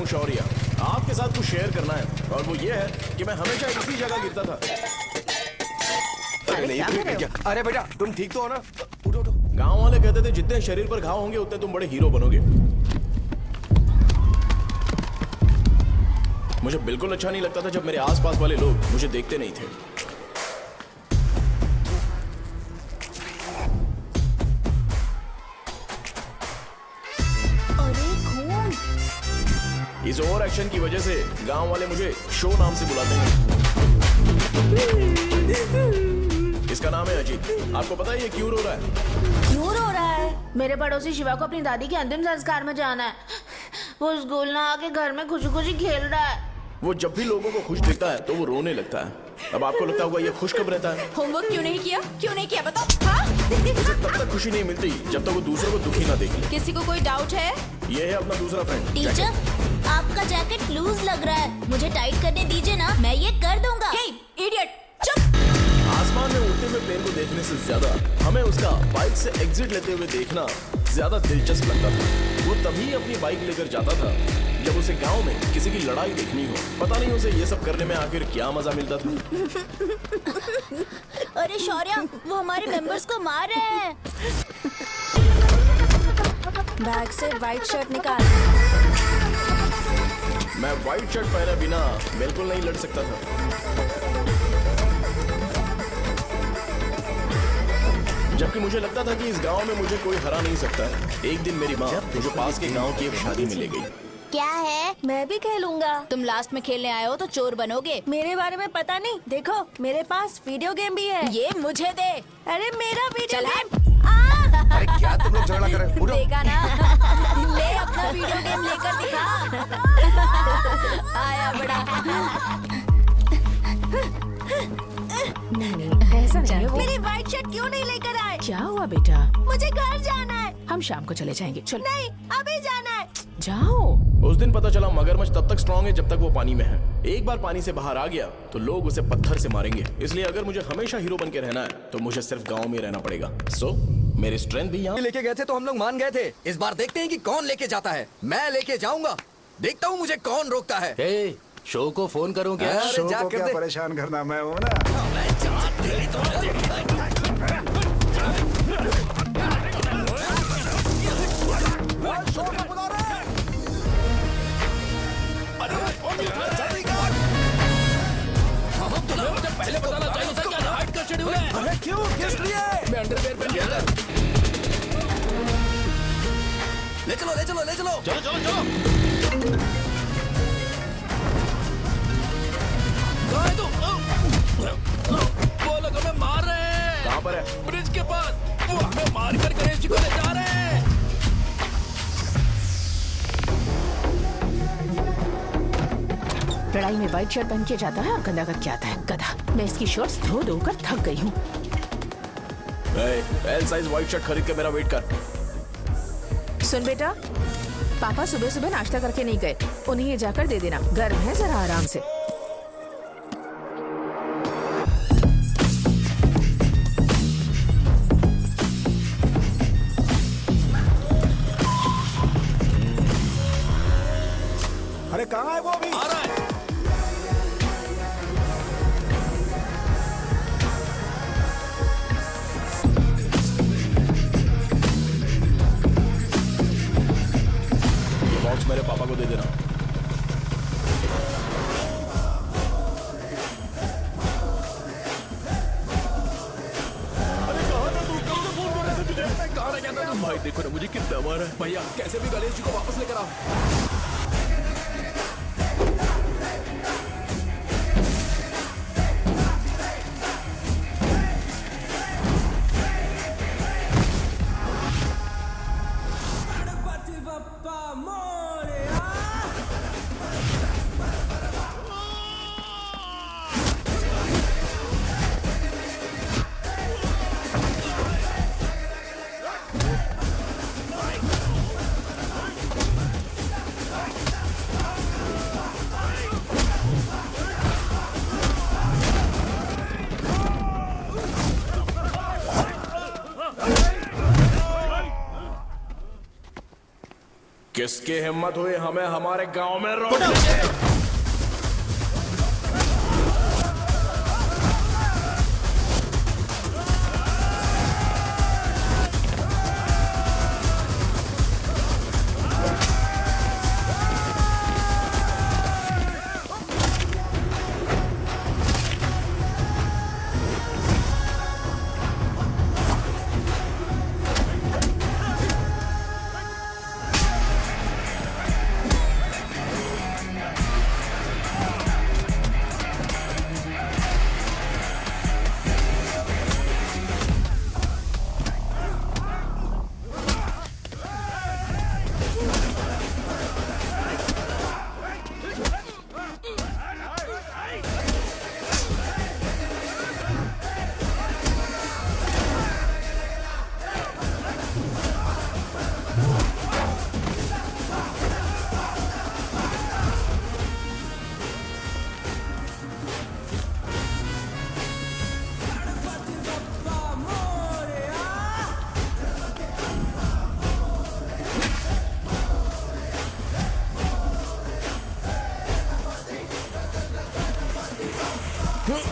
हूँ शौर्य। आपके साथ कुछ शेयर करना है और वो ये है कि मैं हमेशा इसी जगह गिरता था। अरे नहीं क्या? अरे बेटा तुम ठीक तो हो ना? उठो उठो। गांव वाले कहते थे जितने शरीर पर घाव होंगे उतने तुम बड़े हीरो बनोगे। मुझे बिल्कुल अच्छा नहीं लगता था जब मेरे आसपास वाले लोग मुझे देखते नहीं थे। इस ओवर एक्शन की वजह से गांव वाले मुझे शो नाम से बुलाते हैं। इसका नाम है अजीत। आपको पता है ये क्यों रो रहा है? क्यों रो रहा है? मेरे पड़ोसी शिवा को अपनी दादी के अंतिम संस्कार में जाना है। वो स्कूल ना आके घर में खुशी खुशी खेल रहा है। वो जब भी लोगों को खुश दिखता है तो वो रोने लगता है। अब आपको लगता होगा ये खुश कब रहता है? होमवर्क क्यों नहीं किया? क्यों नहीं किया बताओ? हाँ? उसे तब तक खुशी नहीं मिलती जब तक वो दूसरों को दुखी ना देख ले। किसी को कोई डाउट है? ये है अपना दूसरा फ्रेंड। टीचर आपका जैकेट लूज लग रहा है, मुझे टाइट करने दीजिए ना, मैं ये कर दूंगा। हे इडियट, चुप। आसमान में उड़ते हुए प्लेन को देखने से ज्यादा हमें उसका बाइक से एग्जिट लेते हुए देखना ज्यादा दिलचस्प लगता था। वो तभी अपनी बाइक लेकर जाता था जब उसे गांव में किसी की लड़ाई देखनी हो। पता नहीं उसे ये सब करने में आखिर क्या मजा मिलता था। अरे शौर्य, वो हमारे मेंबर्स को मार रहे हैं। बैग से व्हाइट शर्ट निकाल। मैं व्हाइट शर्ट पहने बिना बिल्कुल नहीं लड़ सकता था। जबकि मुझे लगता था कि इस गांव में मुझे कोई हरा नहीं सकता। एक दिन मेरी माँ मुझे पास के गांव की एक शादी में ले गई। क्या है? मैं भी खेलूंगा। तुम लास्ट में खेलने आए हो तो चोर बनोगे। मेरे बारे में पता नहीं। देखो मेरे पास वीडियो गेम भी है। ये मुझे दे। अरे मेरा वीडियो चल गेम। अरे क्या तुम लोग झगड़ा कर रहे हो? उठो। देखा ना? ले अपना वीडियो गेम लेकर दिखा। आया बड़ा। नहीं ऐसा नहीं है। मेरी व्हाइट शर्ट क्यों नहीं लेकर आए? क्या हुआ बेटा? मुझे घर जाना है। हम शाम को चले जाएंगे। चलो। नहीं अभी जाना है। जाओ। उस दिन पता चला मगरमच्छ तब तक स्ट्रांग है जब तक वो पानी में है। एक बार पानी से बाहर आ गया तो लोग उसे पत्थर से मारेंगे। इसलिए अगर मुझे हमेशा हीरो बन के रहना है तो मुझे सिर्फ गांव में रहना पड़ेगा। सो मेरी स्ट्रेंथ भी यहाँ। लेके गए थे तो हम लोग मान गए थे। इस बार देखते हैं कि कौन लेके जाता है। मैं लेके जाऊंगा। देखता हूँ मुझे कौन रोकता है। हे, शो को फोन करूं क्या? शो को क्या परेशान करना, मैं हूँ ना। पहले बताना चाहिए था क्या नाइट का शेड्यूल है? अरे क्यों? किस लिए? मैं अंडरवेयर पहन गया था। ले चलो ले चलो ले चलो। चलो चलो चलो। कहाँ है तुम? वो लोग हमें मार रहे हैं। कहाँ पर है? ब्रिज के पास। वो हमें मार कर गणेश जी को ले जा रहे हैं। लड़ाई में व्हाइट शर्ट पहन के जाता है और गंदा करके आता है गधा। मैं इसकी शॉर्ट्स धो धोकर थक गई हूँ। एल साइज व्हाइट शर्ट खरीद के मेरा वेट कर। सुन बेटा, पापा सुबह सुबह नाश्ता करके नहीं गए। उन्हें ये जाकर दे देना। गर्म है, जरा आराम से। अरे कहाँ है वो अभी? आ रहा है। ये बॉक्स मेरे पापा को दे देना। अरे कहाँ था तू? कब से फोन कर रहे थे तुझे? कहाँ रह गया था तुम? भाई देखो ना मुझे कितना मारा है। भैया कैसे भी गणेश जी को वापस लेकर आओ। किसकी हिम्मत हुई हमें हमारे गांव में रोक?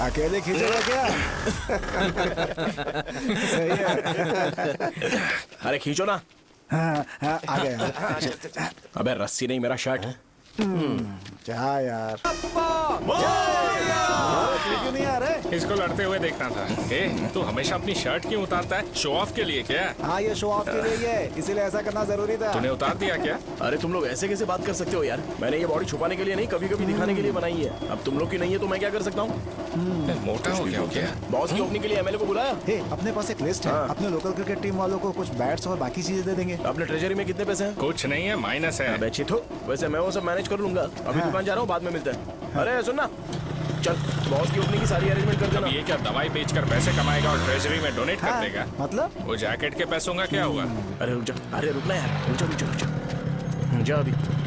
अकेले खींचेगा क्या? सही है। अरे खींचो ना। हाँ, हाँ, आ गया। अबे रस्सी नहीं, मेरा शर्ट। क्या यार, क्यों नहीं आ रहे? इसको लड़ते हुए देखना था। तू हमेशा अपनी शर्ट क्यों उतारता है? शो ऑफ के लिए क्या? हाँ, ये शो ऑफ के लिए ही है, इसीलिए ऐसा करना जरूरी था। तूने उतार दिया क्या? अरे तुम लोग ऐसे कैसे बात कर सकते हो यार? मैंने ये बॉडी छुपाने के लिए नहीं, कभी कभी दिखाने के लिए बनाई है। अब तुम लोग की नहीं है तो मैं क्या कर सकता हूँ? मोटा हो गया क्या? बॉस की ओपनिंग के लिए एमएलए को बुलाया। हे, अपने पास एक लिस्ट है। अपने लोकल क्रिकेट टीम वालों को कुछ बैट्स और बाकी चीजें दे देंगे। अपने ट्रेजरी में कितने पैसे हैं? कुछ नहीं है, माइनस है। अबे चिथो, वैसे मैं वो सब मैनेज कर लूंगा। अभी दुकान जा रहा हूँ, बाद में मिलते हैं। अरे सुनना, चल बॉस की ओपनिंग की सारी अरेंजमेंट कर देना। ये क्या दवाई बेचकर पैसे कमाएगा और ट्रेजरी में डोनेट कर देगा? मतलब? वो जैकेट के पैसों का क्या हुआ? अरे रुक जा, अरे रुकना यार, रुक जा रुक जा रुक जा। जा अभी।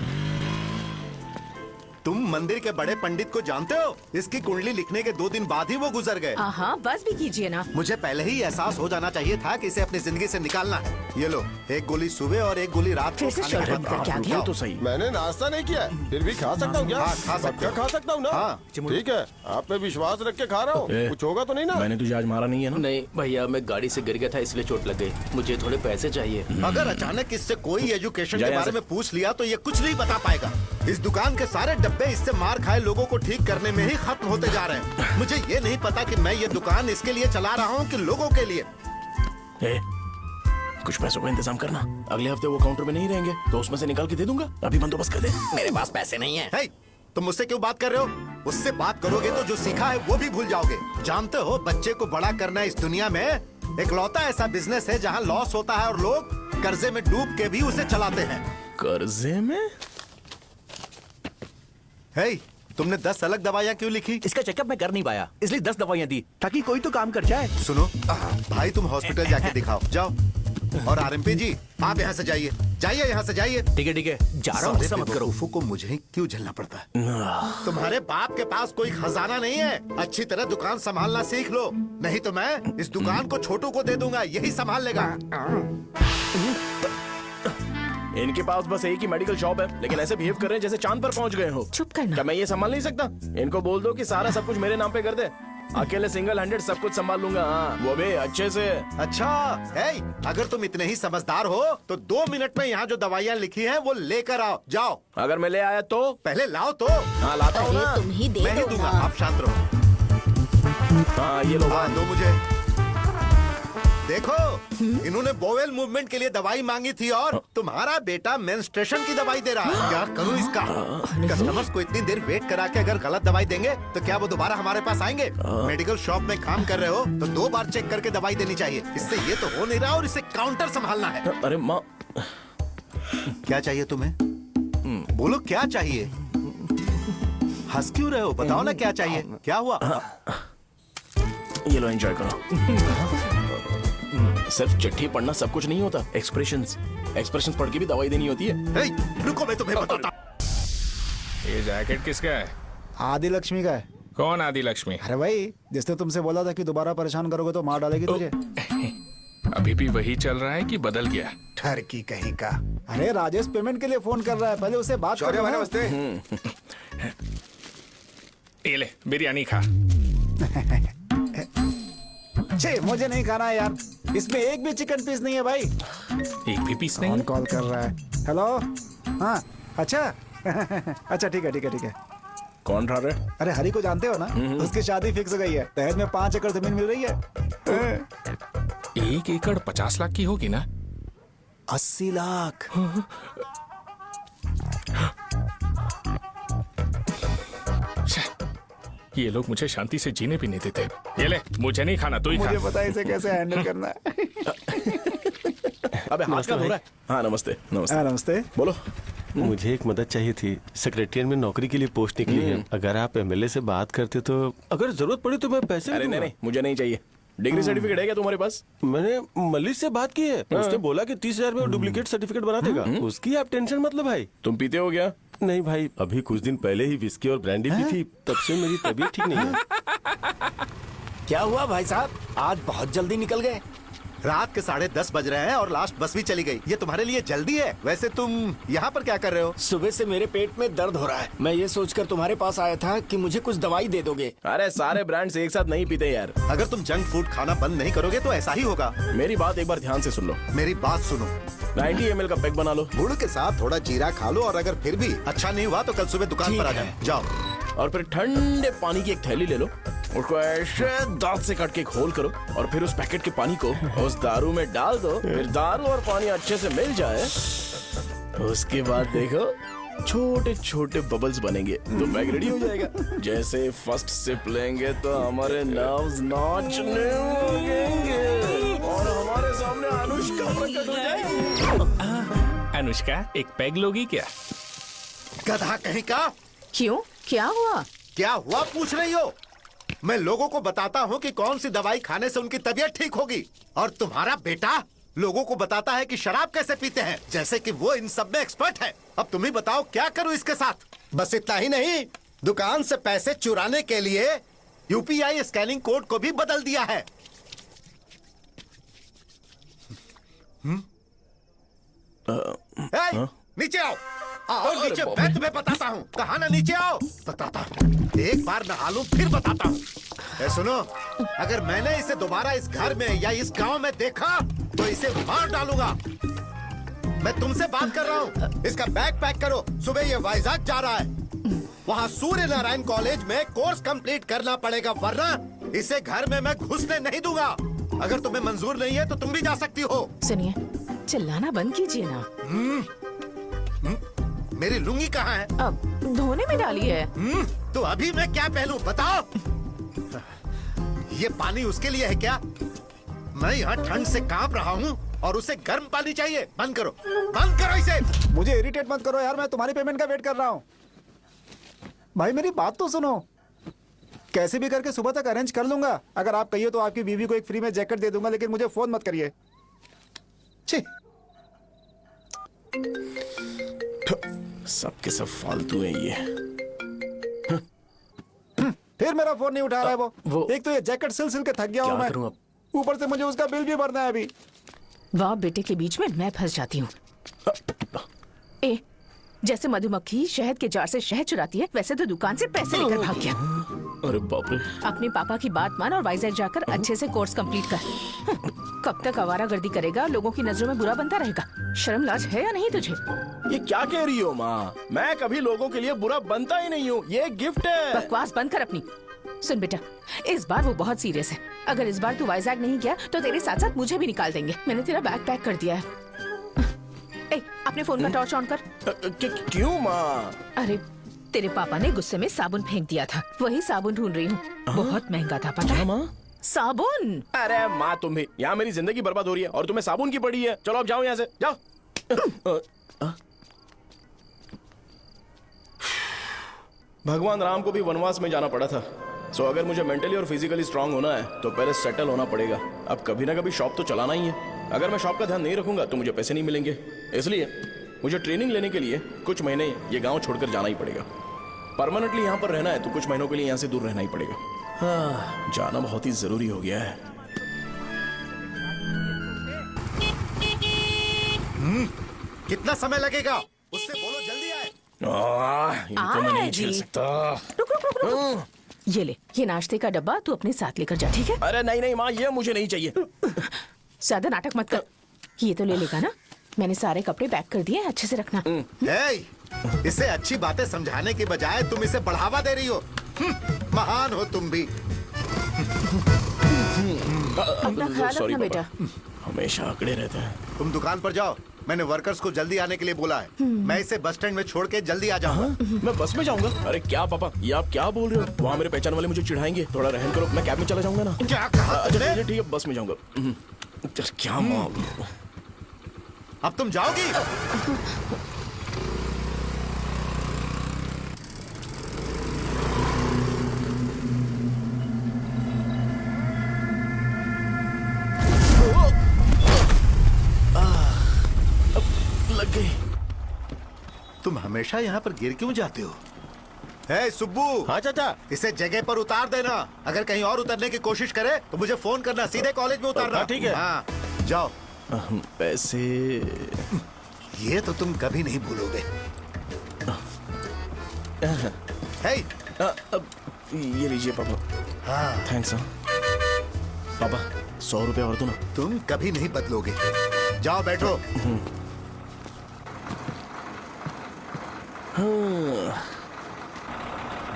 तुम मंदिर के बड़े पंडित को जानते हो? इसकी कुंडली लिखने के 2 दिन बाद ही वो गुजर गए। हाँ, बस भी कीजिए ना। मुझे पहले ही एहसास हो जाना चाहिए था कि इसे अपनी जिंदगी से निकालना है। ये लो, एक गोली सुबह और एक गोली रात को फिर से खाने के शर्ट बाद बंद करके आ खाओ। गया। ये तो सही। मैंने नाश्ता नहीं किया है, फिर भी खा सकता हूँ क्या? हाँ, खा सकते हो। खा सकता हूँ ना? हाँ। ठीक है, आप पे विश्वास रख के खा रहा हूँ। ए, कुछ होगा तो नहीं ना? मैंने तुझे आज मारा नहीं है ना? नहीं भैया, मैं गाड़ी से गिर गया था इसलिए चोट लग गई। मुझे थोड़े पैसे चाहिए। अगर अचानक इससे कोई एजुकेशन जा के यहाँ बारे से। में पूछ लिया तो ये कुछ नहीं बता पाएगा। इस दुकान के सारे डब्बे इससे मार खाए लोगों को ठीक करने में ही खत्म होते जा रहे हैं। मुझे ये नहीं पता कि मैं ये दुकान इसके लिए चला रहा हूँ कि लोगों के लिए। ए, कुछ पैसों का इंतजाम करना। अगले हफ्ते वो काउंटर में नहीं रहेंगे तो उसमें से निकाल के दे दूंगा। अभी बंदोबस्त कर दे। मेरे पास पैसे नहीं है। हे, तुम मुझसे क्यों बात कर रहे हो? उससे बात करोगे तो जो सीखा है वो भी भूल जाओगे। जानते हो, बच्चे को बड़ा करना इस दुनिया में एकलौता ऐसा बिजनेस है जहाँ लॉस होता है और लोग कर्जे में डूब के भी उसे चलाते हैं। कर्जे में? हे, तुमने 10 अलग दवाइयाँ क्यों लिखी? इसका चेकअप मैं कर नहीं पाया, इसलिए 10 दवाइयाँ दी ताकि कोई तो काम कर जाए। सुनो भाई, तुम हॉस्पिटल जाके दिखाओ, जाओ। और आरएमपी जी, आप यहाँ से जाइए, जाइए यहाँ से जाइए। ठीक है, जा रहा हूँ, गुस्सा मत करो। बेवकूफों को मुझे ही क्यों झेलना पड़ता है? तुम्हारे बाप के पास कोई खजाना नहीं है। अच्छी तरह दुकान संभालना सीख लो, नहीं तो मैं इस दुकान को छोटू को दे दूंगा, यही संभाल लेगा। इनके पास बस एक ही मेडिकल शॉप है, लेकिन ऐसे बिहेव कर रहे हैं जैसे चांद पर पहुंच गए हो। चुप करना। क्या मैं ये संभाल नहीं सकता? इनको बोल दो कि सारा सब कुछ मेरे नाम पे कर दे। अकेले सिंगल हैंडेड सब कुछ संभाल लूंगा। हाँ, वो भी अच्छे से। अच्छा, हे, अगर तुम इतने ही समझदार हो तो 2 मिनट में यहाँ जो दवाइयाँ लिखी हैं वो लेकर आओ, जाओ। अगर मैं ले आया तो? पहले लाओ तो। हाँ लाता हूँ ना। तुम ही दे मैं ही दो दूंगा, ना। आप शांत रहो। हाँ ये लो। हाँ, दो मुझे। देखो, इन्होंने बोवेल मूवमेंट के लिए दवाई मांगी थी और तुम्हारा बेटा मेंस्ट्रुएशन की दवाई दे रहा है। क्या करूं इसका? कस्टमर्स को इतनी देर वेट करा के अगर गलत दवाई देंगे तो क्या वो दोबारा हमारे पास आएंगे? मेडिकल शॉप में काम कर रहे हो तो 2 बार चेक करके दवाई देनी चाहिए। इससे ये तो हो नहीं रहा और इसे काउंटर संभालना है। अरे माँ, क्या चाहिए तुम्हें? बोलो क्या चाहिए? हंस क्यों रहे हो? बताओ ना क्या चाहिए? क्या हुआ? ये लो, एंजॉय करो। सिर्फ चिट्ठी पढ़ना सब कुछ नहीं होता। एक्सप्रेशंस पढ़ के भी दवाई देनी होती है। हे, रुको, मैं तुम्हें बताता। ये जैकेट किसका है? आदि लक्ष्मी का है। कौन आदि लक्ष्मी? अरे भाई, जिसने तुमसे बोला था कि दोबारा परेशान करोगे तो मार डालेगी तुझे। अभी भी वही चल रहा है कि बदल गया? ठरकी कहीं का। अरे राजेश पेमेंट के लिए फोन कर रहा है, पहले उसे बात शौर्य करो भाई ना। नमस्ते। ये ले बिरयानी खा। छे, मुझे नहीं खाना है यार, इसमें एक भी चिकन पीस नहीं है भाई। एक भी पीस नहीं कौन है? कॉल कर रहा है? हेलो, हाँ अच्छा अच्छा ठीक है ठीक है ठीक है। कौन रहा रे? अरे हरी को जानते हो ना, उसकी शादी फिक्स हो गई है, दहेज में 5 एकड़ जमीन मिल रही है। 1 एकड़ 50 लाख की होगी ना? 80 लाख। ये लोग मुझे शांति से जीने भी नहीं देते। ये ले, मुझे नहीं खाना, तू ही खा। मुझे पता है इसे कैसे हैंडल करना है। अबे हाथ का हो रहा है। हाँ नमस्ते नमस्ते। हाँ, नमस्ते। बोलो। मुझे एक मदद चाहिए थी। सेक्रेटरिएट में नौकरी के लिए पोस्ट निकली है। अगर आप एमएलए से बात करते तो अगर जरूरत पड़ी तो मैं पैसे अरे नहीं नहीं, मुझे नहीं चाहिए। डिग्री सर्टिफिकेट है क्या तुम्हारे पास? मैंने मलिक से बात की है, उसने बोला कि 30,000 में वो डुप्लीकेट सर्टिफिकेट बना देगा। उसकी आप टेंशन मत लो भाई। तुम पीते हो क्या? नहीं भाई, अभी कुछ दिन पहले ही विस्की और ब्रांडी पी थी, तब से मेरी तबीयत ठीक नहीं है। क्या हुआ भाई साहब, आज बहुत जल्दी निकल गए? रात के 10:30 बज रहे हैं और लास्ट बस भी चली गई। ये तुम्हारे लिए जल्दी है? वैसे तुम यहाँ पर क्या कर रहे हो? सुबह से मेरे पेट में दर्द हो रहा है। मैं ये सोचकर तुम्हारे पास आया था कि मुझे कुछ दवाई दे दोगे। अरे सारे ब्रांड्स एक साथ नहीं पीते यार। अगर तुम जंक फूड खाना बंद नहीं करोगे तो ऐसा ही होगा। मेरी बात एक बार ध्यान से सुन लो। मेरी बात सुनो, 90 ml का पैक बना लो गुड़ के साथ थोड़ा जीरा खा लो, और अगर फिर भी अच्छा नहीं हुआ तो कल सुबह दुकान पर आ जाओ। और फिर ठंडे पानी की एक थैली ले लो, उसको ऐसे दांत से काट के एक होल करो और फिर उस पैकेट के पानी को उस दारू में डाल दो। फिर दारू और पानी अच्छे से मिल जाए, उसके बाद देखो छोटे छोटे बबल्स बनेंगे तो पैक रेडी हो जाएगा। जैसे फर्स्ट सिप लेंगे तो हमारे नर्व्स नाचने लगेंगे और हमारे सामने अनुष्का प्रकट हो जाएगी। अनुष्का, एक पैग लोगी क्या? गधा कहीं का। क्यों, क्या हुआ? क्या हुआ पूछ रही हो? मैं लोगों को बताता हूँ कि कौन सी दवाई खाने से उनकी तबीयत ठीक होगी, और तुम्हारा बेटा लोगों को बताता है कि शराब कैसे पीते हैं, जैसे कि वो इन सब में एक्सपर्ट है। अब तुम ही बताओ क्या करूँ इसके साथ? बस इतना ही नहीं, दुकान से पैसे चुराने के लिए यूपीआई स्कैनिंग कोड को भी बदल दिया है। नीचे आओ, आओ नीचे, मैं तुम्हें बताता हूँ। कहा ना नीचे आओ, बताता हूँ। एक बार नहा लूं फिर बताता हूँ। सुनो, अगर मैंने इसे दोबारा इस घर में या इस गांव में देखा तो इसे मार डालूंगा। मैं तुमसे बात कर रहा हूँ। इसका बैग पैक करो, सुबह ये वाइजाग जा रहा है। वहाँ सूर्य नारायण कॉलेज में कोर्स कंप्लीट करना पड़ेगा, वरना इसे घर में मैं घुसने नहीं दूंगा। अगर तुम्हें मंजूर नहीं है तो तुम भी जा सकती हो। सुनिए, चिल्लाना बंद कीजिए ना। मेरी लुंगी कहाँ है? अब धोने में डाली है। तो अभी मैं क्या पहनूं बताओ? ये पानी उसके लिए है क्या? मैं यहाँ ठंड से कांप रहा हूँ और उसे गर्म पानी चाहिए। बंद करो, बंद करो इसे। मुझे इरिटेट मत करो यार, मैं तुम्हारी पेमेंट का वेट कर रहा हूँ। भाई मेरी बात तो सुनो, कैसे भी करके सुबह तक अरेंज कर लूंगा। अगर आप कहिए तो आपकी बीवी को एक फ्री में जैकेट दे दूंगा, लेकिन मुझे फोन मत करिए। छी, सब के सब फालतू है ये। फिर मेरा फोन नहीं उठा रहा है वो। एक तो ये जैकेट सिल सिल के थक गया हूँ मैं, ऊपर से मुझे उसका बिल भी भरना है अभी। वाह बेटे के बीच में मैं फंस जाती हूँ। ए, जैसे मधुमक्खी शहद के जार से शहद चुराती है, वैसे तो दुकान से पैसे लेकर भाग गया। अरे बाप रे। अपने पापा की बात मान और वाइजैक जाकर अच्छे से कोर्स कंप्लीट कर। कब तक आवारागर्दी करेगा, लोगों की नजरों में बुरा बनता रहेगा। शर्म लाज है या नहीं तुझे? ये क्या कह रही हो माँ? मैं कभी लोगों के लिए बुरा बनता ही नहीं हूँ, ये गिफ्ट है। बकवास बंद कर अपनी। सुन बेटा, इस बार वो बहुत सीरियस है। अगर इस बार तू वाइजैक नहीं गया तो तेरे साथ साथ मुझे भी निकाल देंगे। मैंने तेरा बैग पैक कर दिया है। ए, अपने फोन का टॉर्च ऑन कर। क्यों माँ? अरे तेरे पापा ने गुस्से में साबुन फेंक दिया था, वही साबुन ढूंढ रही हूँ। बहुत महंगा था, पता है? माँ साबुन। अरे माँ तुम भी, यहाँ मेरी जिंदगी बर्बाद हो रही है और तुम्हें साबुन की पड़ी है। चलो अब जाओ यहाँ से, जाओ। भगवान राम को भी वनवास में जाना पड़ा था। सो अगर मुझे मेंटली और फिजिकली स्ट्रांग होना है तो पहले सेटल होना पड़ेगा। अब कभी ना कभी शॉप तो चलाना ही है। अगर मैं शॉप का ध्यान नहीं रखूंगा तो मुझे पैसे नहीं मिलेंगे। इसलिए मुझे ट्रेनिंग लेने के लिए कुछ महीने ये गांव छोड़कर जाना ही पड़ेगा। परमानेंटली यहाँ पर रहना है तो कुछ महीनों के लिए यहाँ से दूर रहना ही पड़ेगा। हाँ, जाना बहुत ही जरूरी हो गया है। कितना समय लगेगा? उससे बोलो जल्दी आए। इनको मैं नहीं झेल सकता। रुक रुक रुक रुक। ये ले, ये नाश्ते का डब्बा तू अपने साथ लेकर जा, ठीक है? अरे नहीं नहीं माँ, ये मुझे नहीं चाहिए। ज्यादा नाटक मत कर। ये तो ले लेगा ना? मैंने सारे कपड़े पैक कर दिए, अच्छे से रखना। इसे अच्छी बातें समझाने के बजाय तुम इसे बढ़ावा दे रही हो। महान हो तुम भी। अपना ख्याल रखना बेटा। हमेशा अकड़े रहते हैं। तुम दुकान पर जाओ, मैंने वर्कर्स को जल्दी आने के लिए बोला है। मैं इसे बस स्टैंड में छोड़ के जल्दी आ जाऊंगा। मैं बस में जाऊंगा? अरे क्या पापा, ये आप क्या बोल रहे हो? वहाँ मेरे पहचान वाले मुझे चिढ़ाएंगे। थोड़ा रहम करो, मैं कैब में चला जाऊंगा ना। क्या कहा तुमने? ठीक है, बस में जाऊंगा। क्या माँ, अब तुम जाओगी? लग गई। तुम हमेशा यहाँ पर गिर क्यों जाते हो? हे सुब्बू। हाँ चाचा। इसे जगह पर उतार देना। अगर कहीं और उतरने की कोशिश करे तो मुझे फोन करना, सीधे कॉलेज में उतारना। हाँ, ठीक है। हाँ, जाओ। पैसे ये तो तुम कभी नहीं भूलोगे। हे, ये लीजिए पापा। हाँ, थैंक्स। पापा 100 रुपए और दो ना। तुम कभी नहीं बदलोगे। जाओ बैठो।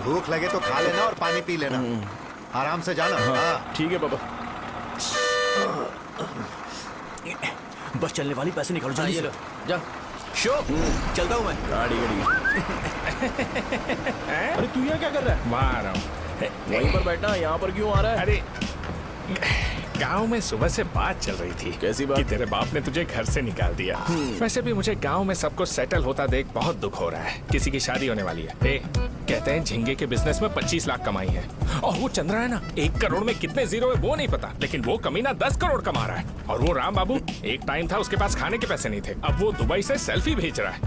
भूख लगे तो खा लेना और पानी पी लेना। आराम से जाना। हाँ। ठीक है पापा। बस चलने वाली, पैसे निकालो जल्दी से। जा। शो, चलता हूँ मैं। गाड़ी गाड़ी। अरे तू यहाँ क्या कर रहा है? वहाँ आ रहा हूँ। वहीं पर बैठना, यहाँ पर क्यों आ रहा है? अरे गांव में सुबह से बात चल रही थी। कैसी बात? कि तेरे बाप ने तुझे घर से निकाल दिया। वैसे भी मुझे गांव में सब कुछ सेटल होता देख बहुत दुख हो रहा है। किसी की शादी होने वाली है। कहते हैं झींगे के बिजनेस में 25 लाख कमाई है। और वो चंद्रा है ना, 1 करोड़ में कितने जीरो है वो नहीं पता, लेकिन वो कमीना 10 करोड़ कमा रहा है। और वो राम बाबू, एक टाइम था उसके पास खाने के पैसे नहीं थे, अब वो दुबई से सेल्फी भेज रहा है।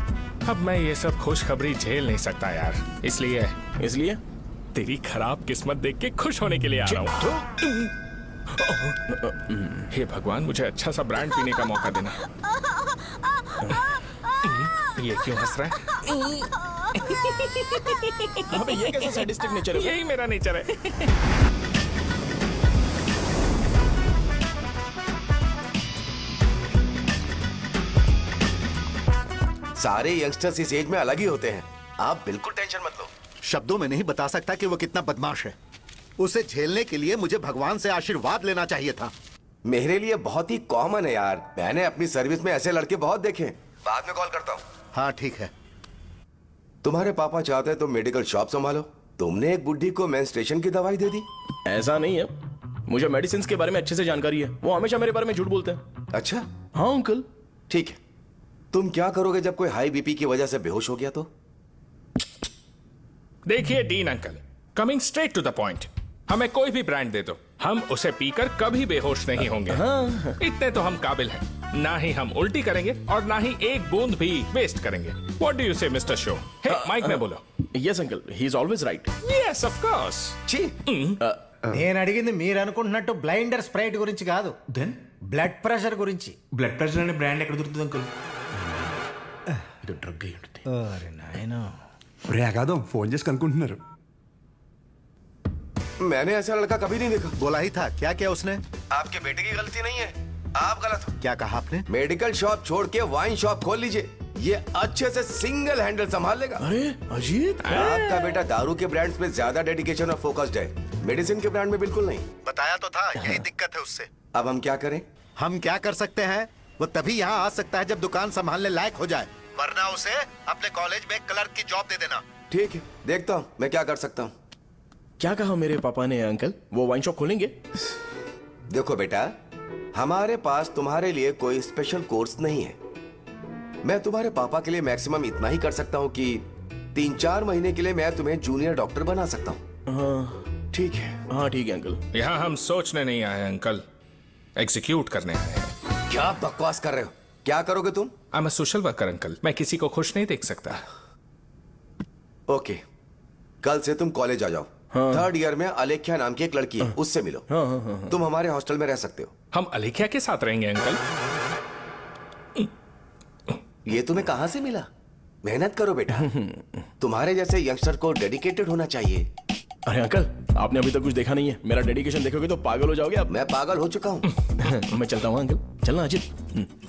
अब मैं ये सब खुशखबरी झेल नहीं सकता यार। इसलिए तेरी खराब किस्मत देख के खुश होने के लिए आ रहा हूँ। हे भगवान, मुझे अच्छा सा ब्रांड पीने का मौका देना। ये क्यों हंस रहा है? अबे ये कैसा सैडिस्टिक नेचर है? यही मेरा नेचर है। सारे यंगस्टर्स इस एज में अलग ही होते हैं। आप बिल्कुल टेंशन मत लो। शब्दों में नहीं बता सकता कि वो कितना बदमाश है। उसे झेलने के लिए मुझे भगवान से आशीर्वाद लेना चाहिए था। मेरे लिए बहुत ही कॉमन है यार। मैंने अपनी सर्विस में ऐसे लड़के बहुत देखे। बाद में कॉल करता हूँ। हाँ ठीक है। तुम्हारे पापा चाहते हैं तुम मेडिकल शॉप संभालो। तुमने एक बुढ़ी को मेंस्ट्रुएशन की दवाई दे दी। ऐसा नहीं है, मुझे मेडिसिन के बारे में अच्छे से जानकारी है। वो हमेशा मेरे बारे में झूठ बोलते हैं। अच्छा हाँ अंकल। ठीक है, तुम क्या करोगे जब कोई हाई बीपी की वजह से बेहोश हो गया तो? देखिए Dean uncle, coming straight to the point, हमें कोई भी ब्रांड दे दो, हम उसे पीकर कभी बेहोश नहीं होंगे। इतने तो हम काबिल हैं। ना ही हम उल्टी करेंगे और ना ही एक बूंद भी वेस्ट करेंगे। व्हाट डू यू से मिस्टर शो? हे माइक में बोलो। Yes uncle, he is always right. Yes of course. నేను అడిగింది మీరు అనుకుంటున్నట్టు బ్లైండర్ స్ప్రైట్ గురించి కాదు, దెన్ బ్లడ్ ప్రెషర్ గురించి. బ్లడ్ ప్రెషర్ అనే బ్రాండ్ ఎక్కడ దొరుకుతుంది అంకుల్? ఇది డ్రగ్ అయి ఉంటుంది. అరే నాయనా, రే అగాదం ఫోన్ చేసి కనుక్కుంటున్నారు. मैंने ऐसा लड़का कभी नहीं देखा। बोला ही था। क्या किया उसने? आपके बेटे की गलती नहीं है, आप गलत हो। क्या कहा आपने? मेडिकल शॉप छोड़ के वाइन शॉप खोल लीजिए, ये अच्छे से सिंगल हैंडल संभाल लेगा। अरे अजीत, आपका बेटा दारू के ब्रांड्स में ज्यादा डेडिकेशन और फोकस्ड है, मेडिसिन के ब्रांड में बिल्कुल नहीं। बताया तो था, यही दिक्कत है उससे। अब हम क्या करें? हम क्या कर सकते हैं? वो तभी यहाँ आ सकता है जब दुकान संभालने लायक हो जाए, वरना उसे अपने कॉलेज में क्लर्क की जॉब दे देना। ठीक है, देखता हूँ मैं क्या कर सकता हूँ। क्या कहा मेरे पापा ने अंकल? वो वाइन शॉप खोलेंगे? देखो बेटा, हमारे पास तुम्हारे लिए कोई स्पेशल कोर्स नहीं है। मैं तुम्हारे पापा के लिए मैक्सिमम इतना ही कर सकता हूँ कि 3-4 महीने के लिए मैं तुम्हें जूनियर डॉक्टर बना सकता हूँ। हाँ ठीक है। हाँ ठीक है अंकल। यहाँ हम सोचने नहीं आए अंकल, एग्जीक्यूट करने आए हैं। क्या बकवास कर रहे हो? क्या करोगे तुम? I am a social worker uncle, मैं किसी को खुश नहीं देख सकता। ओके, कल से तुम कॉलेज आ जाओ। हाँ। 3rd ईयर में अलेख्या नाम की एक लड़की है, उससे मिलो। हाँ। तुम हमारे हॉस्टल में रह सकते हो। हम अलेख्या के साथ रहेंगे अंकल? ये तुम्हें कहाँ से मिला? मेहनत करो बेटा। तुम्हारे जैसे यंगस्टर को डेडिकेटेड होना चाहिए। अरे अंकल, आपने अभी तक कुछ देखा नहीं है। मेरा डेडिकेशन देखोगे तो पागल हो जाओगे आप। मैं पागल हो चुका हूँ। मैं चलता हूँ अंकल। चलना अजित।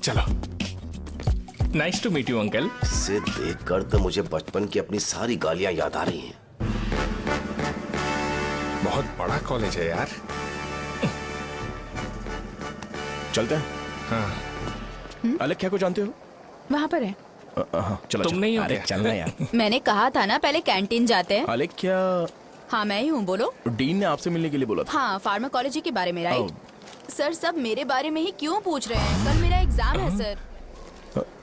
चलो। Nice to meet you uncle. इसे देखकर तो मुझे बचपन की अपनी सारी गालियां याद आ रही हैं। बहुत बड़ा कॉलेज है यार। चलते हैं। हाँ। अलेख्या को जानते हो? वहाँ पर है। हाँ, चलो तुम नहीं हो अरे क्या? चलना यार। मैंने कहा था ना पहले कैंटीन जाते हैं। अलेख्या, हाँ मैं ही हूँ, बोलो। डीन ने आपसे मिलने के लिए बोला था। हाँ, फार्माकोलॉजी के बारे में, राइट? सर सब मेरे बारे में ही क्यों पूछ रहे हैं? कल मेरा एग्जाम है सर।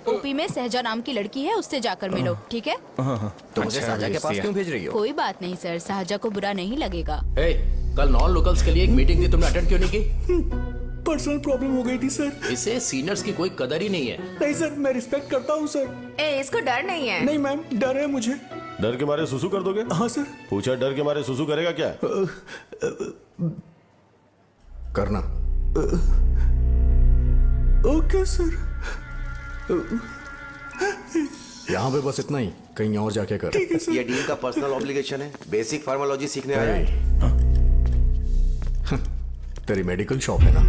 ओपी में सहजा नाम की लड़की है, उससे जाकर मिलो, ठीक है? तो मुझे साजा के पास क्यों भेज रही हो? कोई बात नहीं सर, सहजा को बुरा नहीं लगेगा। कल नॉन लोकल्स के लिए एक मीटिंग थी, तुमने अटेंड क्यों नहीं की? पर्सनल प्रॉब्लम हो गई थी सर। इसे सीनियर्स की कोई कदर ही नहीं है। नहीं सर, मैं रिस्पेक्ट करता हूँ सर। इसको डर नहीं है। नहीं मैम, डर है मुझे। डर के मारे सुसु कर दोगे? हाँ सर। पूछा डर के मारे सुसु करेगा क्या? करना। Okay sir. यहाँ पे बस इतना ही, कहीं और जाके कर। ये डील का पर्सनल ऑब्लिगेशन है। बेसिक फार्माकोलॉजी सीखने आया है। तेरी मेडिकल शॉप है ना?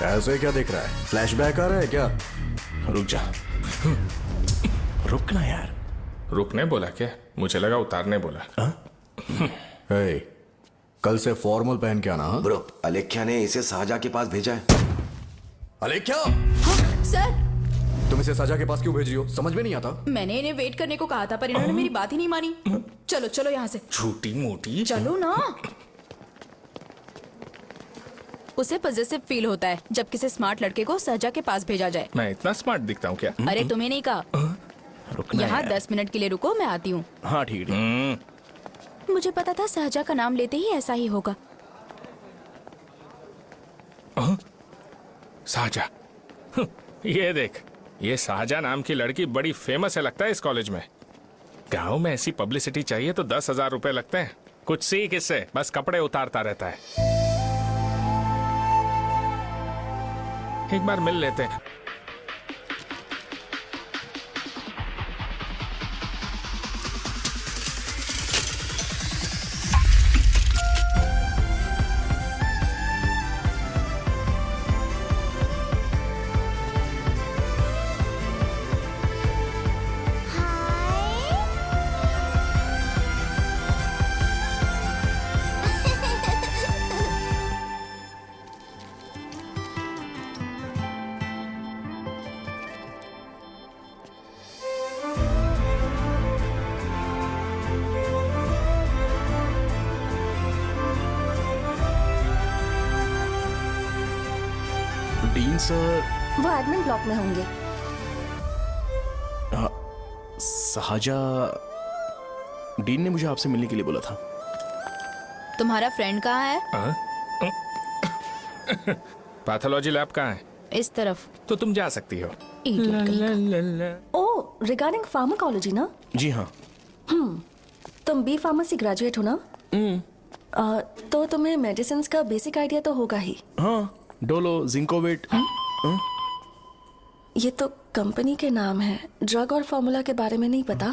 ऐसे क्या देख रहा है? फ्लैशबैक आ रहा है क्या? रुक जा। रुकना यार। रुकने बोला क्या? मुझे लगा उतारने बोला। हे, कल से फॉर्मल पहन के आना। ब्रो, अलेख्या ने इसे साजा के पास भेजा है। अलेख्या, सर तुम इसे साजा के पास क्यों भेज रही हो? समझ में नहीं आता। मैंने इन्हें वेट करने को कहा था, पर इन्होंने मेरी बात ही नहीं मानी। चलो चलो यहाँ से। छोटी मोटी। चलो ना। उसे पॉजिटिव फील होता है जब किसी स्मार्ट लड़के को सहजा के पास भेजा जाए। मैं इतना स्मार्ट दिखता हूँ क्या? अरे तुम्हें नहीं कहा। यहाँ 10 मिनट के लिए रुको, मैं आती हूँ। हाँ ठीक है। मुझे पता था सहजा का नाम लेते ही ऐसा ही होगा। साजा। ये देख, ये साजा नाम की लड़की बड़ी फेमस है लगता है इस कॉलेज में। गांव में ऐसी पब्लिसिटी चाहिए तो 10,000 रुपए लगते हैं। कुछ सीख इससे, बस कपड़े उतारता रहता है। एक बार मिल लेते हैं। डीन सर, वो एडमिन ब्लॉक में होंगे। साजा, डीन ने मुझे आपसे मिलने के लिए बोला था। तुम्हारा फ्रेंड कहाँ है? पैथोलॉजी लैब कहाँ है? इस तरफ। तो तुम जा सकती हो। ओह, रिगार्डिंग फार्माकोलॉजी ना? जी हाँ। तुम बी फार्मेसी ग्रेजुएट हो ना? तो तुम्हें मेडिसिन का बेसिक आइडिया तो होगा ही। हाँ, डोलो, जिंकोवेट। ये तो कंपनी के नाम है, ड्रग और फॉर्मूला के बारे में नहीं पता।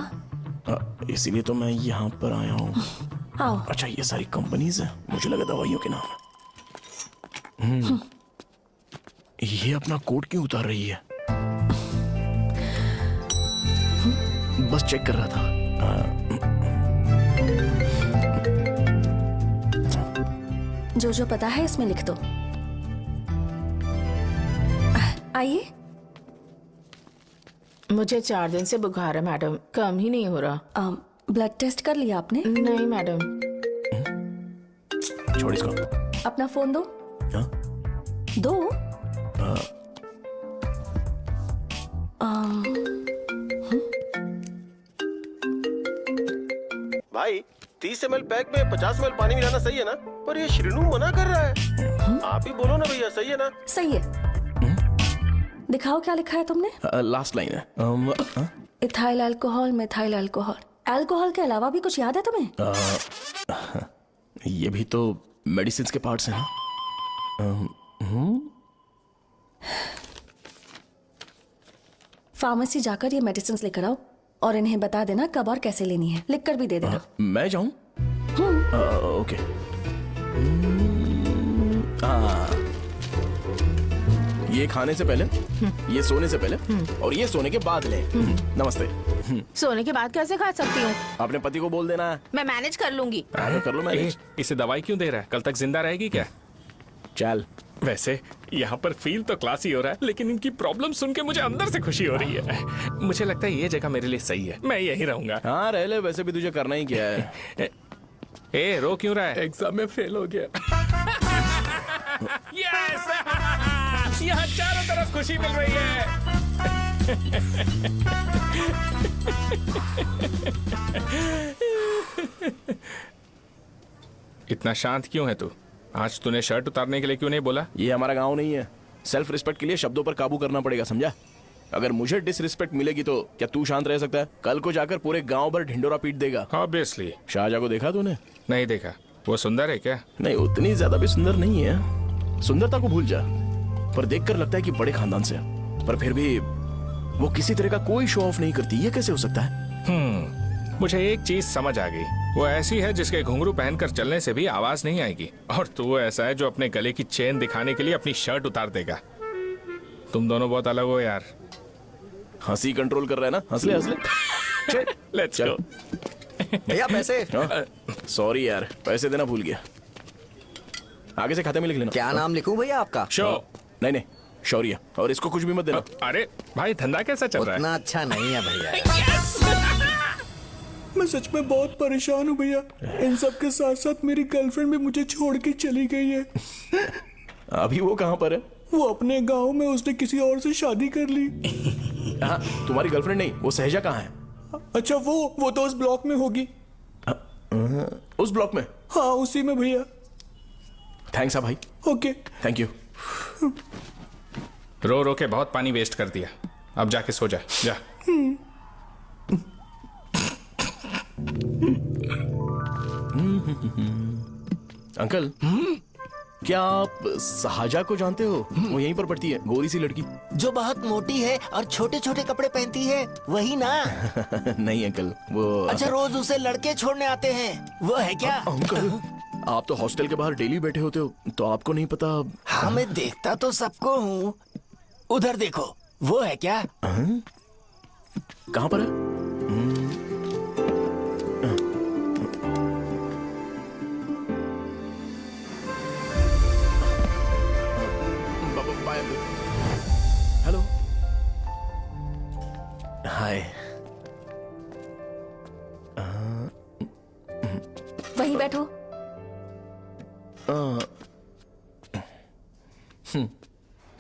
इसीलिए तो मैं यहाँ पर आया हूँ। आओ। अच्छा, ये सारी कंपनीज है, मुझे लगा दवाइयों के नाम है। ये अपना कोट क्यों उतार रही है? बस चेक कर रहा था। जो जो पता है इसमें लिख दो। आइए। मुझे 4 दिन से बुखार है मैडम, कम ही नहीं हो रहा। ब्लड टेस्ट कर लिया आपने? नहीं मैडम। छोड़ इसको। अपना फोन दो। हाँ? दो। भाई 30 ml पैक में 50 ml पानी मिलाना सही है ना? पर ये श्रीनू मना कर रहा है। आप ही बोलो ना भैया, सही है ना? सही है। दिखाओ क्या लिखा है तुमने? लास्ट लाइन है। Ethyl alcohol, methyl alcohol. Alcohol के अलावा भी कुछ याद है तुम्हें? ये भी तो मेडिसिन के पार्ट्स हैं ना। फार्मेसी जाकर ये मेडिसिन लेकर आओ और इन्हें बता देना कब और कैसे लेनी है, लिख कर भी दे देना। मैं जाऊं? ओके। ये खाने से पहले, ये सोने से पहले और ये सोने के बाद ले। नमस्ते। सोने के बाद कैसे खा सकती हूँ? अपने पति को बोल देना। मैं मैनेज कर लूंगी। कर लो मैनेज। इसे दवाई क्यों दे रहा है? कल तक जिंदा रहेगी क्या? चल। वैसे यहाँ पर फील तो क्लासी हो रहा है, लेकिन इनकी प्रॉब्लम सुन के मुझे अंदर से खुशी हो रही है। मुझे लगता है ये जगह मेरे लिए सही है, मैं यहीं रहूंगा। हाँ रह ले, वैसे भी तुझे करना ही क्या है। ए रो क्यों रहा है? एग्जाम में फेल हो गया। यस! यहाँ चारों तरफ खुशी मिल रही है। इतना शांत क्यों है तू? आज तूने शर्ट उतारने के लिए क्यों नहीं बोला? ये हमारा गांव नहीं है। सेल्फ रिस्पेक्ट के लिए शब्दों पर काबू करना पड़ेगा, समझा? अगर मुझे डिसरिस्पेक्ट मिलेगी तो क्या तू शांत रह सकता है? कल को जाकर पूरे गांव भर ढिंडोरा पीट देगा। ऑब्वियसली। शाहजहां को देखा तूने? नहीं देखा। वो सुंदर है क्या? नहीं, उतनी ज्यादा भी सुंदर नहीं है। सुंदरता को भूल जा, पर देखकर लगता है कि बड़े खानदान से, पर फिर भी वो किसी तरह का कोई शो ऑफ नहीं करती। ये कैसे हो सकता है? मुझे एक चीज समझ आ गई। वो ऐसी है जिसके घुंघरू पहनकर चलने से भी आवाज नहीं आएगी, और तू ऐसा है जो अपने गले की चेन दिखाने के लिए अपनी शर्ट उतार देगा। तुम दोनों बहुत अलग हो यार। हंसी कंट्रोल कर रहा है ना? हंस ले, हंस ले। Let's go. भैया पैसे। सॉरी यार, पैसे देना भूल गया। आगे से खाते में लिख लेना। क्या नाम लिखूं भैया आपका? शो। नहीं, शौर्य। और इसको कुछ भी मत देना। अरे भाई, धंधा कैसा चल रहा है? उतना अच्छा नहीं है भैया। मैं सच में बहुत परेशान हूँ भैया। इन सब के साथ साथ मेरी गर्लफ्रेंड भी मुझे छोड़ के चली गई है। अभी वो कहाँ पर है? वो अपने गांव में, उसने किसी और से शादी कर ली। हाँ, तुम्हारी गर्लफ्रेंड नहीं, वो सहजा कहाँ है? अच्छा, वो तो उस ब्लॉक में होगी। उस ब्लॉक में? हाँ, उसी में भैया। थैंक्स भाई। Okay, thank you. रो रो के बहुत पानी वेस्ट कर दिया, अब जाके सो जा। जा। अंकल, क्या आप शाहजहां को जानते हो? वो यहीं पर पढ़ती है, गोरी सी लड़की जो बहुत मोटी है और छोटे छोटे कपड़े पहनती है, वही ना? नहीं अंकल, वो अच्छा, रोज उसे लड़के छोड़ने आते हैं, वो है क्या? अंकल, आप तो हॉस्टल के बाहर डेली बैठे होते हो, तो आपको नहीं पता? हाँ, मैं देखता तो सबको हूँ। उधर देखो, वो है क्या? कहाँ पर है? हेलो। हाय। वहीं बैठो।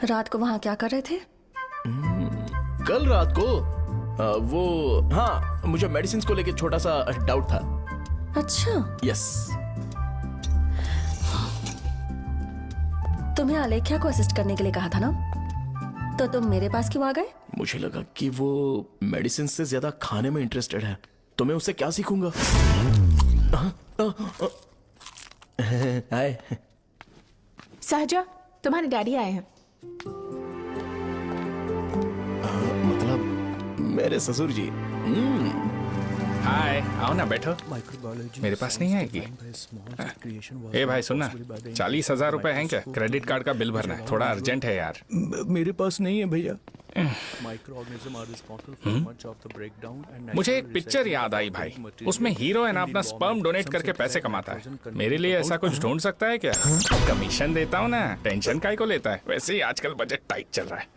रात को वहां क्या कर रहे थे? कल रात को वो, हाँ, मुझे मेडिसिन को लेके छोटा सा डाउट था। अच्छा। यस। तुम्हें आलेख्या को असिस्ट करने के लिए कहा था ना, तो तुम मेरे पास क्यों आ गए? मुझे लगा कि वो मेडिसिन से ज्यादा खाने में इंटरेस्टेड है, तो मैं उससे क्या सीखूंगा? हाय। सहजा, तुम्हारे डैडी आए हैं। मतलब मेरे ससुर जी। हाय, आओ ना, बैठो। मेरे पास नहीं आएगी। ए भाई सुनना, 40,000 रुपए हैं क्या? क्रेडिट कार्ड का बिल भरना है, थोड़ा अर्जेंट है यार। मेरे पास नहीं है भैया। मुझे एक पिक्चर याद आई भाई, उसमें हीरोइन अपना स्पर्म डोनेट करके पैसे कमाता है। मेरे लिए ऐसा कुछ ढूंढ सकता है क्या? कमीशन देता हूँ ना, टेंशन काहे को लेता है? वैसे ही आजकल बजट टाइट चल रहा है।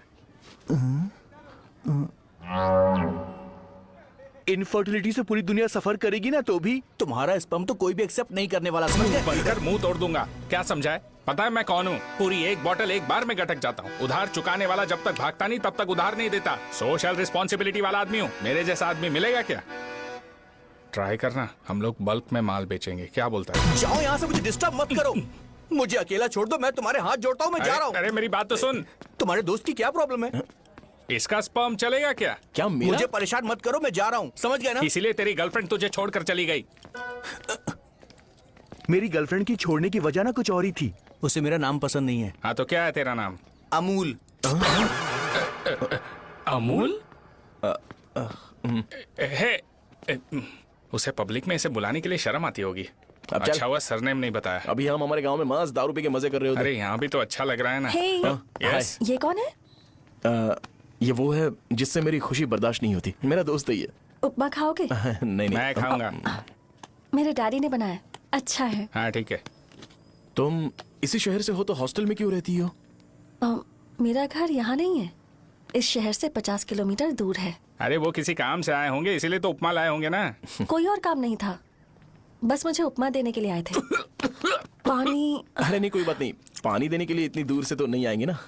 इनफर्टिलिटी से पूरी दुनिया सफर करेगी ना, तो भी तुम्हारा स्पर्म तो कोई भी एक्सेप्ट नहीं करने वाला। बनकर मुंह तोड़ दूंगा, क्या समझा है? पता है मैं कौन हूँ? पूरी एक बोतल एक बार में गटक जाता हूँ। उधार चुकाने वाला जब तक भागता नहीं तब तक उधार नहीं देता। सोशल रिस्पॉन्सिबिलिटी वाला आदमी हूँ। मेरे जैसा आदमी मिलेगा क्या? ट्राई करना, हम लोग बल्क में माल बेचेंगे, क्या बोलता है? जाओ यहाँ से, मुझे डिस्टर्ब मत करो। मुझे अकेला छोड़ दो, मैं तुम्हारे हाथ जोड़ता हूँ, मैं जा रहा हूँ। अरे मेरी बात तो सुन। तुम्हारे दोस्त की क्या प्रॉब्लम है? इसका स्पर्म चलेगा क्या? क्या मेरा? मुझे परेशान मत करो, मैं जा रहा हूँ, समझ गए ना? इसीलिए तेरी गर्लफ्रेंड तुझे छोड़कर चली गई। मेरी गर्लफ्रेंड की छोड़ने की वजह ना कुछ और ही थी। उसे मेरा नाम पसंद नहीं है। हाँ तो क्या है तेरा नाम? अमूल। अमूल? उसे पब्लिक में इसे बुलाने के लिए शर्म आती होगी। अच्छा हुआ सरनेम नहीं बताया। अभी हम हमारे गांव में मस्त दारू पी के मजे कर रहे होते। अरे यहाँ भी तो अच्छा लग रहा है ना। Hey. यस। ये कौन है? ये वो है जिससे मेरी खुशी बर्दाश्त नहीं होती। मेरा दोस्त है ये। उपमा खाओगे? नहीं। मैं खाऊंगा। मेरे डैडी ने बनाया, अच्छा है। हाँ ठीक है। तुम इसी शहर से हो तो हॉस्टल में क्यों रहती हो? मेरा घर यहाँ नहीं है, इस शहर से 50 किलोमीटर दूर है। अरे वो किसी काम से आए होंगे, इसीलिए तो उपमा लाए होंगे ना। कोई और काम नहीं था, बस मुझे उपमा देने के लिए आए थे। पानी? अरे नहीं, कोई बात नहीं। पानी देने के लिए इतनी दूर से तो नहीं आएंगे ना।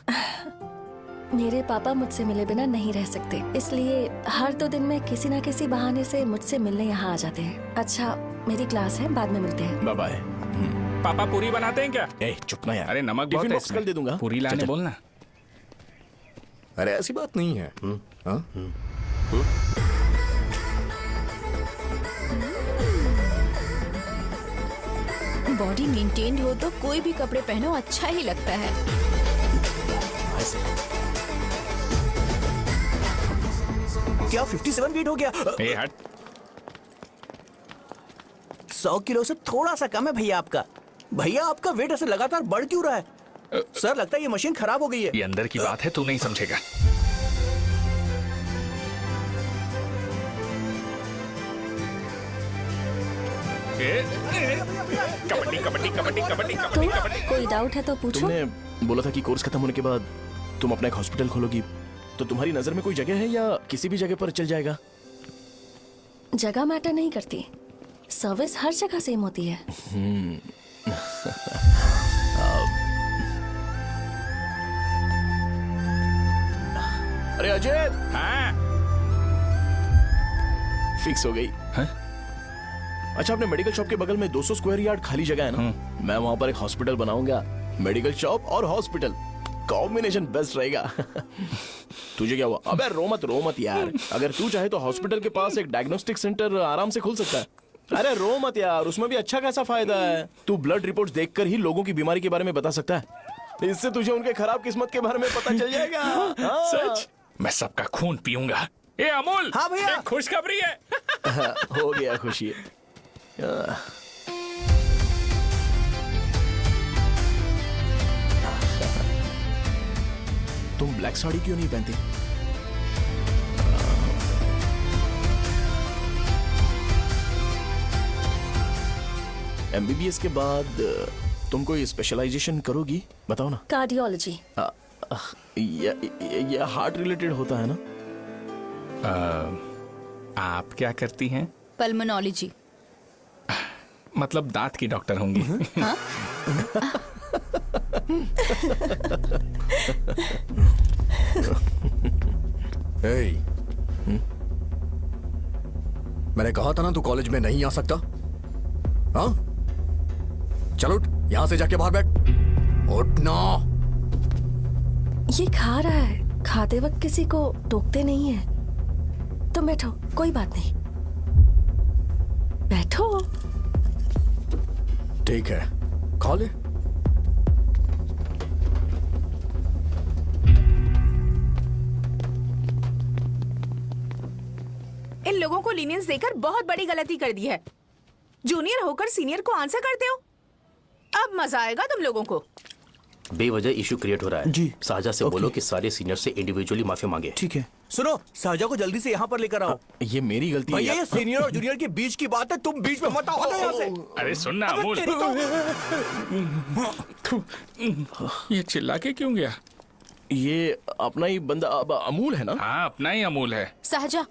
मेरे पापा मुझसे मिले बिना नहीं रह सकते, इसलिए हर 2 दिन में किसी न किसी बहाने से मुझसे मिलने यहाँ आ जाते हैं। अच्छा, मेरी क्लास है, बाद में मिलते हैं। Bye bye. पापा पूरी बनाते हैं क्या? चुप ना यार। अरे नमक बहुत है इसमें। कल दे दूंगा। पूरी लाने बोलना। अरे ऐसी बात नहीं है। बॉडी मेंटेन्ड हो तो कोई भी कपड़े पहनो अच्छा ही लगता है। क्या 57 वेट हो गया? ए हट। 100 किलो से थोड़ा सा कम है भैया आपका। भैया आपका वेट ऐसे लगातार बढ़ क्यों रहा है? सर लगता है ये मशीन खराब हो गई है। ये अंदर की बात है, तू नहीं समझेगा। कबड्डी कबड्डी कबड्डी कबड्डी कबड्डी कबड्डी। कोई डाउट है तो पूछो। तुमने बोला था कि कोर्स खत्म होने के बाद तुम अपना एक हॉस्पिटल खोलोगी, तो तुम्हारी नजर में कोई जगह है या किसी भी जगह पर चल जाएगा? जगह मैटर नहीं करती, सर्विस हर जगह सेम होती है। अरे अजय। हाँ? फिक्स हो गई। हाँ? अच्छा, अपने मेडिकल शॉप के बगल में 200 स्क्वायर यार्ड खाली जगह है ना? मैं वहां पर एक हॉस्पिटल बनाऊंगा। मेडिकल शॉप और हॉस्पिटल कॉम्बिनेशन बेस्ट रहेगा। तुझे क्या हुआ? अबे रो मत यार। अगर तू चाहे तो हॉस्पिटल के पास एक डायग्नोस्टिक सेंटर आराम से खुल सकता है। अरे रो मत यार, उसमें भी अच्छा खासा फायदा है। तू ब्लड रिपोर्ट्स देखकर ही लोगों की बीमारी के बारे में बता सकता है। इससे तुझे उनके खराब किस्मत के बारे में पता चल जाएगा। सच? मैं सबका खून पीऊंगा। ये अमूल। हाँ भैया। खुशखबरी है। हो गया खुशी। तुम ब्लैक साड़ी क्यों नहीं पहनती? एमबीबीएस के बाद तुम कोई स्पेशलाइजेशन करोगी? बताओ ना। कार्डियोलॉजी। ये हार्ट रिलेटेड होता है ना? आप क्या करती हैं? पल्मोनोलॉजी। मतलब दांत की डॉक्टर होंगी। हाँ? मैंने कहा था ना तू कॉलेज में नहीं आ सकता। हाँ, चल उठ, यहां से जाके बाहर बैठ। उठ ना। ये खा रहा है, खाते वक्त किसी को टोकते नहीं है। तुम बैठो, कोई बात नहीं, बैठो। ठीक है, खा ले। इन लोगों को लीनियंस देकर बहुत बड़ी गलती कर दी है। जूनियर होकर सीनियर को आंसर करते हो। अब मजा आएगा तुम लोगों को। बेवजह इशू क्रिएट हो रहा है जी। साजा से बोलो कि सारे सीनियर से इंडिविजुअली माफी मांगे। ठीक है। सुनो, साजा को जल्दी से यहाँ पर लेकर आओ। ये मेरी गलती है। भैया ये सीनियर और जूनियर के बीच की बात है, तुम बीच में मत आओ यहाँ से। अरे सुनना अमूल। ये चिल्ला के क्यों गया? ये अपना ही बंदा अमूल है ना? हाँ, अपना ही अमूल है। साजा,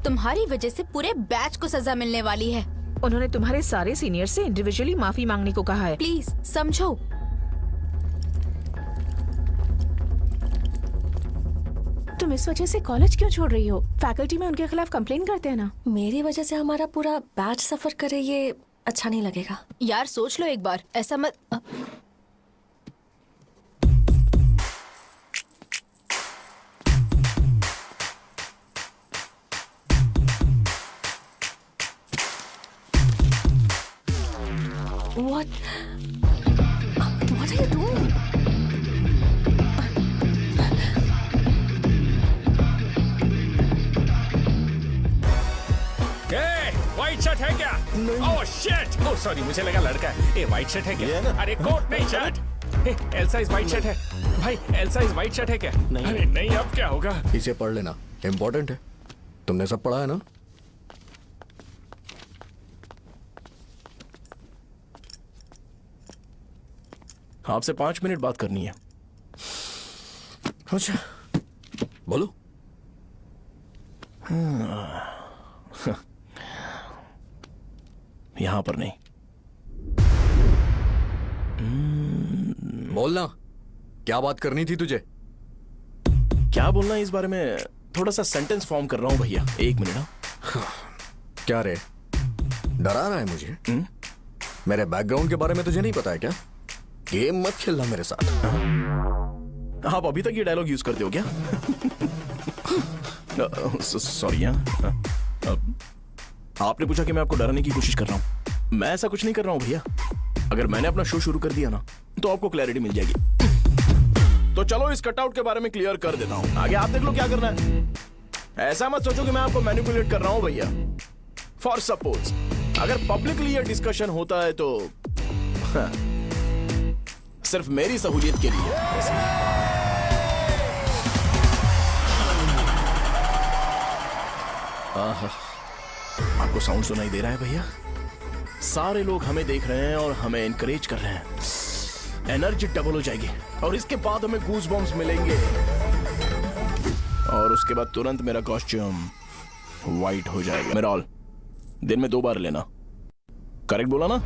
तुम्हारी वजह से पूरे बैच को सजा मिलने वाली है। उन्होंने तुम्हारे सारे सीनियर से इंडिविजुअली माफी मांगने को कहा है। प्लीज समझो। तुम इस वजह से कॉलेज क्यों छोड़ रही हो? फैकल्टी में उनके खिलाफ कंप्लेन करते हैं ना। मेरी वजह से हमारा पूरा बैच सफर करे, ये अच्छा नहीं लगेगा। यार सोच लो एक बार, ऐसा मत। What are you doing? White shirt है क्या? Oh shit! ओह सॉरी, मुझे लगा लड़का है। ए व्हाइट शर्ट है क्या? अरे कोट नहीं shirt. L size white shirt है भाई। एल साइज व्हाइट शर्ट है क्या? नहीं। अरे नहीं, अब क्या होगा? इसे पढ़ लेना, इम्पोर्टेंट है। तुमने सब पढ़ा है ना? आपसे 5 मिनट बात करनी है। अच्छा, बोलो। यहां पर नहीं। बोलना, क्या बात करनी थी तुझे? क्या बोलना है इस बारे में? थोड़ा सा सेंटेंस फॉर्म कर रहा हूं भैया, 1 मिनट। क्या रे, डरा रहा है मुझे? मेरे बैकग्राउंड के बारे में तुझे नहीं पता है क्या? गेम मत खेलना मेरे साथ। आप अभी तक ये डायलॉग यूज करते हो क्या? सॉरी। आपने पूछा कि मैं आपको डराने की कोशिश कर रहा हूं। मैं ऐसा कुछ नहीं कर रहा हूं भैया। अगर मैंने अपना शो शुरू कर दिया ना, तो आपको क्लैरिटी मिल जाएगी। तो चलो इस कटआउट के बारे में क्लियर कर देता हूं। आगे आप देख लो क्या करना है। ऐसा मत सोचो कि मैं आपको मैनिपुलेट कर रहा हूं भैया। फॉर सपोज अगर पब्लिकली ये डिस्कशन होता है तो सिर्फ मेरी सहूलियत के लिए। आपको साउंड सुनाई दे रहा है भैया? सारे लोग हमें देख रहे हैं और हमें एनकरेज कर रहे हैं। एनर्जी डबल हो जाएगी और इसके बाद हमें गूज बम्स मिलेंगे और उसके बाद तुरंत मेरा कॉस्ट्यूम वाइट हो जाएगा। मेरा ऑल दिन में 2 बार लेना। करेक्ट बोला ना?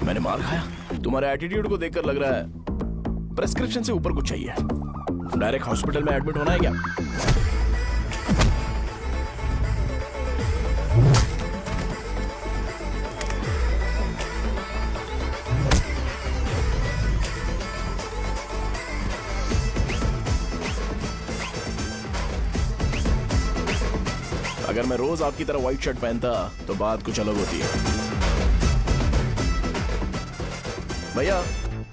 मैंने मार खाया? तुम्हारे एटीट्यूड को देखकर लग रहा है प्रेस्क्रिप्शन से ऊपर कुछ चाहिए। डायरेक्ट हॉस्पिटल में एडमिट होना है क्या? अगर मैं रोज आपकी तरह व्हाइट शर्ट पहनता तो बात कुछ अलग होती है। भैया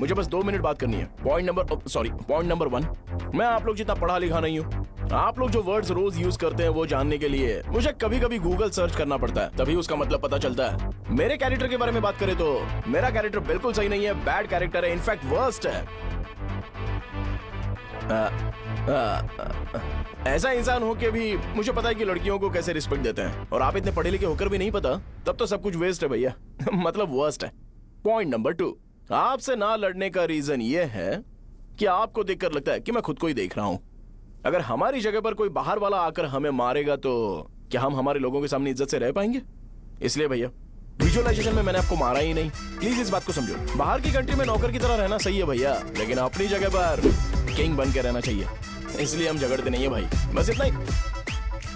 मुझे बस 2 मिनट बात करनी है। पॉइंट नंबर 1, मैं आप लोग जितना पढ़ा लिखा नहीं हूँ। आप लोग जो वर्ड्स रोज यूज करते हैं वो जानने के लिए मुझे कभी कभी गूगल सर्च करना पड़ता है, तभी उसका मतलब पता चलता है। मेरे कैरेक्टर के बारे में बात करें तो मेरा कैरेक्टर बिल्कुल सही नहीं है, बैड कैरेक्टर है, इनफैक्ट वर्स्ट है। ऐसा इंसान हो के भी मुझे पता है कि लड़कियों को कैसे रिस्पेक्ट देते हैं, और आप इतने पढ़े लिखे होकर भी नहीं पता, तब तो सब कुछ वेस्ट है भैया। मतलब वर्स्ट है। पॉइंट नंबर 2, आपसे ना लड़ने का रीजन ये है कि आपको देखकर लगता है कि मैं खुद को ही देख रहा हूं। अगर हमारी जगह पर कोई बाहर वाला आकर हमें मारेगा तो क्या हम हमारे लोगों के सामने इज्जत से रह पाएंगे? इसलिए भैया विजुअलाइजेशन में मैंने आपको मारा ही नहीं। प्लीज इस बात को समझो। बाहर की कंट्री में नौकर की तरह रहना सही है भैया, लेकिन अपनी जगह पर किंग बन के रहना चाहिए। इसलिए हम झगड़ते नहीं है भाई, बस इतना ही,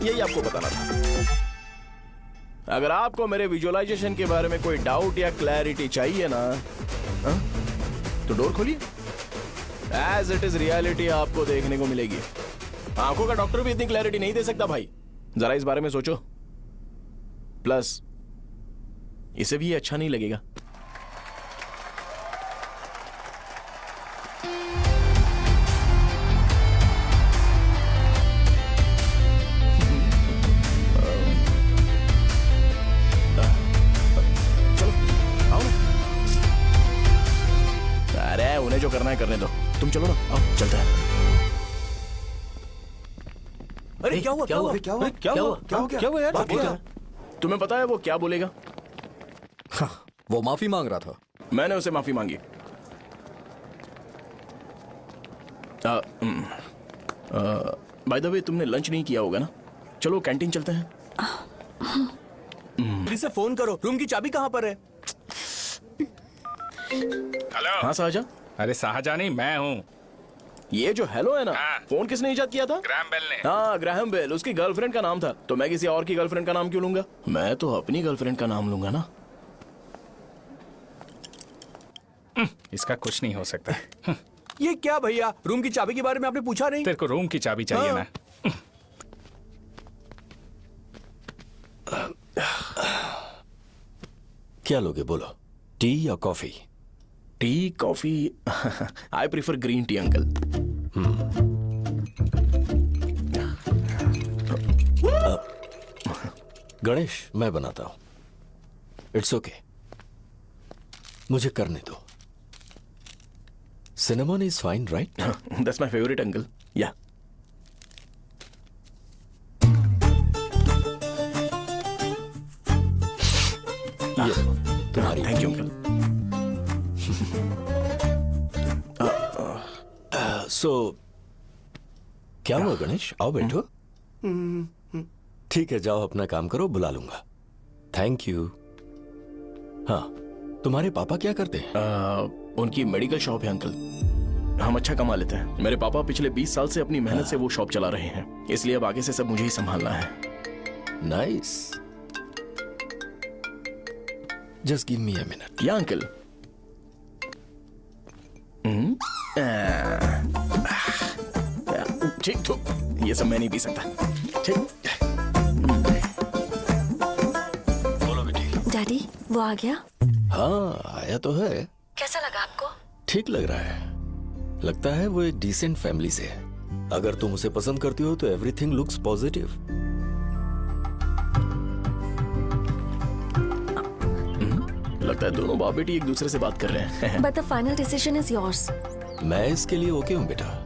यही आपको बताना था। अगर आपको मेरे विजुअलाइजेशन के बारे में कोई डाउट या क्लैरिटी चाहिए ना, तो डोर खोलिए। एज इट इज रियलिटी आपको देखने को मिलेगी। आंखों का डॉक्टर भी इतनी क्लैरिटी नहीं दे सकता भाई, जरा इस बारे में सोचो। प्लस इसे भी ये अच्छा नहीं लगेगा। अरे उन्हें जो करना है करने दो, तुम चलो ना, आओ चलते हैं। अरे क्या हुआ? क्या हुआ? क्या हुआ? क्या हुआ? क्या हुआ यार? बात क्या? तुम्हें पता है वो क्या बोलेगा? हाँ, वो माफी मांग रहा था। मैंने उसे माफी मांगी। बाय द वे तुमने लंच नहीं किया होगा ना? चलो कैंटीन चलते हैं। प्लीज से फोन करो, रूम की चाबी कहाँ पर है? हेलो। हाँ शाहजहां। अरे शाहजहां नहीं, मैं हूँ। ये जो हेलो है ना, फोन किसने इजाद किया था? ग्रैहम बेल ने। हाँ ग्रैहम बेल, उसकी गर्लफ्रेंड का नाम था। तो मैं किसी और की गर्लफ्रेंड का नाम क्यों लूंगा? मैं तो अपनी गर्लफ्रेंड का नाम लूंगा ना। इसका कुछ नहीं हो सकता। ये क्या भैया, रूम की चाबी के बारे में आपने पूछा नहीं? तेरे को रूम की चाबी चाहिए ना? क्या लोगे बोलो, टी या coffee? Tea coffee I prefer green tea uncle. Ganesh मैं बनाता हूं, इट्स ओके, मुझे करने दो। Cinnamon is fine right? That's my favourite uncle. या तुम्हारी। Thank you uncle. सो क्या हुआ गणेश, आओ बैठो। ठीक है जाओ अपना काम करो, बुला लूंगा। Thank you. हाँ तुम्हारे पापा क्या करते हैं? उनकी मेडिकल शॉप है अंकल। हम अच्छा कमा लेते हैं। मेरे पापा पिछले 20 साल से अपनी मेहनत से वो शॉप चला रहे हैं, इसलिए अब आगे से सब मुझे ही संभालना है। Nice, just give me a minute. या अंकल। ठीक तो ये सब मैं नहीं पी सकता। ठीक। बोलो बेटी। डैडी वो आ गया? हाँ आया तो है। कैसा लगा आपको? ठीक लग रहा है, लगता है वो एक डिसेंट फैमिली से है। अगर तुम उसे पसंद करती हो तो एवरीथिंग लुक्स पॉजिटिव। लगता है दोनों बाप बेटी एक दूसरे से बात कर रहे हैं। But the final decision is yours. मैं इसके लिए ओके हूँ बेटा।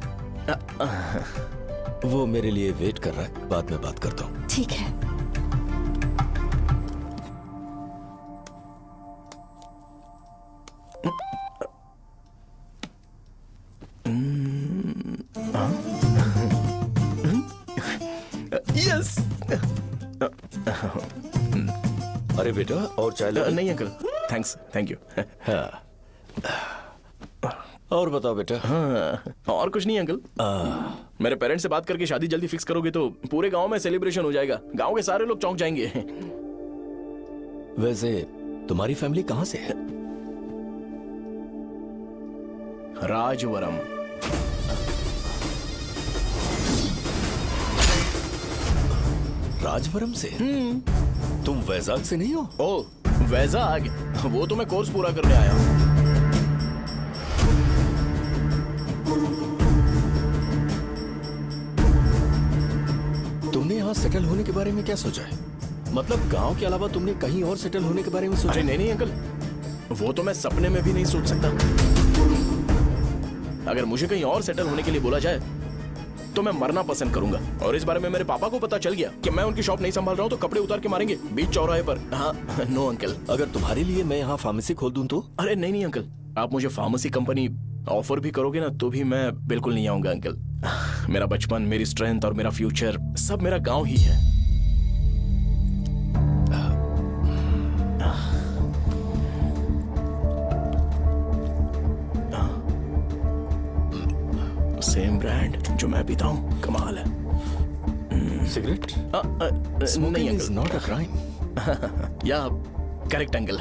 वो मेरे लिए वेट कर रहा है, बाद में बात करता हूँ। ठीक है। यस। अरे बेटा और चाय लो। नहीं अंकल थैंक्स, थैंक यू। हाँ। और बताओ बेटा। हाँ, और कुछ नहीं अंकल। मेरे पेरेंट्स से बात करके शादी जल्दी फिक्स करोगे तो पूरे गांव में सेलिब्रेशन हो जाएगा। गांव के सारे लोग चौंक जाएंगे। वैसे तुम्हारी फैमिली कहां से है? राजवरम। राजवरम से? तुम वैजाग से नहीं हो? ओ वैजाग, वो तो मैं कोर्स पूरा करने आया हूँ। तुमने यहाँ सेटल होने के बारे में क्या सोचा है? मतलब गांव के अलावा तुमने कहीं और सेटल होने के बारे में सोचा? अरे नहीं अंकल, वो तो मैं सपने में भी नहीं सोच सकता। अगर मुझे कहीं और सेटल होने के लिए बोला जाए तो मैं मरना पसंद करूंगा। और इस बारे में मेरे पापा को पता चल गया कि मैं उनकी शॉप नहीं संभाल रहा हूँ तो कपड़े उतार के मारेंगे बीच चौराहे पर। हाँ नो अंकल। अगर तुम्हारे लिए मैं यहाँ फार्मेसी खोल दूं तो? अरे नहीं अंकल, आप मुझे फार्मेसी कंपनी ऑफर भी करोगे ना तो भी मैं बिल्कुल नहीं आऊंगा अंकल। मेरा बचपन, मेरी स्ट्रेंथ और मेरा फ्यूचर सब मेरा गांव ही है। सेम ब्रांड जो मैं पीता हूँ, कमाल है। सिगरेट? नहीं uncle, is not a crime. या करेक्ट अंकल।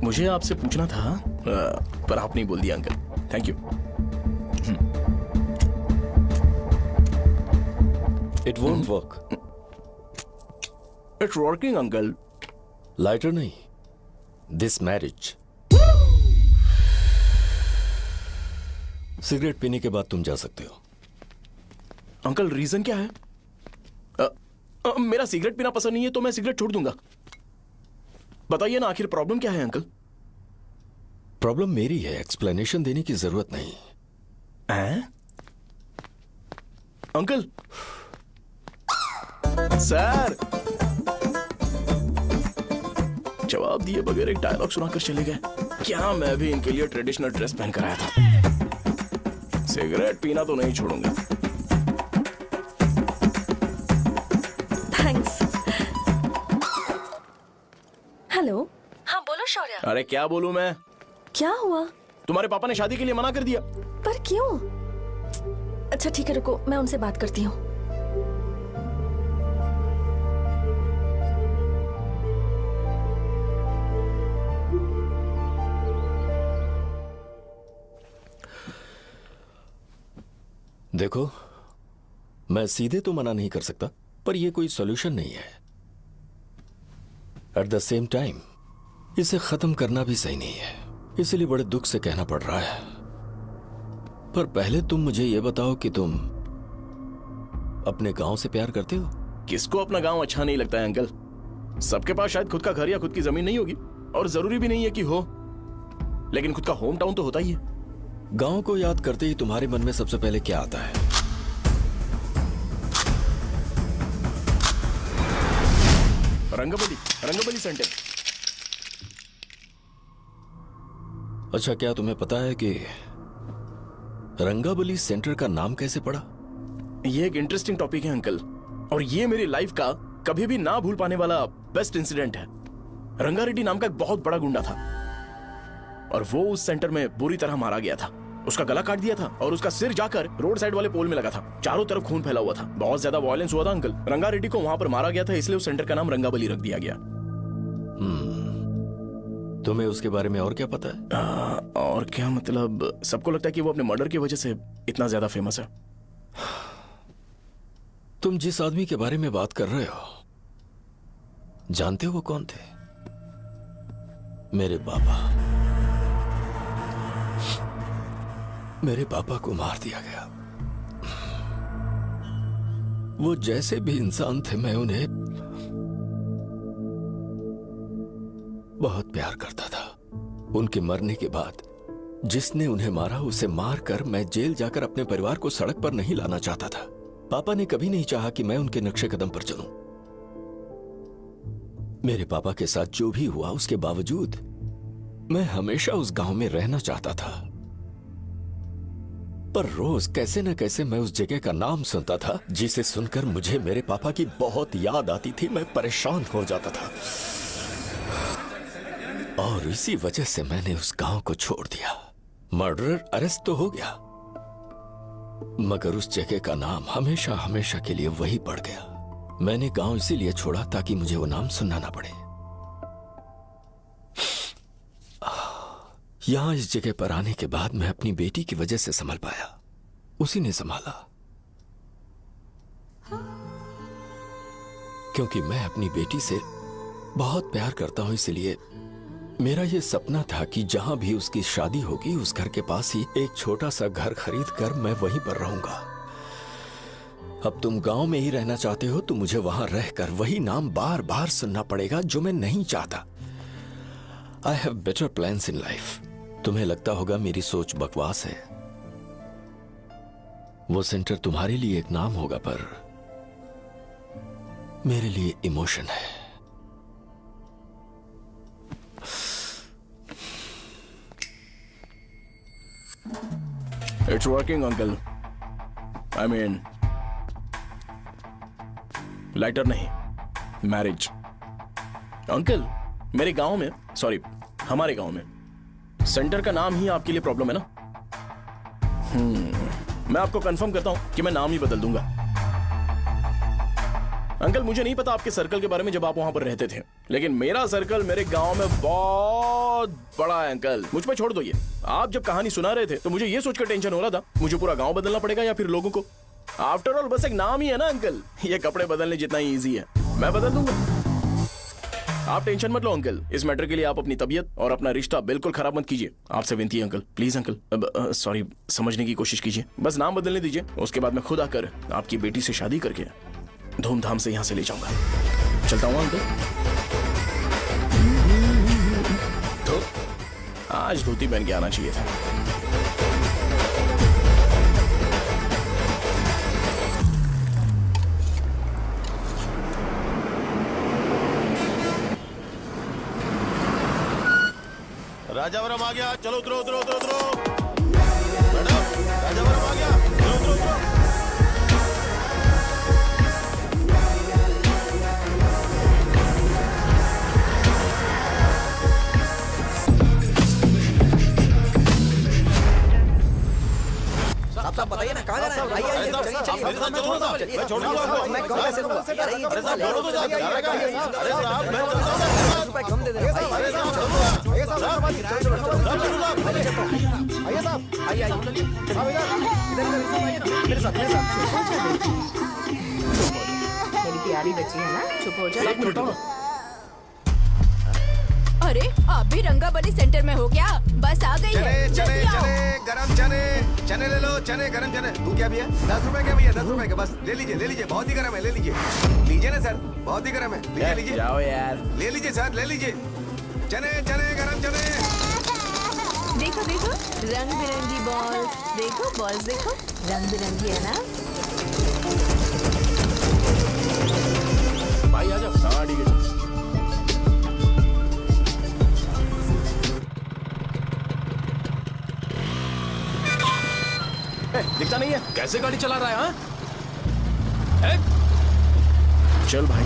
मुझे आपसे पूछना था पर आप नहीं बोल दिया uncle. Thank you. It won't work. It's working uncle. Lighter नहीं, दिस मैरिज। सिगरेट पीने के बाद तुम जा सकते हो। अंकल रीजन क्या है? मेरा सिगरेट पीना पसंद नहीं है तो मैं सिगरेट छोड़ दूंगा। बताइए ना आखिर प्रॉब्लम क्या है अंकल? प्रॉब्लम मेरी है, एक्सप्लेनेशन देने की जरूरत नहीं। अंकल सर जवाब दिए बगैर एक डायलॉग सुनाकर चले गए। क्या मैं भी इनके लिए ट्रेडिशनल ड्रेस पहन कर आया था। सिगरेट पीना तो नहीं छोड़ूंगा। थैंक्स। हेलो। हाँ बोलो शौर्य। अरे क्या बोलूं मैं? क्या हुआ? तुम्हारे पापा ने शादी के लिए मना कर दिया। पर क्यों? अच्छा ठीक है रुको, मैं उनसे बात करती हूँ। देखो, मैं सीधे तो मना नहीं कर सकता, पर यह कोई सॉल्यूशन नहीं है। एट द सेम टाइम इसे खत्म करना भी सही नहीं है, इसलिए बड़े दुख से कहना पड़ रहा है। पर पहले तुम मुझे यह बताओ कि तुम अपने गांव से प्यार करते हो? किसको अपना गांव अच्छा नहीं लगता है अंकल? सबके पास शायद खुद का घर या खुद की जमीन नहीं होगी, और जरूरी भी नहीं है कि हो, लेकिन खुद का होम टाउन तो होता ही है। गांव को याद करते ही तुम्हारे मन में सबसे पहले क्या आता है? रंगबली सेंटर। अच्छा, क्या तुम्हें पता है कि रंगाबली सेंटर का नाम कैसे पड़ा? ये एक इंटरेस्टिंग टॉपिक है अंकल, और ये मेरी लाइफ का कभी भी ना भूल पाने वाला बेस्ट इंसिडेंट है। रंगारेड्डी नाम का एक बहुत बड़ा गुंडा था, और वो उस सेंटर में बुरी तरह मारा गया था। उसका गला काट दिया था और उसका सिर जाकर रोड साइड वाले पोल में लगा था। चारों तरफ खून फैला हुआ था, बहुत ज्यादा वायलेंस हुआ था अंकल। रंगारेड्डी को वहां पर मारा गया था, इसलिए उस सेंटर का नाम रंगाबली रख दिया गया। तुम्हें उसके बारे में और क्या पता है? और क्या मतलब, सबको लगता है कि वो अपने मर्डर की वजह से इतना ज्यादा फेमस है। तुम जिस आदमी के बारे में बात कर रहे हो, जानते हो वो कौन थे? मेरे पापा। मेरे पापा को मार दिया गया। वो जैसे भी इंसान थे, मैं उन्हें बहुत प्यार करता था। उनके मरने के बाद जिसने उन्हें मारा उसे मारकर मैं जेल जाकर अपने परिवार को सड़क पर नहीं लाना चाहता था। पापा ने कभी नहीं चाहा कि मैं उनके नक्शे कदम पर चलूं। मेरे पापा के साथ जो भी हुआ, उसके बावजूद मैं हमेशा उस गांव में रहना चाहता था। पर रोज कैसे न कैसे मैं उस जगह का नाम सुनता था, जिसे सुनकर मुझे मेरे पापा की बहुत याद आती थी। मैं परेशान हो जाता था, और इसी वजह से मैंने उस गांव को छोड़ दिया। मर्डरर अरेस्ट तो हो गया, मगर उस जगह का नाम हमेशा हमेशा के लिए वही पड़ गया। मैंने गांव इसीलिए छोड़ा ताकि मुझे वो नाम सुनना ना पड़े। यहां इस जगह पर आने के बाद मैं अपनी बेटी की वजह से संभल पाया, उसी ने संभाला। क्योंकि मैं अपनी बेटी से बहुत प्यार करता हूं, इसलिए मेरा यह सपना था कि जहां भी उसकी शादी होगी, उस घर के पास ही एक छोटा सा घर खरीद कर मैं वहीं पर रहूंगा। अब तुम गांव में ही रहना चाहते हो तो मुझे वहां रहकर वही नाम बार बार सुनना पड़ेगा, जो मैं नहीं चाहता। I have better plans in life. तुम्हें लगता होगा मेरी सोच बकवास है। वो सेंटर तुम्हारे लिए एक नाम होगा, पर मेरे लिए इमोशन है। It's working, uncle. I mean, lighter नहीं, मैरिज। अंकल, मेरे गांव में, सॉरी, हमारे गांव में सेंटर का नाम ही आपके लिए प्रॉब्लम है ना? मैं आपको कंफर्म करता हूं कि मैं नाम ही बदल दूंगा। अंकल, मुझे नहीं पता आपके सर्कल के बारे में जब आप वहां पर रहते थे, लेकिन मेरा सर्कल मेरे गांव में बहुत बड़ा है अंकल। मुझ पे छोड़ दो ये। आप जब कहानी सुना रहे थे तो मुझे ये सोचकर टेंशन हो रहा था, मुझे पूरा गांव बदलना पड़ेगा या फिर लोगों को। आफ्टर ऑल बस एक नाम ही है ना अंकल, ये कपड़े बदलने जितना ही इजी है। मैं बदल दूंगा। आप टेंशन मत लो अंकल, इस मैटर के लिए आप अपनी तबीयत और अपना रिश्ता बिल्कुल खराब मत कीजिए। आपसे विनती है अंकल, प्लीज अंकल। अब सॉरी, समझने की कोशिश कीजिए, बस नाम बदलने दीजिए। उसके बाद मैं खुद आकर आपकी बेटी से शादी करके धूमधाम से यहाँ से ले जाऊंगा। चलता हूँ अंकल। तो आज धोती पहन के आना चाहिए था। राजावरम आ गया, चलो उतरो उतरो उतरो उतरो। मैडम, राजावरम आ गया, चलो उतरो उतरो। साहब बताइए ना कहाँ जाना है? आइए आइए, चलिए चलिए। मैं छोड़ दूंगा आपको। मैं कम पैसे दूंगा। अरे साहब छोड़ो तो साहब, अरे साहब मैं 10 रुपए कम दे देना भाई। अरे साहब छोड़ दूंगा। आइए साहब, साहब आइए साहब, आइए साहब, आइए आइए साहब इधर मेरे साथ मेरे साथ। मेरी प्यारी बच्ची है ना, चुप हो जा। अरे आप भी रंगाबली सेंटर में हो क्या? बस आ गई है। चने चने जल्दी आओ। चने गरम चने चने ले लो, चने गरम चने। तू क्या भैया? 10 रुपए का भैया, 10 रुपए का, बस ले लीजिए, बहुत ही गरम है, ले लीजिए ना सर, बहुत ही गरम है, लीजिए जाओ यार, ले लीजिए सर, ले लीजिए। चने चने गरम चने। देखो देखो रंग बिरंगी बॉल्स, देखो बॉल्स देखो रंग बिरंगी है ना। भाई आ जाओ। हाँ ठीक है। दिखता नहीं है, कैसे गाड़ी चला रहा है? हाँ? चल भाई।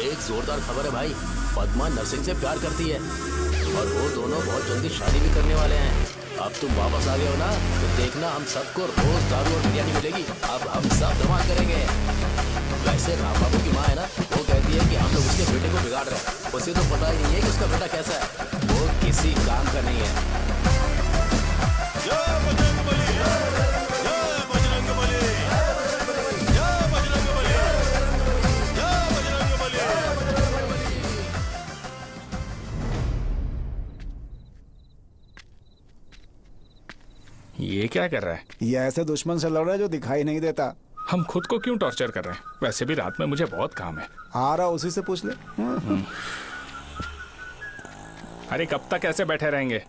एक जोरदार खबर है भाई, पद्मा नरसिंह से प्यार करती है और वो दोनों बहुत जल्दी शादी भी करने वाले हैं। अब तुम वापस आ गए हो ना, तो देखना हम सबको रोज दारू और बिरयानी मिलेगी। अब हम सब धमाल करेंगे। वैसे राम बाबू की माँ है ना, वो कहती है कि हम लोग उसके बेटे को बिगाड़ रहे हैं। उसे तो पता ही नहीं है कि उसका बेटा कैसा है, वो किसी काम का नहीं है। ये क्या कर रहा है? ये ऐसे दुश्मन से लड़ रहा है जो दिखाई नहीं देता। हम खुद को क्यों टॉर्चर कर रहे हैं? वैसे भी रात में मुझे बहुत काम है। आ रहा उसी से पूछ ले। अरे कब तक ऐसे बैठे रहेंगे?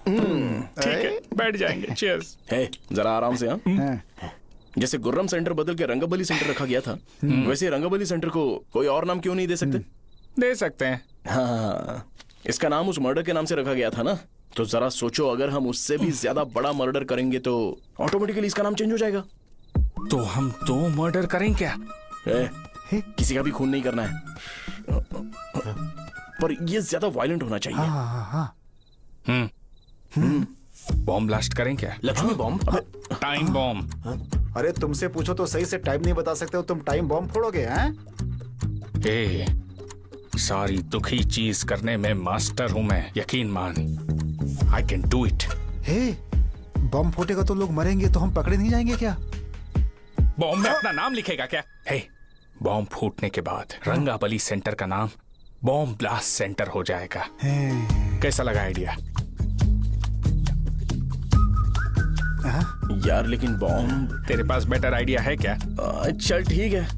ठीक है, बैठ जाएंगे। चीयर्स। हे, जरा आराम से। हाँ, जैसे गुर्रम सेंटर बदल के रंगाबली सेंटर रखा गया था, वैसे रंगाबली सेंटर को कोई और नाम क्यों नहीं दे सकते? दे सकते हैं। हाँ, इसका नाम उस मर्डर के नाम से रखा गया था ना, तो जरा सोचो, अगर हम उससे भी ज्यादा बड़ा मर्डर करेंगे तो ऑटोमेटिकली इसका नाम चेंज हो जाएगा। तो हम 2 मर्डर करें क्या? किसी का भी खून नहीं करना है, पर ये ज्यादा वायलेंट होना चाहिए। बॉम्ब ब्लास्ट करें क्या? लक्ष्मी बॉम्ब? Time bomb. अरे तुमसे पूछो तो सही से टाइम नहीं बता सकते हो, तुम टाइम बॉम्ब फोड़ोगे? हैं? सारी दुखी चीज करने में मास्टर हूं मैं, यकीन मान। I can do it. Hey, bomb फूटेगा तो लोग मरेंगे, तो हम पकड़े नहीं जाएंगे क्या? बॉम्ब में अपना नाम लिखेगा क्या? हे, बॉम्ब फूटने के बाद रंगाबली सेंटर का नाम बॉम्ब ब्लास्ट सेंटर हो जाएगा। कैसा लगा आइडिया? यार लेकिन बॉम्ब, तेरे पास बेटर आइडिया है क्या? चल ठीक है,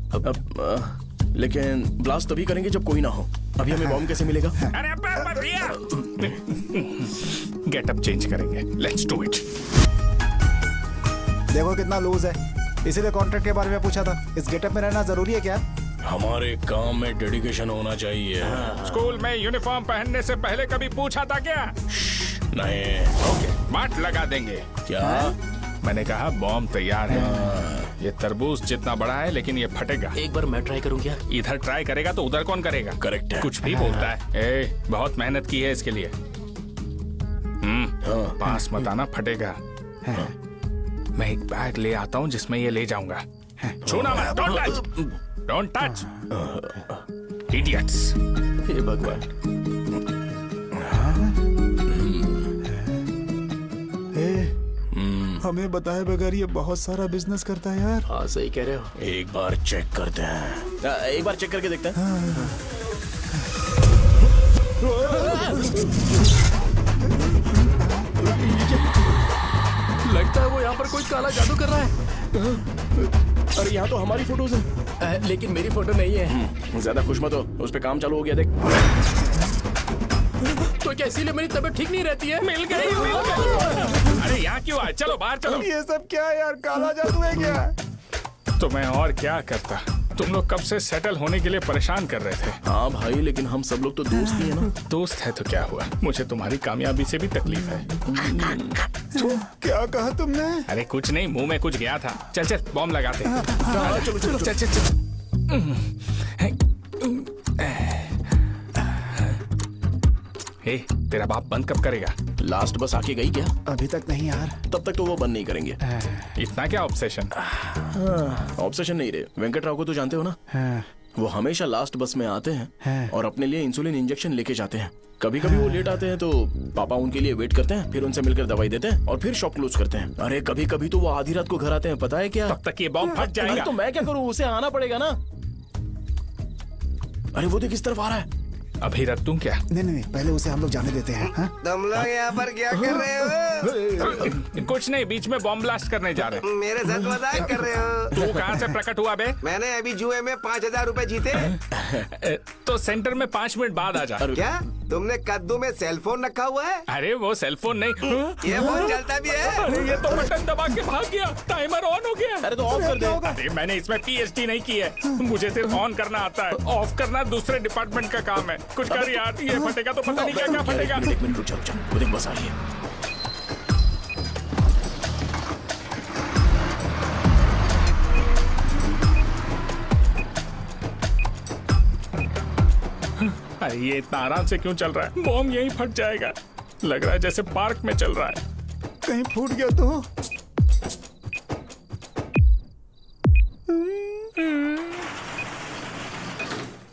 लेकिन ब्लास्ट तभी करेंगे जब कोई ना हो। अभी हमें बॉम्ब कैसे मिलेगा? अरे भैया, गेटअप चेंज करेंगे। Let's do it. देखो कितना लूज है, इसीलिए कॉन्ट्रैक्ट के बारे में पूछा था। इस गेटअप में रहना जरूरी है क्या? हमारे काम में डेडिकेशन होना चाहिए। स्कूल में यूनिफॉर्म पहनने से पहले कभी पूछा था क्या? नहीं। ओके, मार लगा देंगे। क्या? मैंने कहा बॉम्ब तैयार है। ये तरबूज जितना बड़ा है, लेकिन ये फटेगा। एक बार मैं ट्राई करूं क्या? इधर ट्राई करेगा तो उधर कौन करेगा? करेक्ट है। कुछ भी बोलता है। बहुत मेहनत की है इसके लिए। पास मत आना, फटेगा। मैं एक बैग ले आता हूँ जिसमें ये ले जाऊंगा। छूना मत, don't touch, don't touch, idiots. हे भगवान। हमें बताए बगैर ये बहुत सारा बिजनेस करता है यार। हाँ सही कह रहे हो, एक बार चेक करते हैं। एक बार चेक करके देखते हैं। लगता है वो यहाँ पर कोई काला जादू कर रहा है। अरे यहाँ तो हमारी फोटोज हैं, लेकिन मेरी फोटो नहीं है। ज्यादा खुश मत हो, उस पे काम चालू हो गया देख। तो क्या इसीलिए मेरी तबीयत ठीक नहीं रहती है? मिल गई, मिल गई। अरे यहाँ क्यों आए? चलो बाहर चलो। ये सब क्या है यार, काला जादू है क्या? तो मैं और क्या करता? तुम लोग कब से सेटल होने के लिए परेशान कर रहे थे। हाँ भाई, लेकिन हम सब लोग तो दोस्त ही है ना। दोस्त है तो क्या हुआ, मुझे तुम्हारी कामयाबी से भी तकलीफ है। क्या कहा तुमने? अरे कुछ नहीं, मुंह में कुछ गया था। चल चल बॉम्ब लगाते हैं। चलो चलो चल चल चल। हे, तेरा बाप बंद कब करेगा? लास्ट बस आके गई क्या? अभी तक नहीं यार। तब तक तो वो बंद नहीं करेंगे। इतना क्या ऑब्सेशन? ऑब्सेशन नहीं रे, वेंकट राव को तो जानते हो ना? वो हमेशा लास्ट बस में आते हैं और अपने लिए इंसुलिन इंजेक्शन लेके जाते हैं। कभी कभी वो लेट आते हैं तो पापा उनके लिए वेट करते हैं, फिर उनसे मिलकर दवाई देते हैं और फिर शॉप क्लोज करते हैं। अरे कभी कभी तो वो आधी रात को घर आते हैं, पता है क्या? तब तक ये बॉम्ब फट जाएगा। तो मैं क्या करूँ, उसे आना पड़ेगा ना। अरे वो देख किस तरफ आ रहा है। अभी रख दूं क्या? नहीं, पहले उसे हम लोग जाने देते हैं। तुम लोग यहाँ पर क्या कर रहे हो? कुछ नहीं, बीच में बॉम्ब ब्लास्ट करने जा रहे हैं। मेरे साथ मजाक कर रहे हो? तू कहाँ से प्रकट हुआ बे? मैंने अभी जुए में 5,000 रुपए जीते। तो सेंटर में 5 मिनट बाद आ जा। क्या तुमने कद्दू में सेलफोन रखा हुआ है? अरे वो सेलफोन नहीं, ये फोन चलता भी है। अरे ये तो बटन दबा के भाग गया, टाइमर ऑन हो गया। अरे तो ऑफ कर दे। अरे मैंने इसमें PhD नहीं की है, मुझे सिर्फ ऑन करना आता है, ऑफ करना दूसरे डिपार्टमेंट का काम है। कुछ कर यार, ये फटेगा तो पता नहीं क्या क्या फटेगा। एक मिनट रुक जाओ, वो देख बस आ रही है। अरे ये इतना आराम से क्यों चल रहा है? बॉम्ब यहीं फट जाएगा। लग रहा है जैसे पार्क में चल रहा है। कहीं फूट गया तो?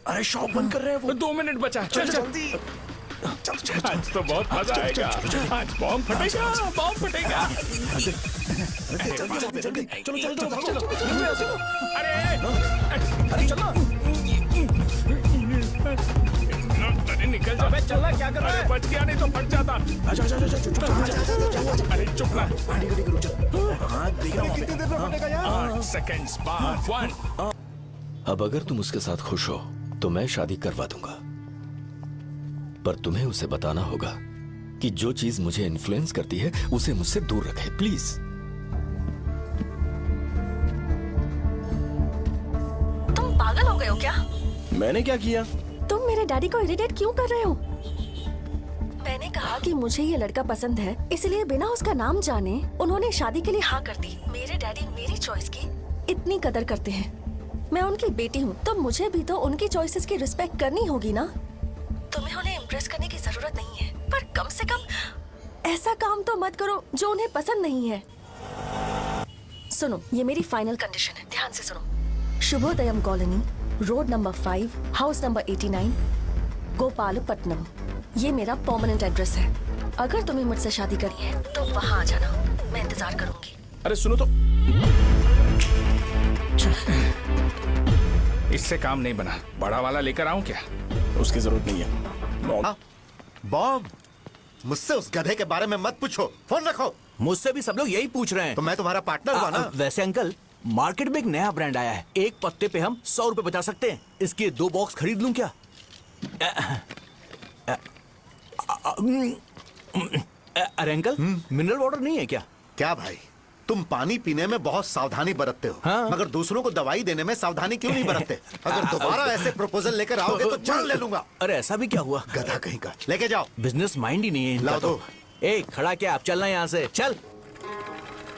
अरे शॉप बंद कर रहे हैं वो। 2 मिनट बचा, चल जल्दी। आज तो बहुत मजा आएगा। आज बॉम्ब फटेगा, बॉम्ब फटेगा। चलो। अरे चलो। अरे निकल जा। अबे चल, क्या कर रहा है? बच गया, नहीं तो फट जाता। अरे चुप ना। हाँ देख रहा हूँ। कितनी देर में फटेगा यार? 8 सेकंड्स बाद 1। अब अगर तुम उसके साथ खुश हो तो मैं शादी करवा दूंगा, पर तुम्हें उसे बताना होगा कि जो चीज मुझे इन्फ्लुएंस करती है उसे मुझसे दूर रखे, प्लीज। तुम पागल हो गए हो क्या? मैंने क्या किया? तुम मेरे डैडी को इरिटेट क्यों कर रहे हो? मैंने कहा कि मुझे ये लड़का पसंद है, इसलिए बिना उसका नाम जाने उन्होंने शादी के लिए हाँ कर दी। मेरे डैडी मेरी चॉइस की इतनी कदर करते हैं। मैं उनकी बेटी हूँ, तो मुझे भी तो उनकी चॉइसेस की रिस्पेक्ट करनी होगी ना। तुम्हें उन्हें इम्प्रेस करने की जरूरत नहीं है, पर कम से कम ऐसा काम तो मत करो जो उन्हें पसंद नहीं है। सुनो, ये मेरी फाइनल कंडीशन है, ध्यान से सुनो। Shubhodayam colony, road number 5, house number 89, Gopalapatnam. ये मेरा परमानेंट एड्रेस है। अगर तुम्हें मुझसे शादी करनी है तो वहाँ आ जाना, मैं इंतजार करूंगी। अरे सुनो तो। इससे काम नहीं बना, बड़ा वाला लेकर आऊं क्या? उसकी जरूरत नहीं है। बॉम्ब, मुझसे उस गधे के बारे में मत पूछो, फोन रखो। मुझसे भी सब लोग यही पूछ रहे हैं। तो मैं तुम्हारा पार्टनर हुआ ना। वैसे अंकल, मार्केट में एक नया ब्रांड आया है, एक पत्ते पे हम 100 रुपए बचा सकते हैं। इसके 2 बॉक्स खरीद लूं क्या? अरे अंकल, मिनरल वाटर नहीं है क्या? क्या भाई, तुम पानी पीने में बहुत सावधानी बरतते हो, हाँ? मगर दूसरों को दवाई देने में सावधानी क्यों नहीं बरतते? अगर दोबारा ऐसे प्रपोजल लेकर आओगे तो जान ले लूंगा। अरे ऐसा भी क्या हुआ? गधा कहीं का, लेके जाओ। बिजनेस माइंड ही नहीं है इनका। लाओ तो खड़ा क्या, आप चलना यहाँ से, चल।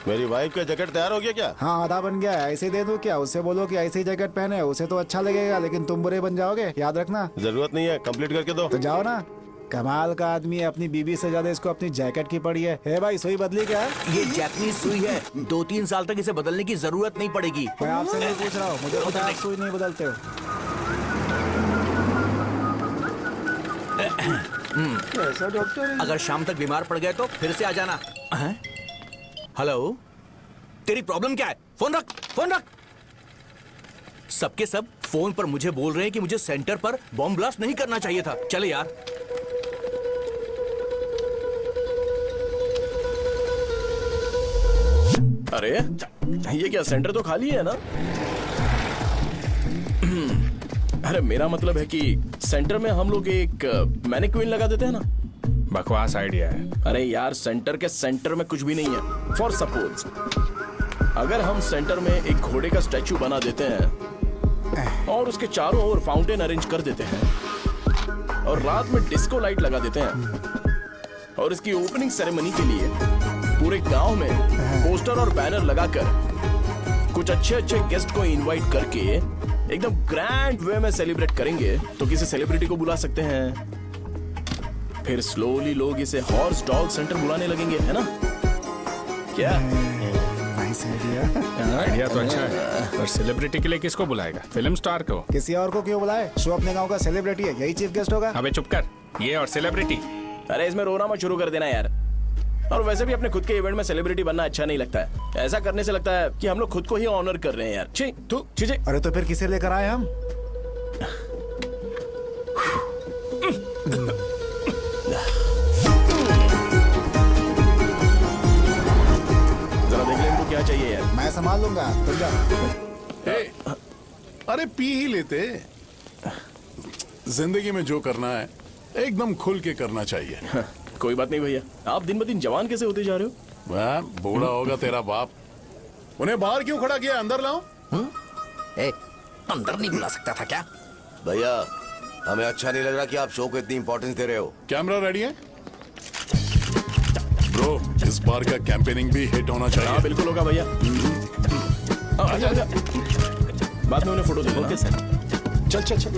मेरी वाइफ का जैकेट तैयार हो गया क्या? हाँ, आधा बन गया है। ऐसे दे दो क्या? उससे बोलो कि ऐसे ही जैकेट पहने, उसे तो अच्छा लगेगा, लेकिन तुम बुरे बन जाओगे, याद रखना। जरूरत नहीं है, कंप्लीट करके दो। तो जाओ ना। कमाल का आदमी है, अपनी बीबी से ज्यादा इसको अपनी जैकेट की पड़ी है। हे भाई, सुई बदली क्या? ये जैपनीज सुई है, 2-3 साल तक इसे बदलने की जरूरत नहीं पड़ेगी। मैं आपसे नहीं पूछ रहा हूँ, मुझे पता है आप सुई नहीं बदलते हो। ऐसा डॉक्टर, अगर शाम तक बीमार पड़ गए तो फिर से आ जाना। हेलो, तेरी प्रॉब्लम क्या है? फोन रख, फोन रख। सबके सब फोन पर मुझे बोल रहे हैं कि मुझे सेंटर पर बॉम्ब ब्लास्ट नहीं करना चाहिए था। चले यार। अरे ये क्या सेंटर तो खाली है ना? अरे मेरा मतलब है कि सेंटर में हम लोग एक मैनिक्विन लगा देते हैं ना। बकवास आइडिया है। अरे यार सेंटर के सेंटर में कुछ भी नहीं है। फॉर सपोज अगर हम सेंटर में एक घोड़े का स्टैचू बना देते हैं और उसके चारों ओर फाउंटेन अरेंज कर देते हैं और रात में डिस्को लाइट लगा देते हैं और इसकी ओपनिंग सेरेमनी के लिए पूरे गांव में पोस्टर और बैनर लगाकर कुछ अच्छे अच्छे गेस्ट को इनवाइट करके एकदम ग्रैंड वे में सेलिब्रेट करेंगे तो किसी सेलिब्रिटी को बुला सकते हैं। फिर स्लोली लोग इसे हॉर्स डॉग सेंटर बुलाने लगेंगे, है ना? क्या आइडिया तो अच्छा है, पर सेलिब्रिटी के लिए किसको बुलाएगा? फिल्म स्टार को। किसी और को क्यों बुलाए? शो अपने गांव का सेलिब्रिटी है, यही चीफ गेस्ट होगा। अबे चुप कर, ये और सेलिब्रिटी। अरे इसमें रोना मत शुरू कर देना यार। और वैसे भी अपने खुद के इवेंट में सेलिब्रिटी बनना अच्छा नहीं लगता है। ऐसा करने से लगता है कि हम लोग खुद को ही ऑनर कर रहे हैं यार। छी तू छी। अरे तो फिर किसे लेकर आए हम? जरा देख ले इनको क्या चाहिए यार। मैं संभाल लूंगा, तुम जा। अरे पी ही लेते। जिंदगी में जो करना है एकदम खुल के करना चाहिए। कोई बात नहीं भैया, आप दिन ब दिन जवान कैसे होते जा रहे हो? वह बूढ़ा होगा तेरा बाप। उन्हें बाहर क्यों खड़ा किया? अंदर लाओ। अंदर नहीं बुला सकता था क्या? भैया हमें अच्छा नहीं लग रहा कि आप शो को इतनी इंपॉर्टेंस दे रहे हो। कैमरा रेडी है ब्रो? इस बार का कैंपेनिंग भी हिट होना चाहिए। हाँ बिल्कुल होगा भैया। आजा। बाद में उन्हें फोटो दे देना। चल चल चल।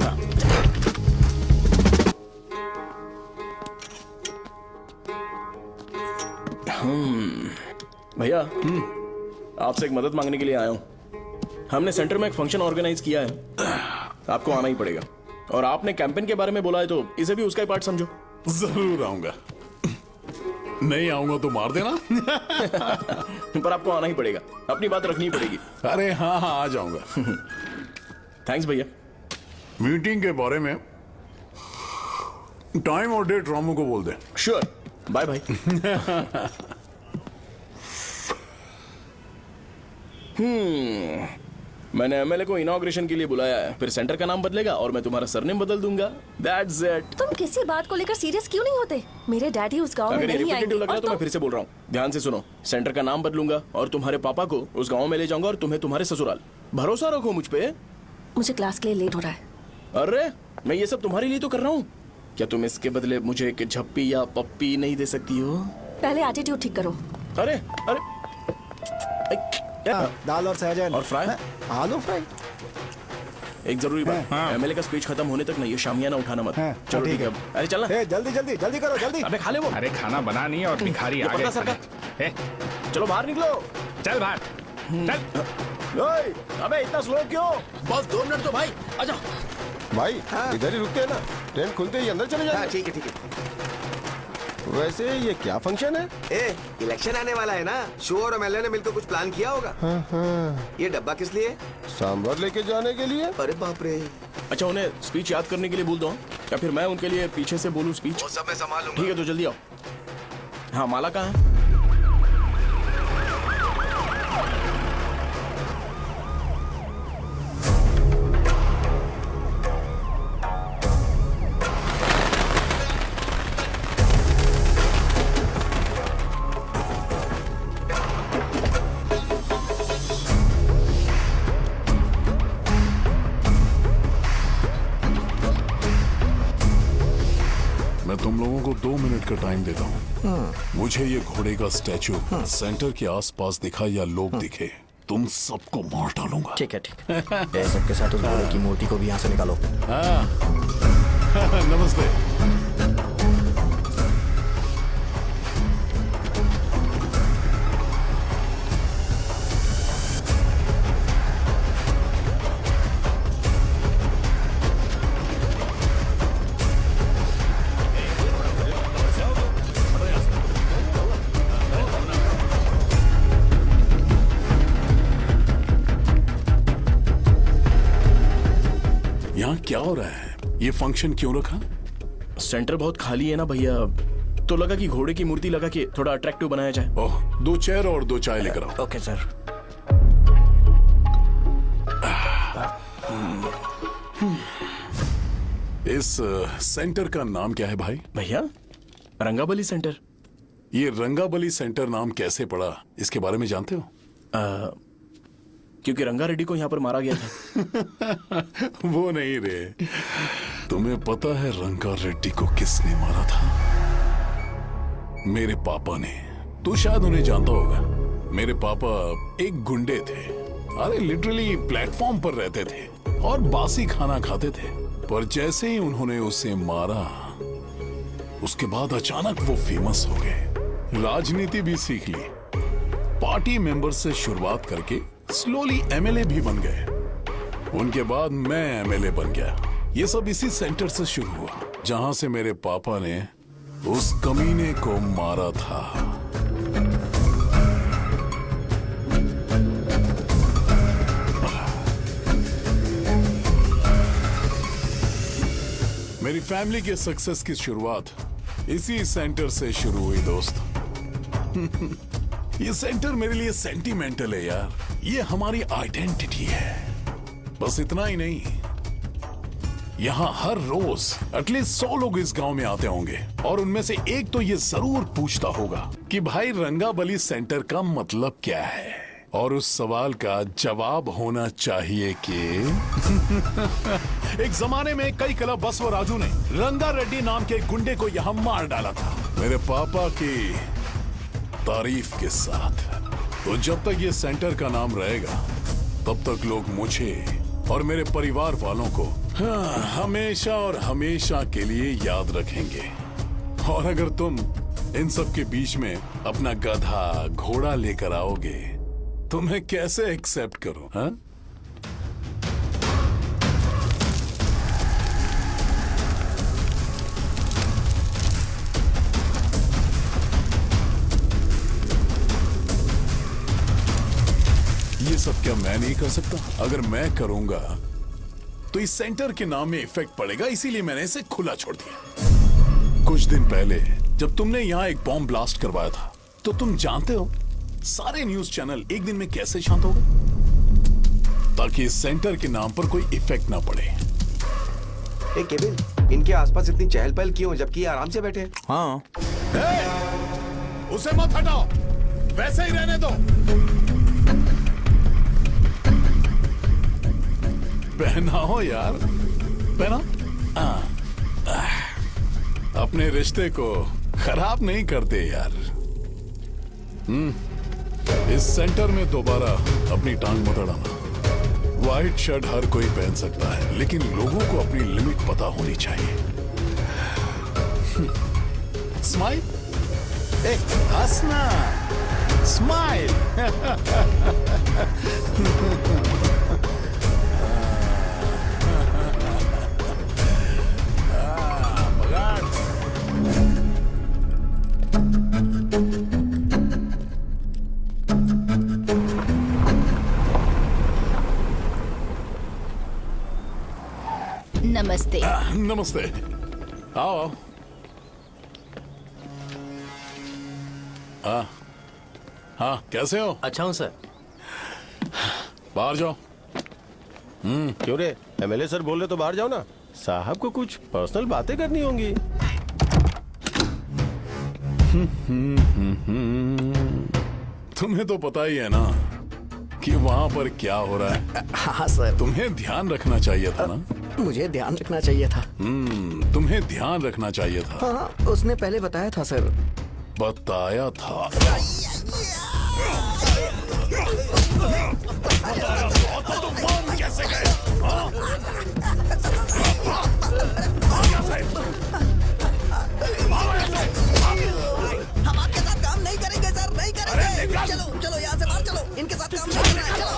भैया आपसे एक मदद मांगने के लिए आया हूँ। हमने सेंटर में एक फंक्शन ऑर्गेनाइज किया है, आपको आना ही पड़ेगा। और आपने कैंपेन के बारे में बोला है तो इसे भी उसका ही पार्ट समझो। जरूर आऊंगा। नहीं आऊंगा तो मार देना। पर आपको आना ही पड़ेगा, अपनी बात रखनी पड़ेगी। अरे हाँ हाँ आ जाऊंगा। थैंक्स भैया। मीटिंग के बारे में टाइम और डेट रामू को बोल दे। Sure, bye bye. मैंने एमएलए को इनॉग्रेशन के लिए बुलाया है, फिर सेंटर का नाम बदलेगा और मैं तुम्हारा सरनेम बदल दूंगा। That's it। तुम किसी बात को लेकर सीरियस क्यों नहीं होते? मेरे डैडी उस गांव में अगर नहीं आएंगे। लग रहा तो मैं फिर से बोल रहा हूँ, ध्यान से सुनो। सेंटर का नाम बदलूंगा और तुम्हारे पापा को उस गांव में ले जाऊंगा और तुम्हें तुम्हारे ससुराल। भरोसा रखो मुझ पे। मुझे क्लास के लिए लेट हो रहा है। अरे मैं ये सब तुम्हारे लिए तो कर रहा हूँ। क्या तुम इसके बदले मुझे एक झप्पी या पप्पी नहीं दे सकती हो? पहले एटीट्यूड ठीक करो। अरे दाल और सहजन और फ्राई, आलू फ्राई। एक जरूरी बात, एमएलए का स्पीच खत्म होने तक ना ये शामियाना उठाना मत। चलो ठीक है। अरे चलना। जल्दी जल्दी जल्दी करो, जल्दी। अबे खा ले वो। अरे खाना बना नहीं और भिखारी आ गए। चलो बाहर निकलो। चल बाहर चल। अबे इतना स्लो क्यों? बस 2 मिनट तो भाई। आजा भाई इधर ही रुकते हैं ना, ट्रेन खुलते ही अंदर चले जाएंगे। ठीक है ठीक है। वैसे ये क्या फंक्शन है? इलेक्शन आने वाला है ना, शो और एमएलए ने मिलकर कुछ प्लान किया होगा। ये डब्बा किस लिए? सांभर लेके जाने के लिए। अरे बाप रे। अच्छा उन्हें स्पीच याद करने के लिए बोल दो या फिर मैं उनके लिए पीछे से बोलूं स्पीच? वो सब मैं संभाल लूंगा। ठीक है तो जल्दी आओ। हाँ माला कहाँ है? मैं तुम लोगों को 2 मिनट का टाइम देता हूँ। मुझे ये घोड़े का स्टैचू सेंटर के आसपास दिखा या लोग दिखे, तुम सबको मार डालूंगा। ठीक है ठीक है। सबके साथ उस घोड़े की मूर्ति को भी यहाँ से निकालो। नमस्ते। क्या हो रहा है? ये फंक्शन क्यों रखा? सेंटर बहुत खाली है ना भैया, तो लगा कि घोड़े की मूर्ति लगा के थोड़ा अट्रैक्टिव बनाया जाए। ओह, 2 चेयर और 2 चाय लेकर आओ। Okay sir. इस सेंटर का नाम क्या है भाई? भैया रंगाबली सेंटर। ये रंगाबली सेंटर नाम कैसे पड़ा, इसके बारे में जानते हो? क्योंकि रंगा रेड्डी को यहाँ पर मारा गया था। वो नहीं रे, तुम्हें पता है रंगा रेड्डी को किसने मारा था? मेरे पापा ने। तू शायद उन्हें जानता होगा। मेरे पापा एक गुंडे थे। अरे लिटरली प्लेटफॉर्म पर रहते थे और बासी खाना खाते थे। पर जैसे ही उन्होंने उसे मारा, उसके बाद अचानक वो फेमस हो गए। राजनीति भी सीख ली, पार्टी मेंबर से शुरुआत करके स्लोली एमएलए भी बन गए। उनके बाद मैं एमएलए बन गया। ये सब इसी सेंटर से शुरू हुआ, जहां से मेरे पापा ने उस कमीने को मारा था। मेरी फैमिली के सक्सेस की शुरुआत इसी सेंटर से शुरू हुई दोस्त। ये सेंटर मेरे लिए सेंटिमेंटल है यार। ये हमारी आइडेंटिटी है। बस इतना ही नहीं, यहाँ हर रोज एटलीस्ट 100 लोग इस गांव में आते होंगे और उनमें से एक तो ये जरूर पूछता होगा कि भाई रंगाबली सेंटर का मतलब क्या है। और उस सवाल का जवाब होना चाहिए कि एक जमाने में कई क्लब बसव राजू ने रंगा रेड्डी नाम के गुंडे को यहाँ मार डाला था, मेरे पापा की तारीफ के साथ। तो जब तक ये सेंटर का नाम रहेगा, तब तक लोग मुझे और मेरे परिवार वालों को हमेशा और हमेशा के लिए याद रखेंगे। और अगर तुम इन सब के बीच में अपना गधा घोड़ा लेकर आओगे तो मैं कैसे एक्सेप्ट करूं? हाँ? ये सब क्या मैं नहीं कर सकता? अगर मैं करूंगा तो इस सेंटर के नाम में इफेक्ट पड़ेगा, इसीलिए मैंने इसे खुला छोड़ दिया। कुछ दिन पहले जब तुमने यहां एक बॉम्ब ब्लास्ट करवाया था, तो तुम जानते हो सारे न्यूज चैनल एक दिन में कैसे शांत हो गए? ताकि इस सेंटर के नाम पर कोई इफेक्ट ना पड़े। ए केविन, इनके आसपास इतनी चहल पहल क्यों, जबकि आराम से बैठे? हाँ। उसे मत हटाओ, वैसे ही रहने दो। पहनाओ यार, पहना। अपने रिश्ते को खराब नहीं करते यार। इस सेंटर में दोबारा अपनी टांग मत अड़ाना। व्हाइट शर्ट हर कोई पहन सकता है, लेकिन लोगों को अपनी लिमिट पता होनी चाहिए। स्माइल, हंसना, स्माइल। नमस्ते। नमस्ते, आओ। हाँ, कैसे हो? अच्छा हूँ सर। बाहर जाओ। क्यों रे, एमएलए सर बोल रहे तो बाहर जाओ ना। साहब को कुछ पर्सनल बातें करनी होंगी। तुम्हें तो पता ही है ना कि वहाँ पर क्या हो रहा है। हाँ सर। तुम्हें ध्यान रखना चाहिए था ना। मुझे ध्यान रखना चाहिए था। तुम्हें ध्यान रखना चाहिए था। हाँ, उसने पहले बताया था सर। बताया था? तो मान कैसे गए? हम आपके साथ काम नहीं करेंगे सर, नहीं करेंगे। चलो चलो यहाँ से बाहर चलो, इनके साथ काम नहीं करना है। चलो,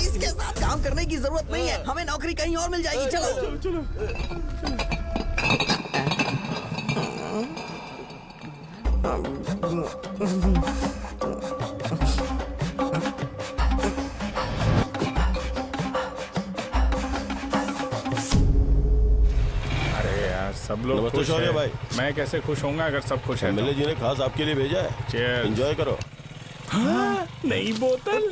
इसके साथ काम करने की जरूरत नहीं है, हमें नौकरी कहीं और मिल जाएगी। चलो चलो। सब लोग नमस्ते खुश शौर्य हैं। भाई। मैं कैसे खुश होऊंगा अगर सब खुश हैं तो? एमएलए जी ने खास आपके लिए भेजा है। Cheers। एंजॉय करो। नई बोतल।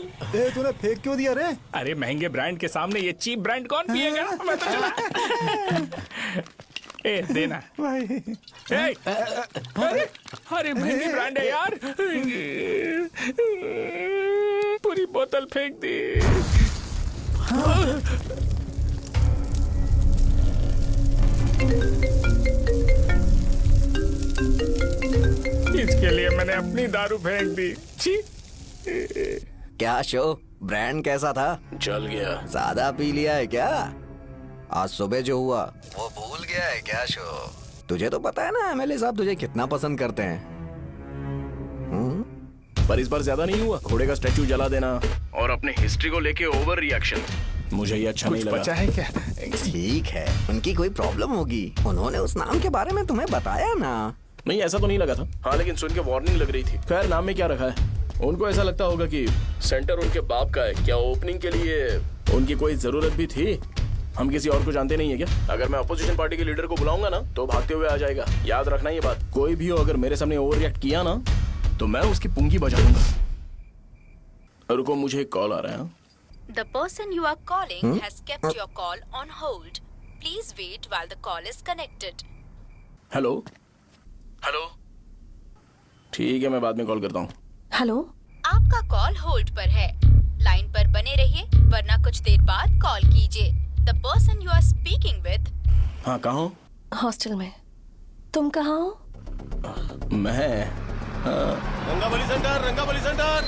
तूने फेंक क्यों दिया रे? अरे महंगे ब्रांड के सामने ये चीप ब्रांड कौन पिएगा? मैं तो चला। ए देना भाई। ए, अरे महंगी ब्रांड है यार। पूरी बोतल फेंक दी। इसके लिए मैंने अपनी दारू फेंक दी। छी। क्या शो, ब्रांड कैसा था? चल गया। ज्यादा पी लिया है क्या? आज सुबह जो हुआ वो भूल गया है क्या शो? तुझे तो पता है ना एमएलए साहब तुझे कितना पसंद करते हैं। पर इस बार ज्यादा नहीं हुआ। घोड़े का स्टैचू जला देना और अपने हिस्ट्री को लेके ओवर रिएक्शन, मुझे ये अच्छा नहीं लगा। बचा है क्या? ठीक है, उनकी कोई प्रॉब्लम होगी। उन्होंने उस नाम के बारे में तुम्हें बताया ना? नहीं, ऐसा तो नहीं लगा था। हाँ, लेकिन सुन के वार्निंग लग रही थी। खैर, नाम में क्या रखा है? उनको ऐसा लगता होगा कि सेंटर उनके बाप का है। क्या ओपनिंग के लिए उनकी कोई जरूरत भी थी? हम किसी और को जानते नहीं है क्या? अगर मैं अपोजिशन पार्टी के लीडर को बुलाऊंगा ना तो भागते हुए आ जाएगा। याद रखना ये बात। कोई भी हो अगर मेरे सामने ओवर रिएक्ट किया ना तो मैं उसकी पुंगी बजा दूंगा। रुको, मुझे एक कॉल आ रहा है। The person you are calling has kept your call on hold. Please wait while the call is connected. Hello hello, ठीक है, मैं बाद में कॉल करता हूँ। हेलो, आपका कॉल होल्ड पर है। लाइन पर बने रहिए वरना कुछ देर बाद कॉल कीजिए। The person you are speaking with. हाँ, कहाँ हो? हॉस्टल में। तुम कहाँ हो? मैं रंगाबली सेंटर, रंगाबली सेंटर।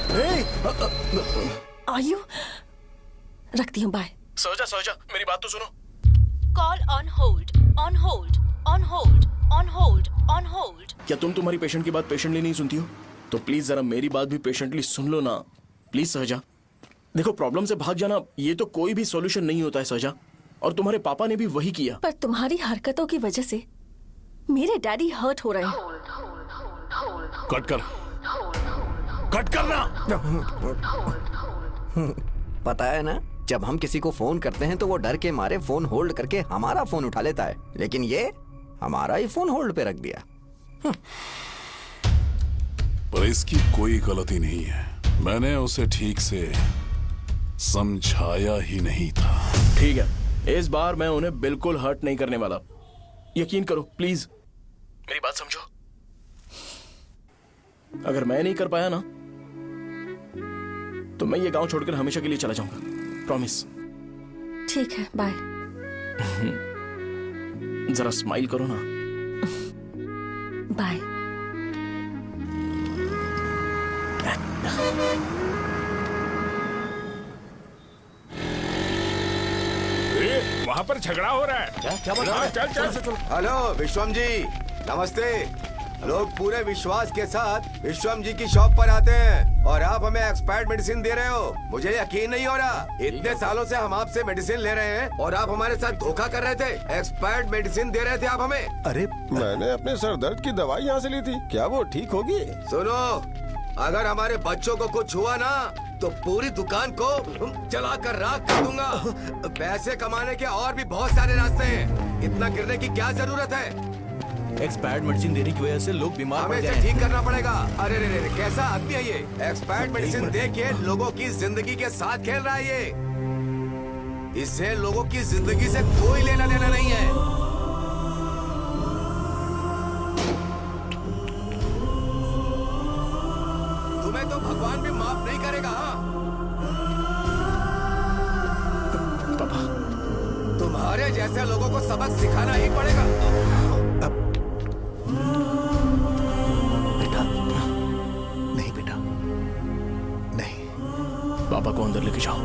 आयु, रखती हूँ, बाय। सोचा, मेरी बात तो सुनो। Call on hold, on hold, on hold, on hold, on hold. क्या तुम तुम्हारी पेशेंट की बात पेशेंटली नहीं सुनती हो? तो प्लीज जरा मेरी बात भी पेशेंटली सुन लो ना। प्लीज सहजा, देखो प्रॉब्लम से भाग जाना ये तो कोई भी सॉल्यूशन नहीं होता है सहजा, और तुम्हारे पापा ने भी वही किया। पर तुम्हारी हरकतों की वजह से मेरे डैडी हर्ट हो रहे हैं। कट करना। पता है ना, जब हम किसी को फोन करते हैं तो वो डर के मारे फोन होल्ड करके हमारा फोन उठा लेता है, लेकिन ये हमारा ही फोन होल्ड पे रख दिया। पर इसकी कोई गलती नहीं है। मैंने उसे ठीक से समझाया ही नहीं था। ठीक है, इस बार मैं उन्हें बिल्कुल हर्ट नहीं करने वाला। यकीन करो प्लीज, मेरी बात समझो। अगर मैं नहीं कर पाया ना तो मैं ये गांव छोड़कर हमेशा के लिए चला जाऊंगा। प्रॉमिस। ठीक है, बाय। जरा स्माइल करो ना। बाय। वहाँ पर झगड़ा हो रहा है। क्या बोल रहा है? चल। हेलो विश्वम जी, नमस्ते। लोग पूरे विश्वास के साथ विश्वम जी की शॉप पर आते हैं और आप हमें एक्सपायर्ड मेडिसिन दे रहे हो। मुझे यकीन नहीं हो रहा। इतने सालों से हम आपसे मेडिसिन ले रहे हैं और आप हमारे साथ धोखा कर रहे थे। एक्सपायर्ड मेडिसिन दे रहे थे आप हमें। अरे मैंने अपने सर दर्द की दवाई यहाँ से ली थी। क्या वो ठीक होगी? सुनो, अगर हमारे बच्चों को कुछ हुआ ना तो पूरी दुकान को जला कर राख कर दूंगा। पैसे कमाने के और भी बहुत सारे रास्ते हैं। इतना गिरने की क्या जरूरत है? एक्सपायर्ड मेडिसिन देने की वजह से लोग बीमार पड़ हमें गए इसे हैं। ठीक करना पड़ेगा। अरे रे, कैसा आदमी है ये? एक्सपायर्ड मेडिसिन दे के लोगों की जिंदगी के साथ खेल रहा है ये। इससे लोगों की जिंदगी से कोई लेना देना नहीं है। तुम्हें तो भगवान भी माफ नहीं करेगा। पापा, तुम्हारे जैसे लोगों को सबक सिखाना ही पड़ेगा। पापा को अंदर लेके जाओ।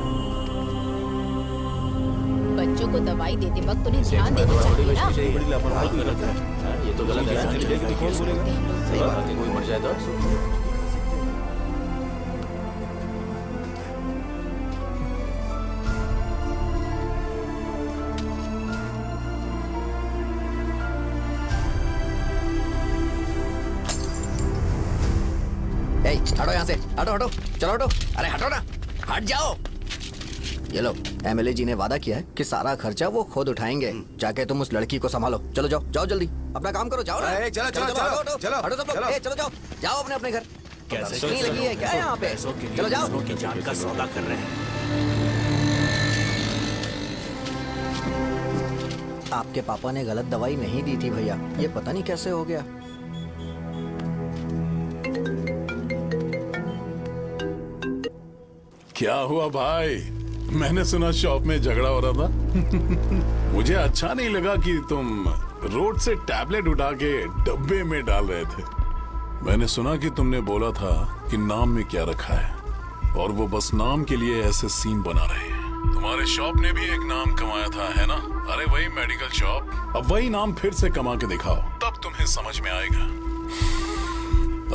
बच्चों को दवाई देते वक्त उन्हें ध्यान देना चाहिए ना। ये तो गलत है। कौन बोलेगा? सही बात है, कोई मर जाए तो हटो यहाँ से, हटो, चलो हटो। अरे हटो ना, हट जाओ। ये लो, एमएलए जी ने वादा किया है कि सारा खर्चा वो खुद उठाएंगे। जाके तुम उस लड़की को संभालो। चलो जाओ जल्दी। अपना काम करो, जाओ ना। चलो चलो चलो हटो, चलो हटो सब लोग, चलो जाओ, जाओ अपने अपने घर। कैसे नहीं लगी है क्या यहाँ पे? चलो जाओ। दूसरों की जान का सौदा कर रहे हैं। आपके पापा ने गलत दवाई नहीं दी थी भैया, ये पता नहीं कैसे हो गया। क्या हुआ भाई? मैंने सुना शॉप में झगड़ा हो रहा था। मुझे अच्छा नहीं लगा कि तुम रोड से टैबलेट उठा के डब्बे में डाल रहे थे। मैंने सुना कि तुमने बोला था कि नाम में क्या रखा है, और वो बस नाम के लिए ऐसे सीन बना रहे हैं। तुम्हारे शॉप ने भी एक नाम कमाया था, है ना? अरे वही मेडिकल शॉप, अब वही नाम फिर से कमा के दिखाओ, तब तुम्हें समझ में आएगा।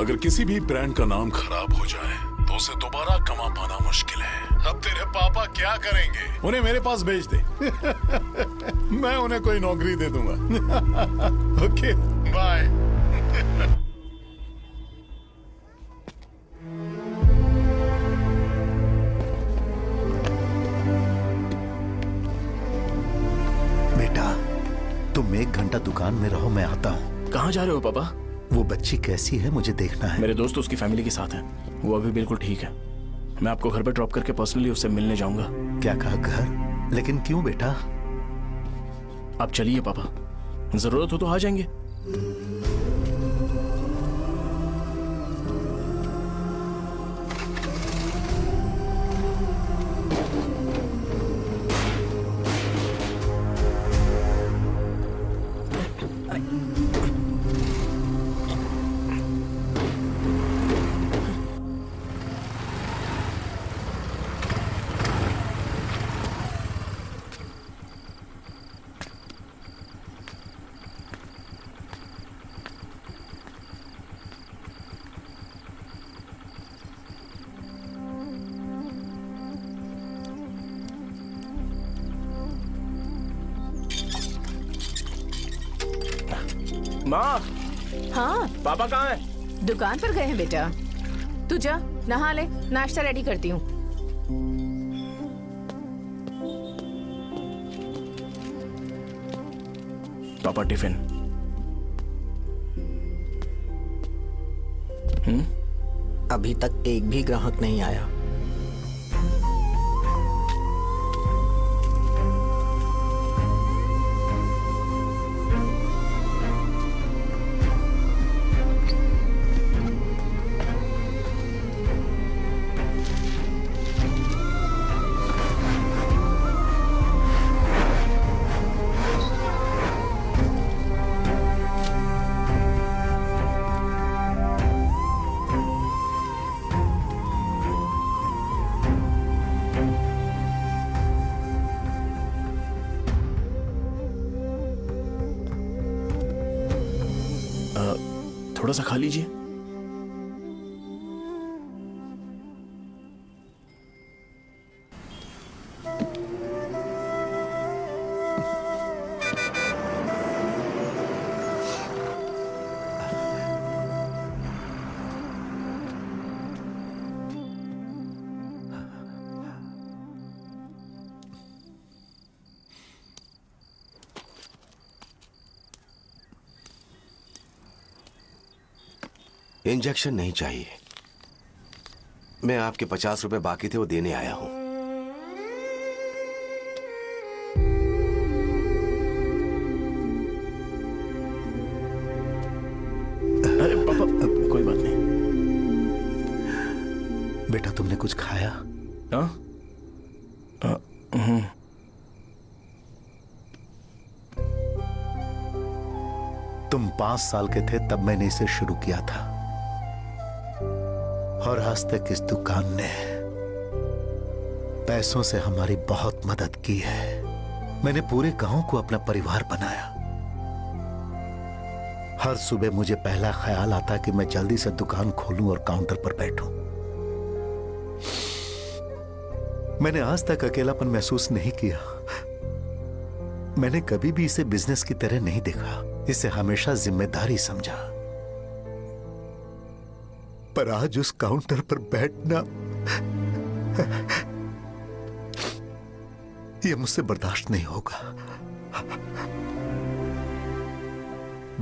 अगर किसी भी ब्रांड का नाम खराब हो जाए तो उसे दोबारा कमा पाना मुश्किल है। अब तेरे पापा क्या करेंगे? उन्हें मेरे पास भेज दे। मैं उन्हें कोई नौकरी दे दूंगा। Okay bye. बेटा तुम 1 घंटा दुकान में रहो, मैं आता हूँ। कहाँ जा रहे हो पापा? वो बच्ची कैसी है मुझे देखना है। मेरे दोस्त उसकी फैमिली के साथ हैं, वो अभी बिल्कुल ठीक है। मैं आपको घर पे ड्रॉप करके पर्सनली उससे मिलने जाऊंगा। क्या कहा घर? लेकिन क्यों बेटा? आप चलिए पापा, जरूरत हो तो आ जाएंगे। माँ। हाँ पापा कहाँ हैं? दुकान पर गए हैं बेटा। तू जा नहा ले, नाश्ता रेडी करती हूँ। पापा टिफिन। अभी तक एक भी ग्राहक नहीं आया। थोड़ा सा खा लीजिए। इंजेक्शन नहीं चाहिए। मैं आपके 50 रुपए बाकी थे, वो देने आया हूं। अरे पापा कोई बात नहीं। बेटा तुमने कुछ खाया? हाँ? तुम 5 साल के थे तब मैंने इसे शुरू किया था, और आज तक इस दुकान ने पैसों से हमारी बहुत मदद की है। मैंने पूरे गांव को अपना परिवार बनाया। हर सुबह मुझे पहला ख्याल आता कि मैं जल्दी से दुकान खोलूं और काउंटर पर बैठूं। मैंने आज तक अकेलापन महसूस नहीं किया। मैंने कभी भी इसे बिजनेस की तरह नहीं देखा, इसे हमेशा जिम्मेदारी समझा। पर आज उस काउंटर पर बैठना यह मुझसे बर्दाश्त नहीं होगा।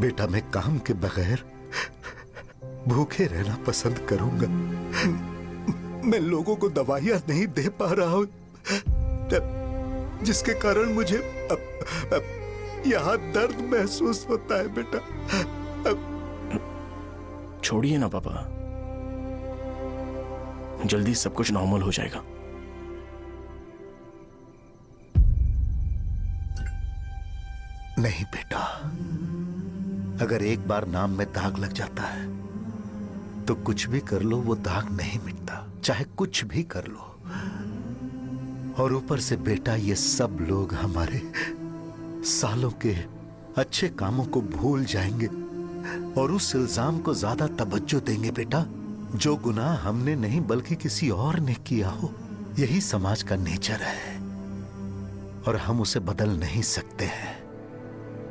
बेटा मैं काम के बगैर भूखे रहना पसंद करूंगा। मैं लोगों को दवाइयां नहीं दे पा रहा हूं, जिसके कारण मुझे यहाँ दर्द महसूस होता है बेटा। छोड़िए ना पापा, जल्दी सब कुछ नॉर्मल हो जाएगा। नहीं बेटा, अगर एक बार नाम में दाग लग जाता है तो कुछ भी कर लो वो दाग नहीं मिटता, चाहे कुछ भी कर लो। और ऊपर से बेटा ये सब लोग हमारे सालों के अच्छे कामों को भूल जाएंगे और उस इल्जाम को ज्यादा तवज्जो देंगे बेटा जो गुनाह हमने नहीं बल्कि किसी और ने किया हो। यही समाज का नेचर है और हम उसे बदल नहीं सकते हैं।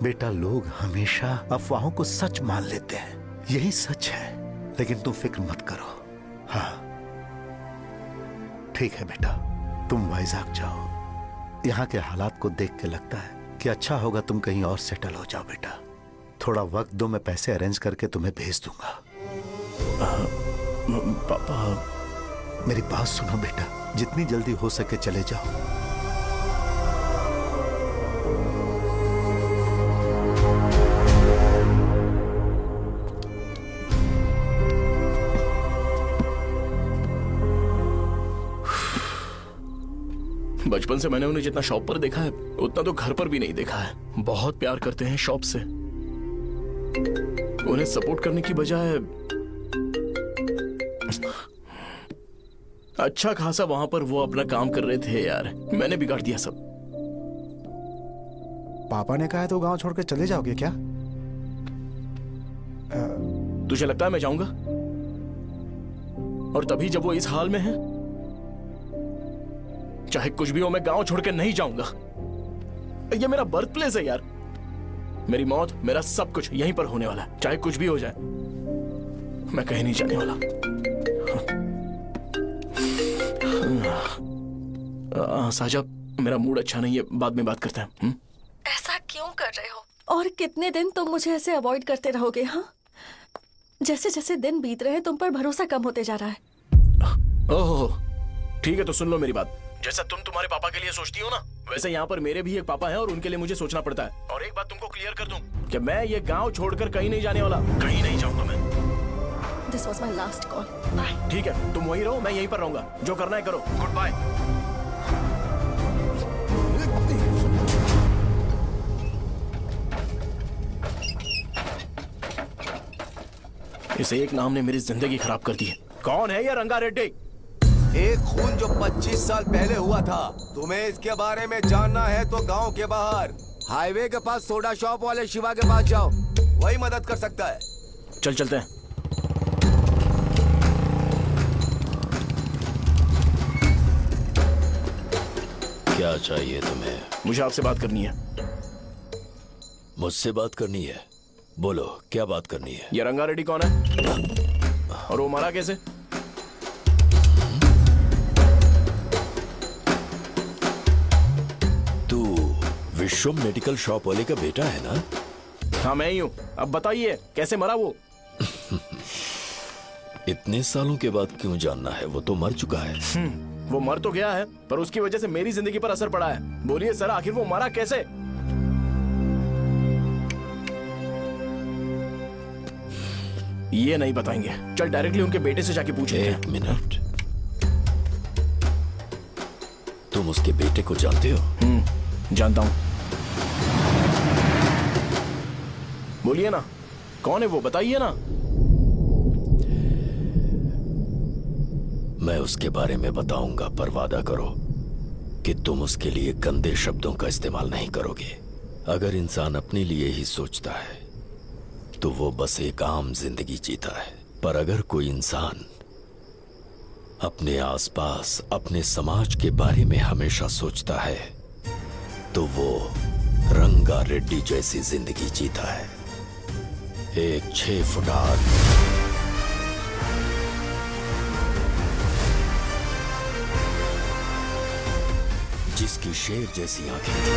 बेटा लोग हमेशा अफवाहों को सच मान लेते हैं, यही सच है, लेकिन तुम फिक्र मत करो। हाँ ठीक है बेटा, तुम वाइजैक जाओ। यहाँ के हालात को देख के लगता है कि अच्छा होगा तुम कहीं और सेटल हो जाओ बेटा। थोड़ा वक्त दो, मैं पैसे अरेंज करके तुम्हें भेज दूंगा। पापा मेरी बात सुनो बेटा, जितनी जल्दी हो सके चले जाओ। बचपन से मैंने उन्हें जितना शॉप पर देखा है उतना तो घर पर भी नहीं देखा है। बहुत प्यार करते हैं शॉप से। उन्हें सपोर्ट करने की बजाय अच्छा खासा वहां पर वो अपना काम कर रहे थे यार, मैंने बिगाड़ दिया सब। पापा ने कहा है तो गांव छोड़ के चले जाओगे क्या? तुझे लगता है मैं जाऊंगा? और तभी जब वो इस हाल में है, चाहे कुछ भी हो मैं गांव छोड़ के नहीं जाऊंगा। ये मेरा बर्थ प्लेस है यार, मेरी मौत मेरा सब कुछ यहीं पर होने वाला है। चाहे कुछ भी हो जाए मैं कहीं नहीं जाने वाला। साजा, मेरा मूड अच्छा नहीं है, बाद में बात करते हैं। ऐसा क्यों कर रहे हो? और कितने दिन तुम मुझे ऐसे अवॉइड करते रहोगे? हाँ, जैसे जैसे दिन बीत रहे हैं तुम पर भरोसा कम होते जा रहा है। ओह ठीक है, तो सुन लो मेरी बात। जैसा तुम तुम्हारे पापा के लिए सोचती हो ना, वैसे यहाँ पर मेरे भी एक पापा हैं और उनके लिए मुझे सोचना पड़ता है। और एक बात तुमको क्लियर कर दूं कि मैं ये गांव छोड़कर कहीं नहीं जाने वाला, कहीं नहीं जाऊंगा मैं। This was my last call. ठीक है, तुम वहीं रहो, मैं यहीं पर रहूंगा। जो करना है करो। Good bye. इस एक नाम ने मेरी जिंदगी खराब कर दी है। कौन है ये रंगा रेड्डी? एक खून जो 25 साल पहले हुआ था। तुम्हें इसके बारे में जानना है तो गांव के बाहर हाईवे के पास सोडा शॉप वाले शिवा के पास जाओ, वही मदद कर सकता है। चल चलते हैं। क्या चाहिए तुम्हें? मुझे आपसे बात करनी है। मुझसे बात करनी है? बोलो क्या बात करनी है? ये रंगा रेड्डी कौन है और वो मरा कैसे? तू विश्वम मेडिकल शॉप वाले का बेटा है ना? हाँ मैं ही हूँ। अब बताइए कैसे मरा वो? इतने सालों के बाद क्यों जानना है? वो तो मर चुका है। वो मर तो गया है, पर उसकी वजह से मेरी जिंदगी पर असर पड़ा है। बोलिए सर, आखिर वो मरा कैसे? ये नहीं बताएंगे। चल डायरेक्टली उनके बेटे से जाके पूछेंगे। एक मिनट, तुम उसके बेटे को जानते हो? जानता हूं। बोलिए ना, कौन है वो? बताइए ना। मैं उसके बारे में बताऊंगा, पर वादा करो कि तुम उसके लिए गंदे शब्दों का इस्तेमाल नहीं करोगे। अगर इंसान अपने लिए ही सोचता है तो वो बस एक आम जिंदगी जीता है, पर अगर कोई इंसान अपने आसपास अपने समाज के बारे में हमेशा सोचता है तो वो रंगा रेड्डी जैसी जिंदगी जीता है। एक 6 फुट आदमी, जिसकी शेर जैसी आंखें थी,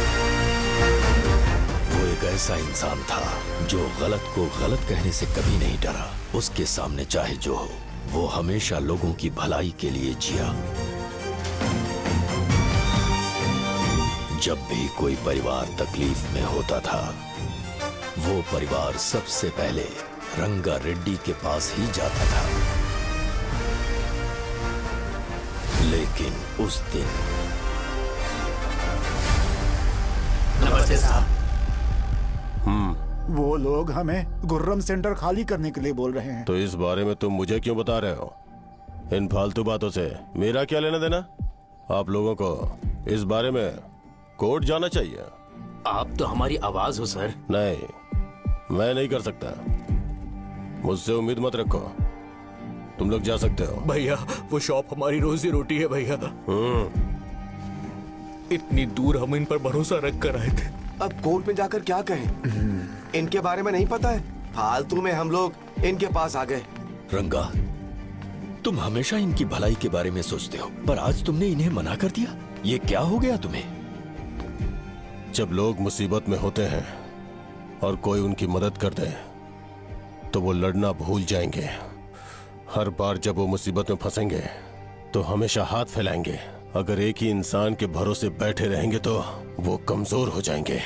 वो एक एक ऐसा इंसान था जो गलत को गलत कहने से कभी नहीं डरा। उसके सामने चाहे जो हो, वो हमेशा लोगों की भलाई के लिए जिया। जब भी कोई परिवार तकलीफ में होता था, वो परिवार सबसे पहले रंगा रेड्डी के पास ही जाता था। लेकिन उस दिन नमस्ते साहब। वो लोग हमें गुर्रम सेंटर खाली करने के लिए बोल रहे हैं। तो इस बारे में तुम मुझे क्यों बता रहे हो? इन फालतू बातों से मेरा क्या लेना देना? आप लोगों को इस बारे में कोर्ट जाना चाहिए। आप तो हमारी आवाज हो सर। नहीं, मैं नहीं कर सकता। मुझसे उम्मीद मत रखो। तुम लोग जा सकते हो। भैया वो शॉप हमारी रोजी रोटी है भैया। इतनी दूर हम इन पर भरोसा रख कर आए थे। अब कोर्ट में जाकर क्या कहें? इनके बारे में नहीं पता है। फालतू में हम लोग इनके पास आ गए। रंगा, तुम हमेशा इनकी भलाई के बारे में सोचते हो, पर आज तुमने इन्हें मना कर दिया। ये क्या हो गया तुम्हें? जब लोग मुसीबत में होते हैं और कोई उनकी मदद कर दे तो वो लड़ना भूल जाएंगे। हर बार जब वो मुसीबत में फंसेंगे तो हमेशा हाथ फैलाएंगे। अगर एक ही इंसान के भरोसे बैठे रहेंगे तो वो कमजोर हो जाएंगे।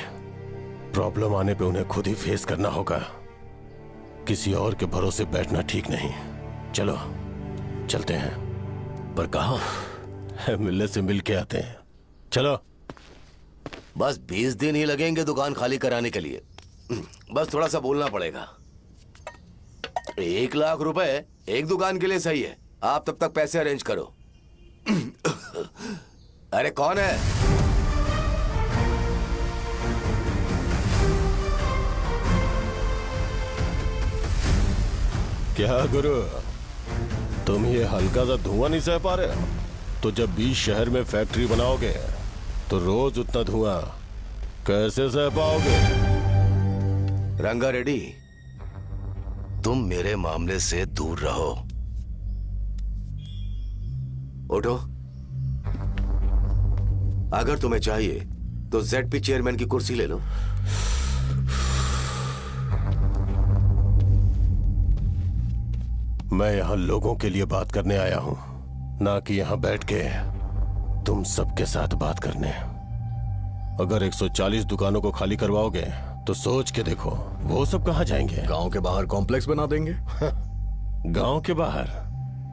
प्रॉब्लम आने पे उन्हें खुद ही फेस करना होगा। किसी और के भरोसे बैठना ठीक नहीं। चलो चलते हैं। पर कहाँ? मिलने से मिल के आते हैं। चलो। बस 20 दिन ही लगेंगे दुकान खाली कराने के लिए। बस थोड़ा सा बोलना पड़ेगा। 1 लाख रुपए एक दुकान के लिए सही है। आप तब तक पैसे अरेंज करो। अरे कौन है? क्या गुरु, तुम ये हल्का सा धुआं नहीं सह पा रहे हो? तो जब 20 शहर में फैक्ट्री बनाओगे तो रोज उतना धुआं कैसे सह पाओगे? रंगा रेड्डी, तुम मेरे मामले से दूर रहो। उठो। अगर तुम्हें चाहिए तो ZP चेयरमैन की कुर्सी ले लो। मैं यहां लोगों के लिए बात करने आया हूं, ना कि यहां बैठ के तुम सबके साथ बात करने। अगर 140 दुकानों को खाली करवाओगे तो सोच के देखो वो सब कहां जाएंगे? गांव के बाहर कॉम्प्लेक्स बना देंगे। गांव के बाहर?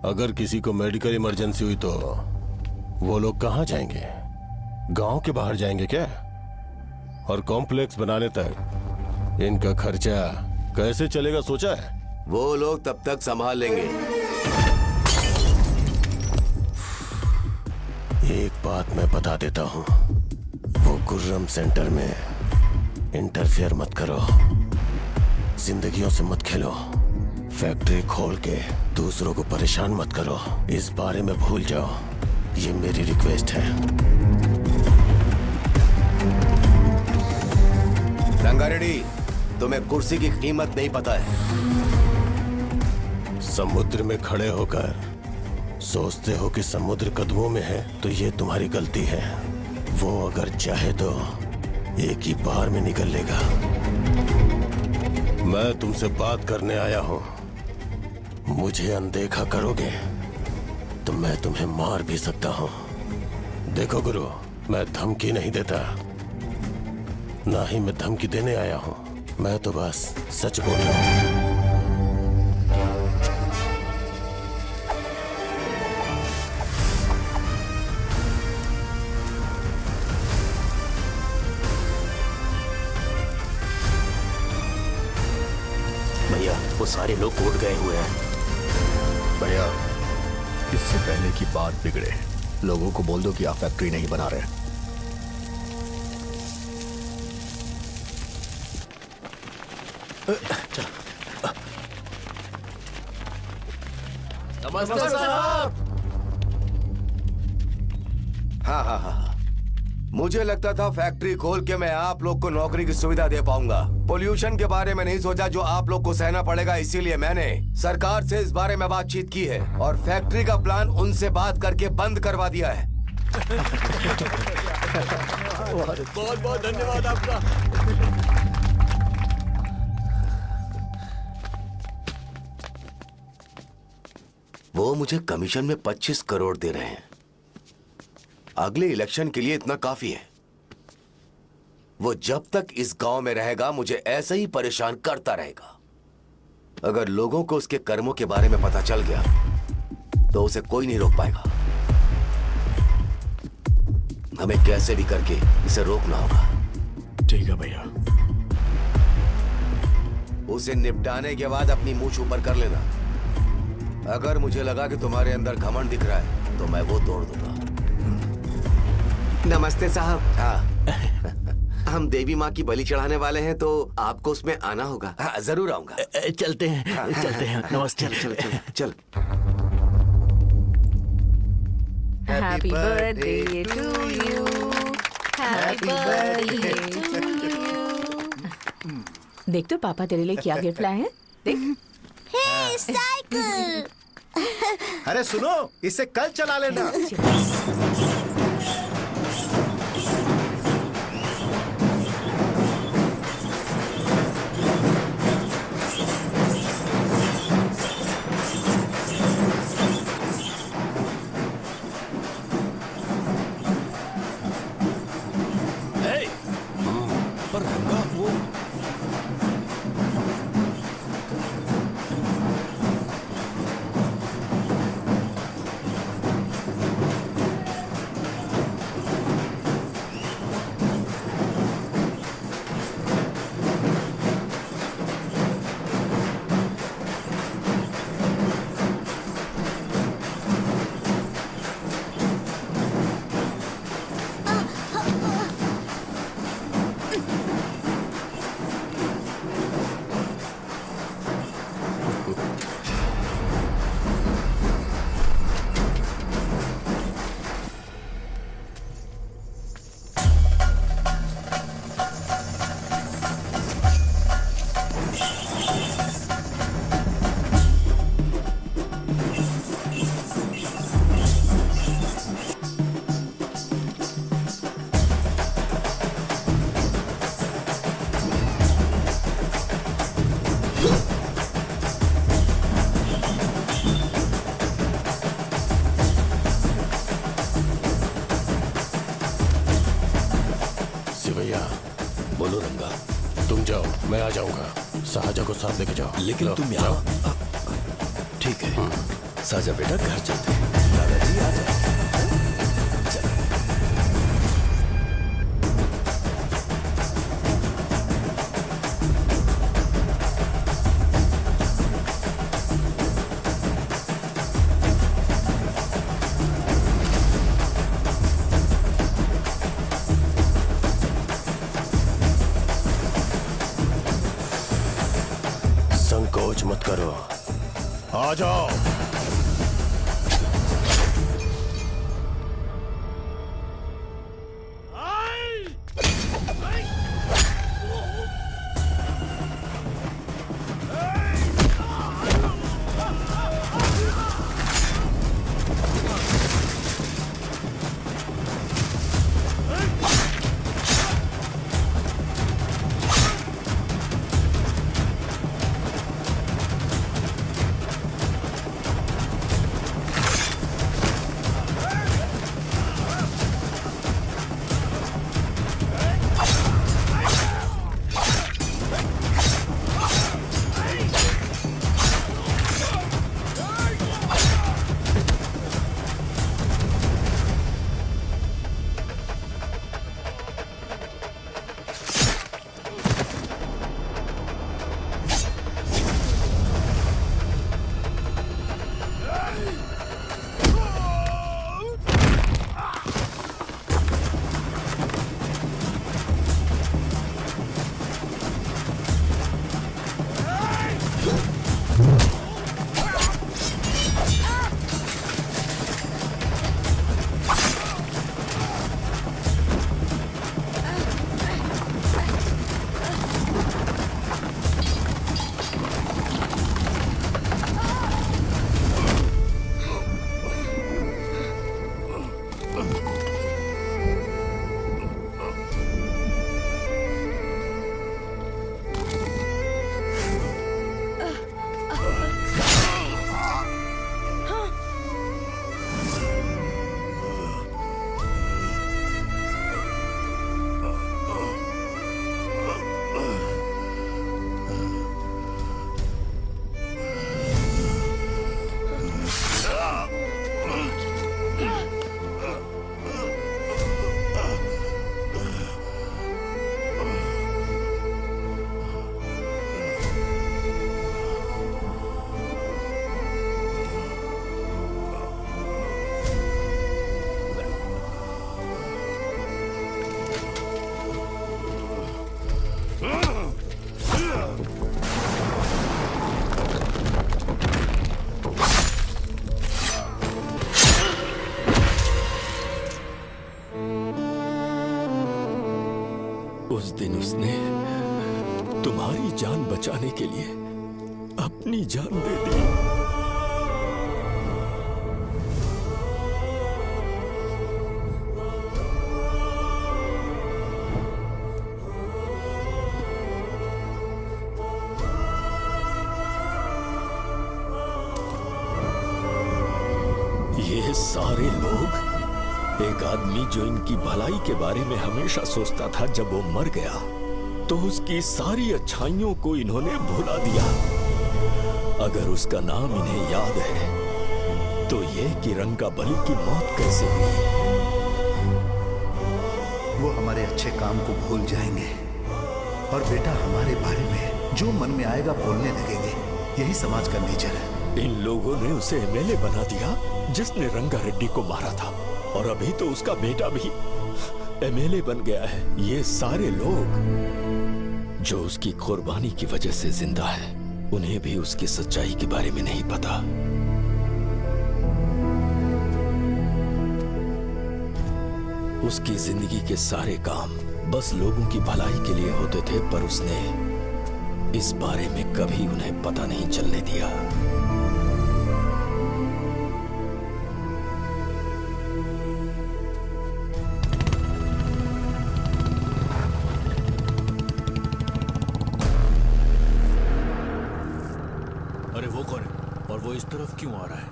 अगर किसी को मेडिकल इमरजेंसी हुई तो वो लोग कहां जाएंगे? गांव के बाहर जाएंगे क्या? और कॉम्प्लेक्स बनाने तक इनका खर्चा कैसे चलेगा सोचा है? वो लोग तब तक संभाल लेंगे। एक बात मैं बता देता हूं, वो गुर्रम सेंटर में इंटरफेयर मत करो। जिंदगियों से मत खेलो। फैक्ट्री खोल के दूसरों को परेशान मत करो। इस बारे में भूल जाओ। ये मेरी रिक्वेस्ट है। रंगा रेड्डी, तुम्हें कुर्सी की कीमत नहीं पता है। समुद्र में खड़े होकर सोचते हो कि समुद्र कदमों में है, तो ये तुम्हारी गलती है। वो अगर चाहे तो एक ही बार में निकल लेगा। मैं तुमसे बात करने आया हूं। मुझे अनदेखा करोगे तो मैं तुम्हें मार भी सकता हूं। देखो गुरु, मैं धमकी नहीं देता, ना ही मैं धमकी देने आया हूं। मैं तो बस सच बोल रहा हूं। भैया वो सारे लोग कोर्ट गए हुए हैं। भैया, इससे पहले की बात बिगड़े, लोगों को बोल दो कि आप फैक्ट्री नहीं बना रहे। नमस्ते साहब। हाँ। मुझे लगता था फैक्ट्री खोल के मैं आप लोग को नौकरी की सुविधा दे पाऊंगा। पोल्यूशन के बारे में नहीं सोचा जो आप लोग को सहना पड़ेगा, इसीलिए मैंने सरकार से इस बारे में बातचीत की है और फैक्ट्री का प्लान उनसे बात करके बंद करवा दिया है। बहुत बहुत धन्यवाद आपका। वो मुझे कमीशन में 25 करोड़ दे रहे हैं। अगले इलेक्शन के लिए इतना काफी है। वो जब तक इस गांव में रहेगा मुझे ऐसे ही परेशान करता रहेगा। अगर लोगों को उसके कर्मों के बारे में पता चल गया तो उसे कोई नहीं रोक पाएगा। हमें कैसे भी करके इसे रोकना होगा। ठीक है भैया। उसे निपटाने के बाद अपनी मूंछ ऊपर कर लेना। अगर मुझे लगा कि तुम्हारे अंदर घमंड दिख रहा है तो मैं वो तोड़ दूंगा। नमस्ते साहब। हाँ हम देवी माँ की बलि चढ़ाने वाले हैं तो आपको उसमें आना होगा। हाँ जरूर आऊंगा। चलते हैं। हाँ, चलते हैं। नमस्ते। चल चल चल चल। Happy birthday to you, happy birthday to you. देख तो पापा तेरे लिए क्या गिफ्ट लाए हैं। देख। हे साइकिल। अरे सुनो, इसे कल चला लेना। पर रंगा वो बोलो रंगा, तुम जाओ, मैं आ जाऊंगा। साजा को साथ लेके जाओ। लेकिन तुम यहाँ। ठीक है साजा बेटा, घर चलते हैं। दादाजी आ जाओ। संकोच मत करो, आ जाओ। दिन उसने तुम्हारी जान बचाने के लिए अपनी जान दे दी। ये सारे लोग, एक आदमी जो इनकी भलाई के बारे में हमेशा सोचता था, जब वो मर गया तो उसकी सारी अच्छाइयों को इन्होंने भुला दिया। अगर उसका नाम इन्हें याद है तो ये कि रंगाबली की मौत कैसे हुई। वो हमारे अच्छे काम को भूल जाएंगे और बेटा हमारे बारे में जो मन में आएगा बोलने लगेंगे। यही समाज का नेचर है। इन लोगों ने उसे एमएलए बना दिया जिसने रंगा रेड्डी को मारा था, और अभी तो उसका बेटा भी एमएलए बन गया है। ये सारे लोग जो उसकी कुर्बानी की वजह से जिंदा है, उन्हें भी उसकी सच्चाई के बारे में नहीं पता। उसकी जिंदगी के सारे काम बस लोगों की भलाई के लिए होते थे, पर उसने इस बारे में कभी उन्हें पता नहीं चलने दिया। अरे वो कौन है और वो इस तरफ क्यों आ रहा है?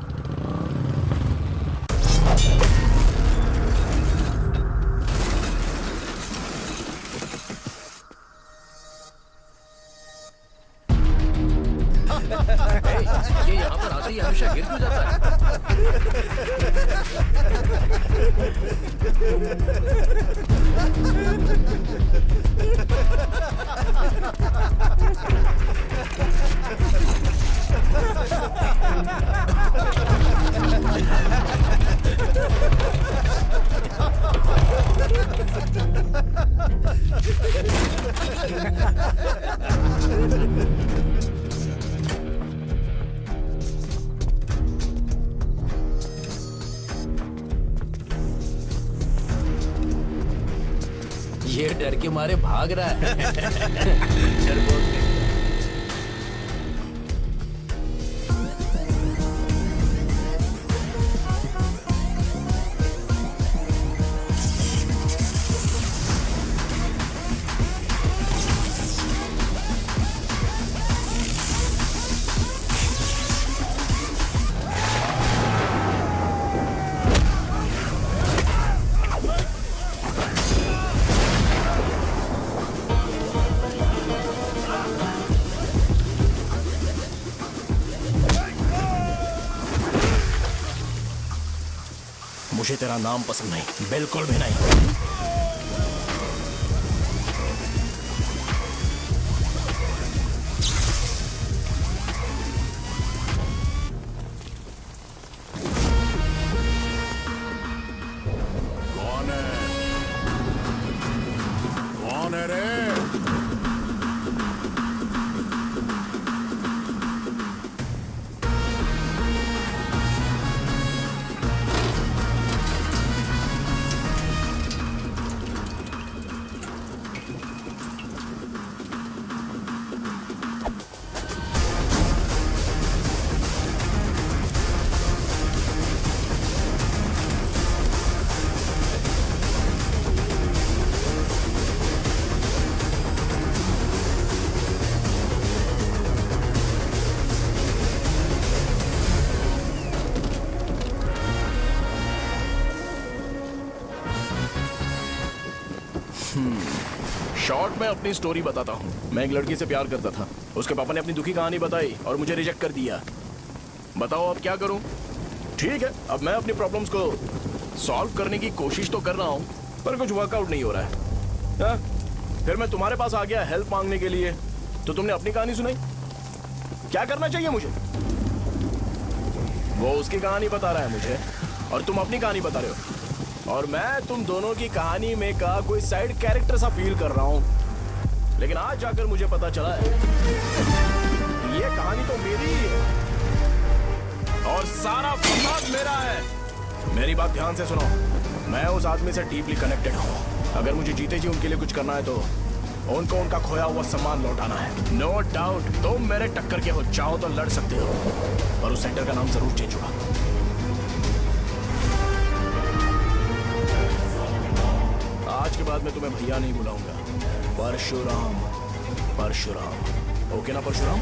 ये यहाँ पर आते ही हमेशा गिर क्यों जाता है? ये डर के मारे भाग रहा है। डरपोक नहीं। मुझे तेरा नाम पसंद नहीं, बिल्कुल भी नहीं। कौन है? कौन है रे? शॉर्ट में अपनी स्टोरी बताता हूँ। मैं एक लड़की से प्यार करता था। उसके पापा ने अपनी दुखी कहानी बताई और मुझे रिजेक्ट कर दिया। बताओ अब क्या करूँ? ठीक है, अब मैं अपनी प्रॉब्लम्स को सॉल्व करने की कोशिश तो कर रहा हूँ, पर कुछ वर्कआउट नहीं हो रहा है। हा? फिर मैं तुम्हारे पास आ गया हेल्प मांगने के लिए, तो तुमने अपनी कहानी सुनाई। क्या करना चाहिए मुझे? वो उसकी कहानी बता रहा है मुझे और तुम अपनी कहानी बता रहे हो, और मैं तुम दोनों की कहानी में का कोई साइड कैरेक्टर सा फील कर रहा हूं। लेकिन आज जाकर मुझे पता चला है ये कहानी तो मेरी ही है और सारा फसाद मेरा है। मेरी बात ध्यान से सुनो, मैं उस आदमी से डीपली कनेक्टेड हूं। अगर मुझे जीते जी उनके लिए कुछ करना है तो उनको उनका खोया हुआ सम्मान लौटाना है। नो डाउट तुम मेरे टक्कर के हो, चाहो तो लड़ सकते हो, पर उस सेंटर का नाम जरूर चेंज होगा। आज के बाद मैं तुम्हें भैया नहीं बुलाऊंगा, परशुराम। परशुराम, ओके ना परशुराम?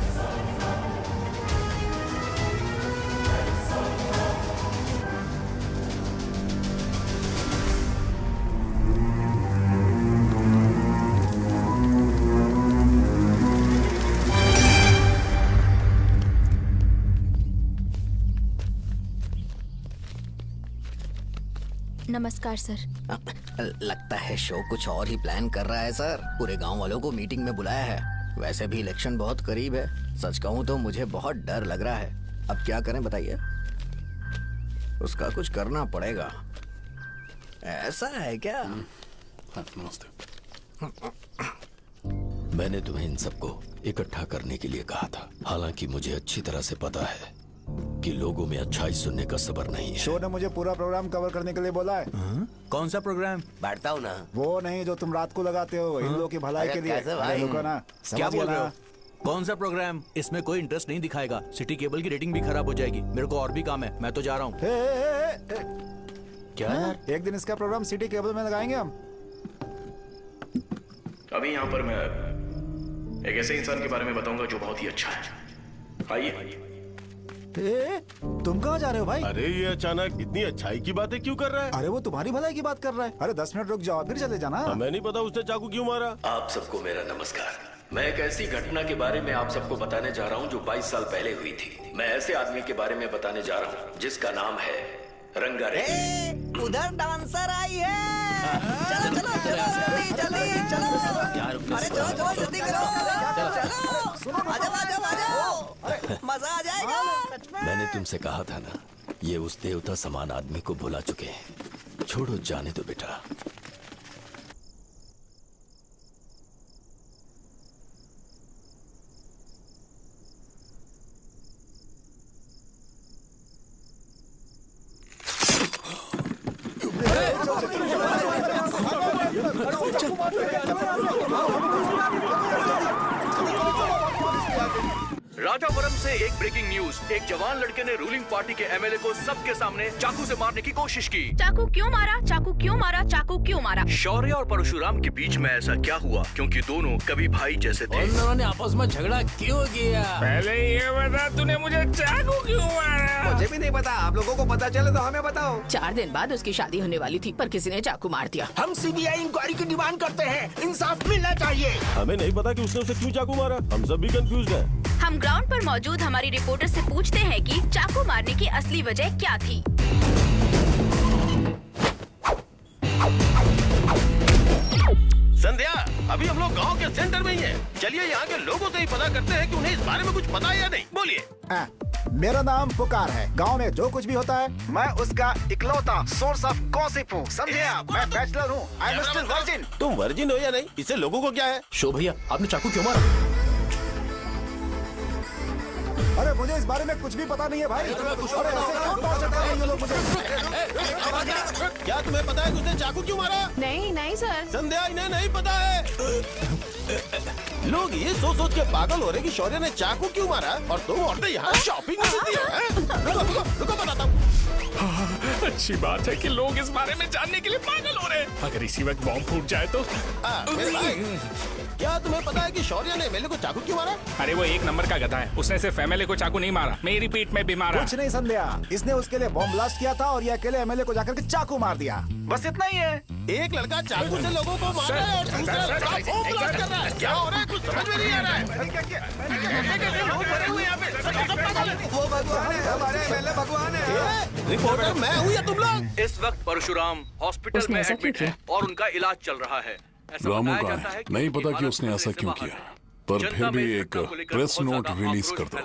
नमस्कार सर। लगता है शो कुछ और ही प्लान कर रहा है सर। पूरे गांव वालों को मीटिंग में बुलाया है। वैसे भी इलेक्शन बहुत करीब है। सच कहूं तो मुझे बहुत डर लग रहा है। अब क्या करें बताइए? उसका कुछ करना पड़ेगा। ऐसा है क्या? नमस्ते। मैंने तुम्हें इन सबको इकट्ठा करने के लिए कहा था, हालांकि मुझे अच्छी तरह से पता है कि लोगों में अच्छाई सुनने का सब्र नहीं है। शो ने मुझे पूरा प्रोग्राम कवर करने के लिए बोला है। कौन सा प्रोग्राम? बैठता हूँ ना। वो नहीं जो तुम रात को लगाते हो इन लोगों की भलाई के लिए। अरे रुको ना, क्या समझ बोल गया रहे हो? ना? कौन सा प्रोग्राम? इसमें कोई इंटरेस्ट नहीं दिखाएगा। सिटी केबल की रेटिंग भी खराब हो जाएगी। मेरे को और भी काम है, मैं तो जा रहा हूँ। क्या यार? एक दिन इसका प्रोग्राम सिटी केबल में लगाएंगे हम। अभी यहाँ पर मैं एक ऐसे इंसान के बारे में बताऊंगा जो बहुत ही अच्छा है। आइए। तुम कहाँ जा रहे हो भाई? अरे ये अचानक इतनी अच्छाई की बातें क्यों कर रहा है? अरे वो तुम्हारी भलाई की बात कर रहा है। अरे 10 मिनट रुक जाओ फिर चले जाना। हमें नहीं पता उसने चाकू क्यों मारा। आप सबको मेरा नमस्कार। मैं एक ऐसी घटना के बारे में आप सबको बताने जा रहा हूँ जो 22 साल पहले हुई थी। मैं ऐसे आदमी के बारे में बताने जा रहा हूँ जिसका नाम है रंगारेड्डी। उधर डांसर आई है। चलो चलो चलो जल्दी चलो। अरे चलो चलो जल्दी करो। चलो आ जाओ आ जाओ आ जाओ, मजा आ जाएगा। मैंने तुमसे कहा था ना, ये उस देवता समान आदमी को भुला चुके हैं। छोड़ो, जाने दो बेटा। राजापुरम से एक ब्रेकिंग न्यूज। एक जवान लड़के ने रूलिंग पार्टी के एमएलए को सबके सामने चाकू से मारने की कोशिश की। चाकू क्यों मारा? चाकू क्यों मारा? चाकू क्यों मारा? शौर्य और परशुराम के बीच में ऐसा क्या हुआ? क्योंकि दोनों कभी भाई जैसे थे। उन दोनों ने आपस में झगड़ा क्यों किया? पहले ये बता, तूने मुझे चाकू क्यों मारा? मुझे भी नहीं पता। आप लोगों को पता चले तो हमें बताओ। 4 दिन बाद उसकी शादी होने वाली थी, पर किसी ने चाकू मार दिया। हम सीबीआई इंक्वायरी की डिमांड करते हैं। इंसाफ मिलना चाहिए। हमें नहीं पता कि उसने उसे क्यों चाकू मारा। हम सब भी कंफ्यूज हैं। हम ग्राउंड पर मौजूद हमारी रिपोर्टर से पूछते हैं कि चाकू मारने की असली वजह क्या थी। संध्या, अभी हम लोग गांव के सेंटर में ही हैं। चलिए यहाँ के लोगों से ही पता करते हैं कि उन्हें इस बारे में कुछ पता है या नहीं। बोलिए। मेरा नाम पुकार है। गांव में जो कुछ भी होता है मैं उसका इकलौता सोर्स ऑफ गॉसिप हूँ। समझे आप? मैं बैचलर हूँ। I am still virgin. तुम वर्जिन हो या नहीं, इससे लोगों को क्या है? शो भैया, आपने चाकू क्यों मारा? अरे मुझे इस बारे में कुछ भी पता नहीं है भाई। अरे ऐसे क्यों टॉर्चर कर रहे हैं ये लोग मुझे? क्या तुम्हें पता है कि उसने चाकू क्यों मारा? नहीं नहीं सर। संध्या, इन्हें नहीं पता है। लोग ये सोच सोच के पागल हो रहे कि शौर्य ने चाकू क्यों मारा और तुम औरतें यहाँ शॉपिंग में रहती हैं। रुको बताता हूँ। अच्छी बात है कि लोग इस बारे में जानने के लिए पागल हो रहे हैं। अगर इसी वक्त बॉम्ब फूट जाए तो। मेरे भाई, क्या तुम्हें पता है कि शौर्य ने एमएलए को चाकू क्यों मारा? अरे वो एक नंबर का गधा है। उसने सिर्फ एमएलए को चाकू नहीं मारा, मेरी पीठ में भी मारा। कुछ नहीं संध्या, इसने उसके लिए बॉम्ब ब्लास्ट किया था और ये अकेले एमएलए को जाकर के चाकू मार दिया। बस इतना ही है। एक लड़का चाकू से लोगों को मार रहा है और दूसरा लड़का बॉम्ब ब्लास्ट कर रहा है। क्या हो रहा है? कुछ समझ में नहीं आ रहा है। कैसे लोग भरे हुए यहाँ पे? सब पागल हैं। वो भगवान है, हमारे एमएलए भगवान है। रिपोर्टर मैं हूँ या तुम लोग? इस वक्त परशुराम हॉस्पिटल में एडमिट है और उनका इलाज चल रहा है। रामू का है, नहीं पता कि उसने ऐसा क्यों किया, पर फिर भी एक प्रेस नोट रिलीज कर दो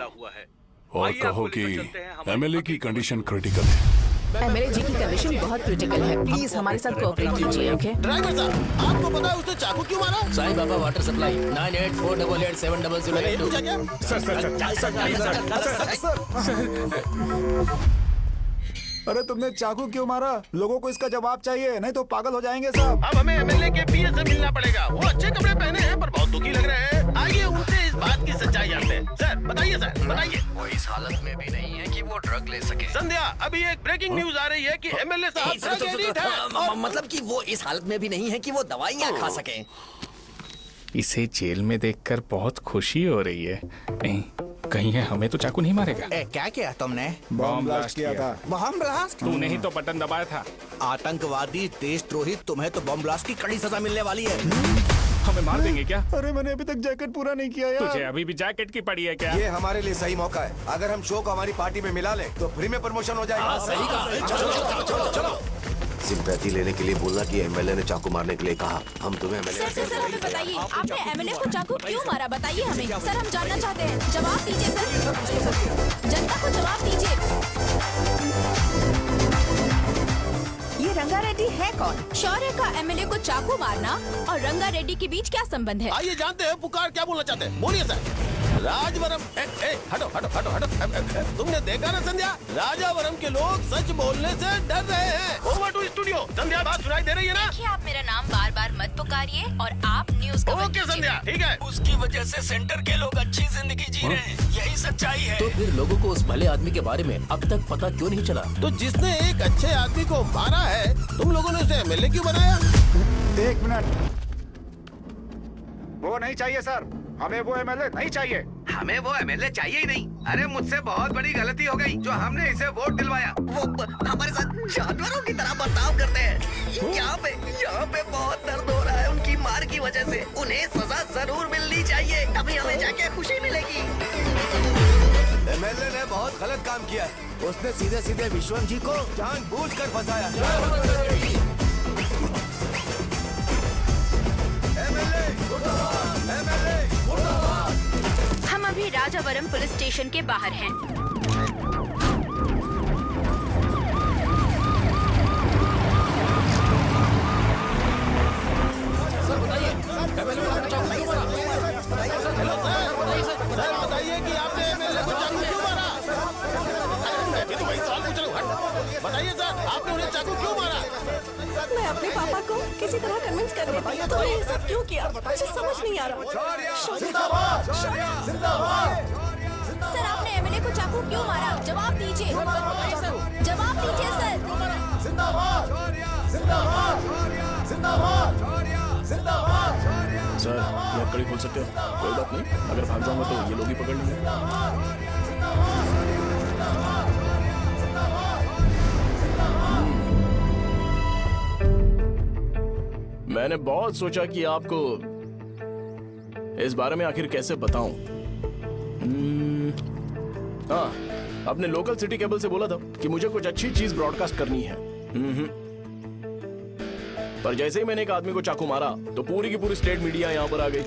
और कहो कि एमएलए की कंडीशन क्रिटिकल है। एमएलए जी की कंडीशन बहुत क्रिटिकल है। प्लीज हमारे साथ कोऑपरेट कीजिए। ओके ड्राइवर साहब, आपको पता है उसने चाकू क्यों मारा? Sai Baba water supply 9848870082। अरे तुमने चाकू क्यों मारा? लोगों को इसका जवाब चाहिए, नहीं तो पागल हो जाएंगे सब। अब हमें एमएलए के पीए से मिलना पड़ेगा। वो अच्छे कपड़े पहने हैं पर बहुत दुखी लग रहे हैं। आइए उनसे इस बात की सच्चाई जानते हैं। सर बताइए, सर बताइए। वो इस हालत में भी नहीं है कि वो ड्रग ले सके। संध्या, अभी एक ब्रेकिंग न्यूज आ रही है कि एमएलए साहब ड्रग एडिक्ट हैं। मतलब कि वो इस हालत में भी नहीं है कि वो दवाइयाँ खा सके। इसे जेल में देखकर बहुत खुशी हो रही है। नहीं, कहीं है हमें तो चाकू नहीं मारेगा। क्या किया तुमने? बॉम्ब ब्लास्ट किया था। Bomb blast? तूने ही तो बटन दबाया था। आतंकवादी, देशद्रोही, तुम्हें तो बॉम्ब ब्लास्ट की कड़ी सजा मिलने वाली है। हमें मार देंगे क्या? अरे मैंने अभी तक जैकेट पूरा नहीं किया यार। तुझे अभी भी जैकेट की पड़ी है क्या? ये हमारे लिए सही मौका है। अगर हम शो को हमारी पार्टी में मिला ले तो फ्री में प्रमोशन हो जाएगा। सही कहा। चलो। सिंपैथी लेने के लिए बोला कि एमएलए ने चाकू मारने के लिए कहा। हम तुम्हें एमएलए सर हमें बताइए, आपने एमएलए को चाकू क्यों मारा? बताइए हमें। सर हम जानना चाहते हैं, जवाब दीजिए सर। जनता को जवाब दीजिए। ये रंगा रेड्डी है कौन? शौर्य का एमएलए को चाकू मारना और रंगा रेड्डी के बीच क्या संबंध है? आइए जानते हैं पुकार क्या बोलना चाहते हैं। बोलिए सर। राजवरम हटो हटो हटो हटो। तुमने देखा ना संध्या, राजावरम के लोग सच बोलने से डर रहे हैं। Over to studio. संध्या बात सुनाई दे रही है ना? देखिए, आप मेरा नाम बार बार मत पुकारिए और आप न्यूज का ओके संध्या, ठीक है। उसकी वजह से सेंटर के लोग अच्छी जिंदगी जी रहे हैं, यही सच्चाई है। तो फिर लोगों को उस भले आदमी के बारे में अब तक पता क्यों नहीं चला? तो जिसने एक अच्छे आदमी को मारा है, तुम लोगों ने उसे एमएलए क्यों बनाया? 1 मिनट। वो नहीं चाहिए सर, हमें वो एमएलए नहीं चाहिए। हमें वो एमएलए चाहिए ही नहीं। अरे मुझसे बहुत बड़ी गलती हो गई जो हमने इसे वोट दिलवाया। वो हमारे साथ जानवरों की तरह बर्ताव करते हैं। यहाँ पे बहुत दर्द हो रहा है उनकी मार की वजह से। उन्हें सजा जरूर मिलनी चाहिए, तभी हमें जाके खुशी मिलेगी। एमएलए ने बहुत गलत काम किया। उसने सीधे सीधे विश्वम जी को जानबूझकर फंसाया। हम अभी राजावरम पुलिस स्टेशन के बाहर हैं। सर बताइए, सर बताइए कि आपने एमएलए को चाकू क्यों मारा? मैं तो वही सवाल पूछ रहा हूँ। बताइए सर, आपने उन्हें चाकू क्यों मारा? मैं अपने पापा को किसी तरह कन्विंस कर रही थी। तो ये सब क्यों किया मुझे समझ नहीं आ रहा। जिंदाबाद। सर आपने एमएलए को चाकू क्यों मारा? जवाब दीजिए। जवाब दीजिए सर। सर ये कड़ी खोल सकते हो? कोई बात नहीं, अगर भाग जाऊंगा तो ये लोग ही पकड़ लेंगे। मैंने बहुत सोचा कि आपको इस बारे में आखिर कैसे बताऊं। हाँ, अपने लोकल सिटी केबल से बोला था कि मुझे कुछ अच्छी चीज ब्रॉडकास्ट करनी है। पर जैसे ही मैंने एक आदमी को चाकू मारा तो पूरी की पूरी स्टेट मीडिया यहाँ पर आ गई।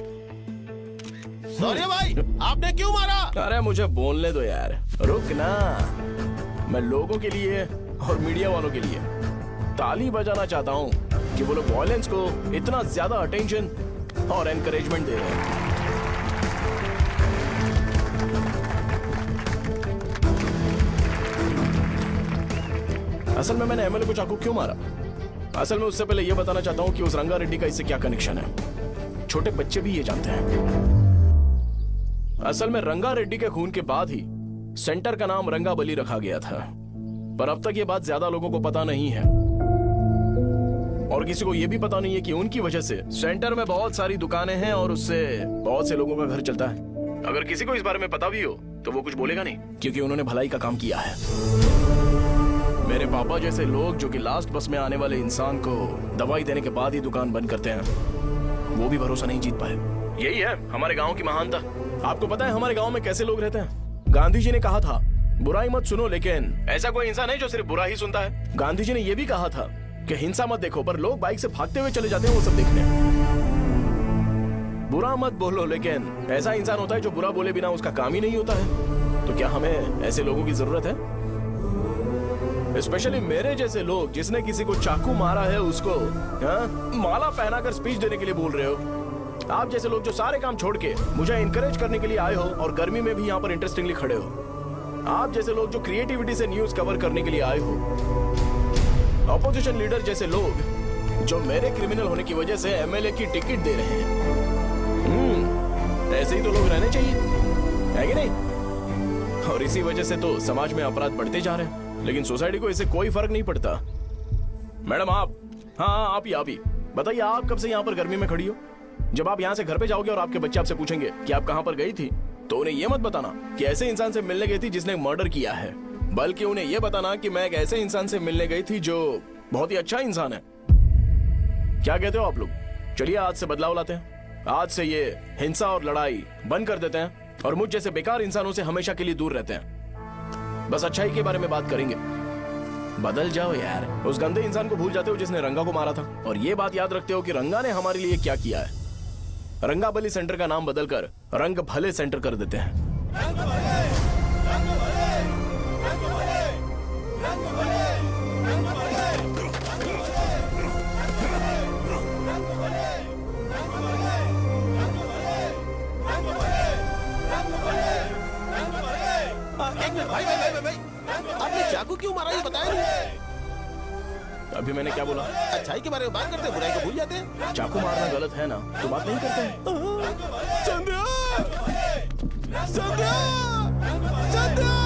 सॉरी भाई, आपने क्यों मारा? अरे मुझे बोलने दो यार, रुक ना। मैं लोगों के लिए और मीडिया वालों के लिए ताली बजाना चाहता हूँ कि वो लोग वायलेंस को इतना ज्यादा अटेंशन और एनकरेजमेंट दे रहे हैं। असल में मैंने एमएलए को चाकू क्यों मारा? असल में उससे पहले यह बताना चाहता हूं कि उस रंगा रेड्डी का इससे क्या कनेक्शन है। छोटे बच्चे भी ये जानते हैं। असल में रंगा रेड्डी के खून के बाद ही सेंटर का नाम रंगा बली रखा गया था, पर अब तक ये बात ज्यादा लोगों को पता नहीं है और किसी को यह भी पता नहीं है कि उनकी वजह से सेंटर में बहुत सारी दुकानें हैं और उससे बहुत से लोगों का घर चलता है। अगर किसी को इस बारे में पता भी हो तो वो कुछ बोलेगा नहीं, क्योंकि उन्होंने भलाई का काम किया है। मेरे पापा जैसे लोग जो कि लास्ट बस में आने वाले इंसान को दवाई देने के बाद ही दुकान बंद करते हैं, वो भी भरोसा नहीं जीत पाए। यही है हमारे गांव की महानता। आपको पता है हमारे गांव में कैसे लोग रहते हैं? गांधी जी ने कहा था बुराई मत सुनो, लेकिन ऐसा कोई इंसान है जो सिर्फ बुरा ही सुनता है। गांधी जी ने यह भी कहा था कि हिंसा मत देखो, पर लोग बाइक से भागते हुए चले जाते हैं वो सब देखने। बुरा मत बोलो, लेकिन ऐसा इंसान होता है जो बुरा बोले बिना उसका काम ही नहीं होता है। तो क्या हमें ऐसे लोगों की जरूरत है? स्पेशली मेरे जैसे लोग, जिसने किसी को चाकू मारा है उसको माला पहनाकर स्पीच देने के लिए बोल रहे हो। आप जैसे लोग जो सारे काम छोड़ के मुझे इनकरेज करने के लिए आए हो और गर्मी में भी यहाँ पर इंटरेस्टिंगली खड़े हो। आप जैसे लोग जो क्रिएटिविटी से न्यूज कवर करने के लिए आए हो, ऑपोजिशन लीडर जैसे लोग जो मेरे क्रिमिनल होने की वजह से एमएलए की टिकट दे रहे हैं, ऐसे ही तो लोग रहने चाहिए, है कि नहीं? और इसी वजह से तो समाज में अपराध बढ़ते जा रहे हैं, लेकिन सोसाइटी को इससे कोई फर्क नहीं पड़ता। मैडम आप, हाँ आप ही बताइए, आप कब से यहाँ पर गर्मी में खड़ी हो? जब आप यहाँ से घर पे जाओगे और आपके बच्चे आपसे पूछेंगे कि आप कहाँ पर गई थी, तो उन्हें यह मत बताना कि ऐसे इंसान से मिलने गई थी जिसने मर्डर किया है, बल्कि उन्हें यह बताना कि मैं एक ऐसे इंसान से मिलने गई थी जो बहुत ही अच्छा इंसान है। क्या कहते हो आप लोग? चलिए आज से बदलाव लाते हैं। आज से ये हिंसा और लड़ाई बंद कर देते हैं और मुझ जैसे बेकार इंसानों से हमेशा के लिए दूर रहते हैं। बस अच्छाई के बारे में बात करेंगे। बदल जाओ यार, उस गंदे इंसान को भूल जाते हो जिसने रंगा को मारा था, और ये बात याद रखते हो कि रंगा ने हमारे लिए क्या किया है। रंगाबली सेंटर का नाम बदलकर रंग भले सेंटर कर देते हैं। एक मिनट भाई, आपने चाकू क्यों मारा ये बताया नहीं? अभी मैंने क्या बोला? अच्छाई के बारे में बात करते हैं, बुराई को भूल जाते हैं। चाकू मारना गलत है ना, तो बात नहीं करते हैं। संध्या! संध्या! संध्या!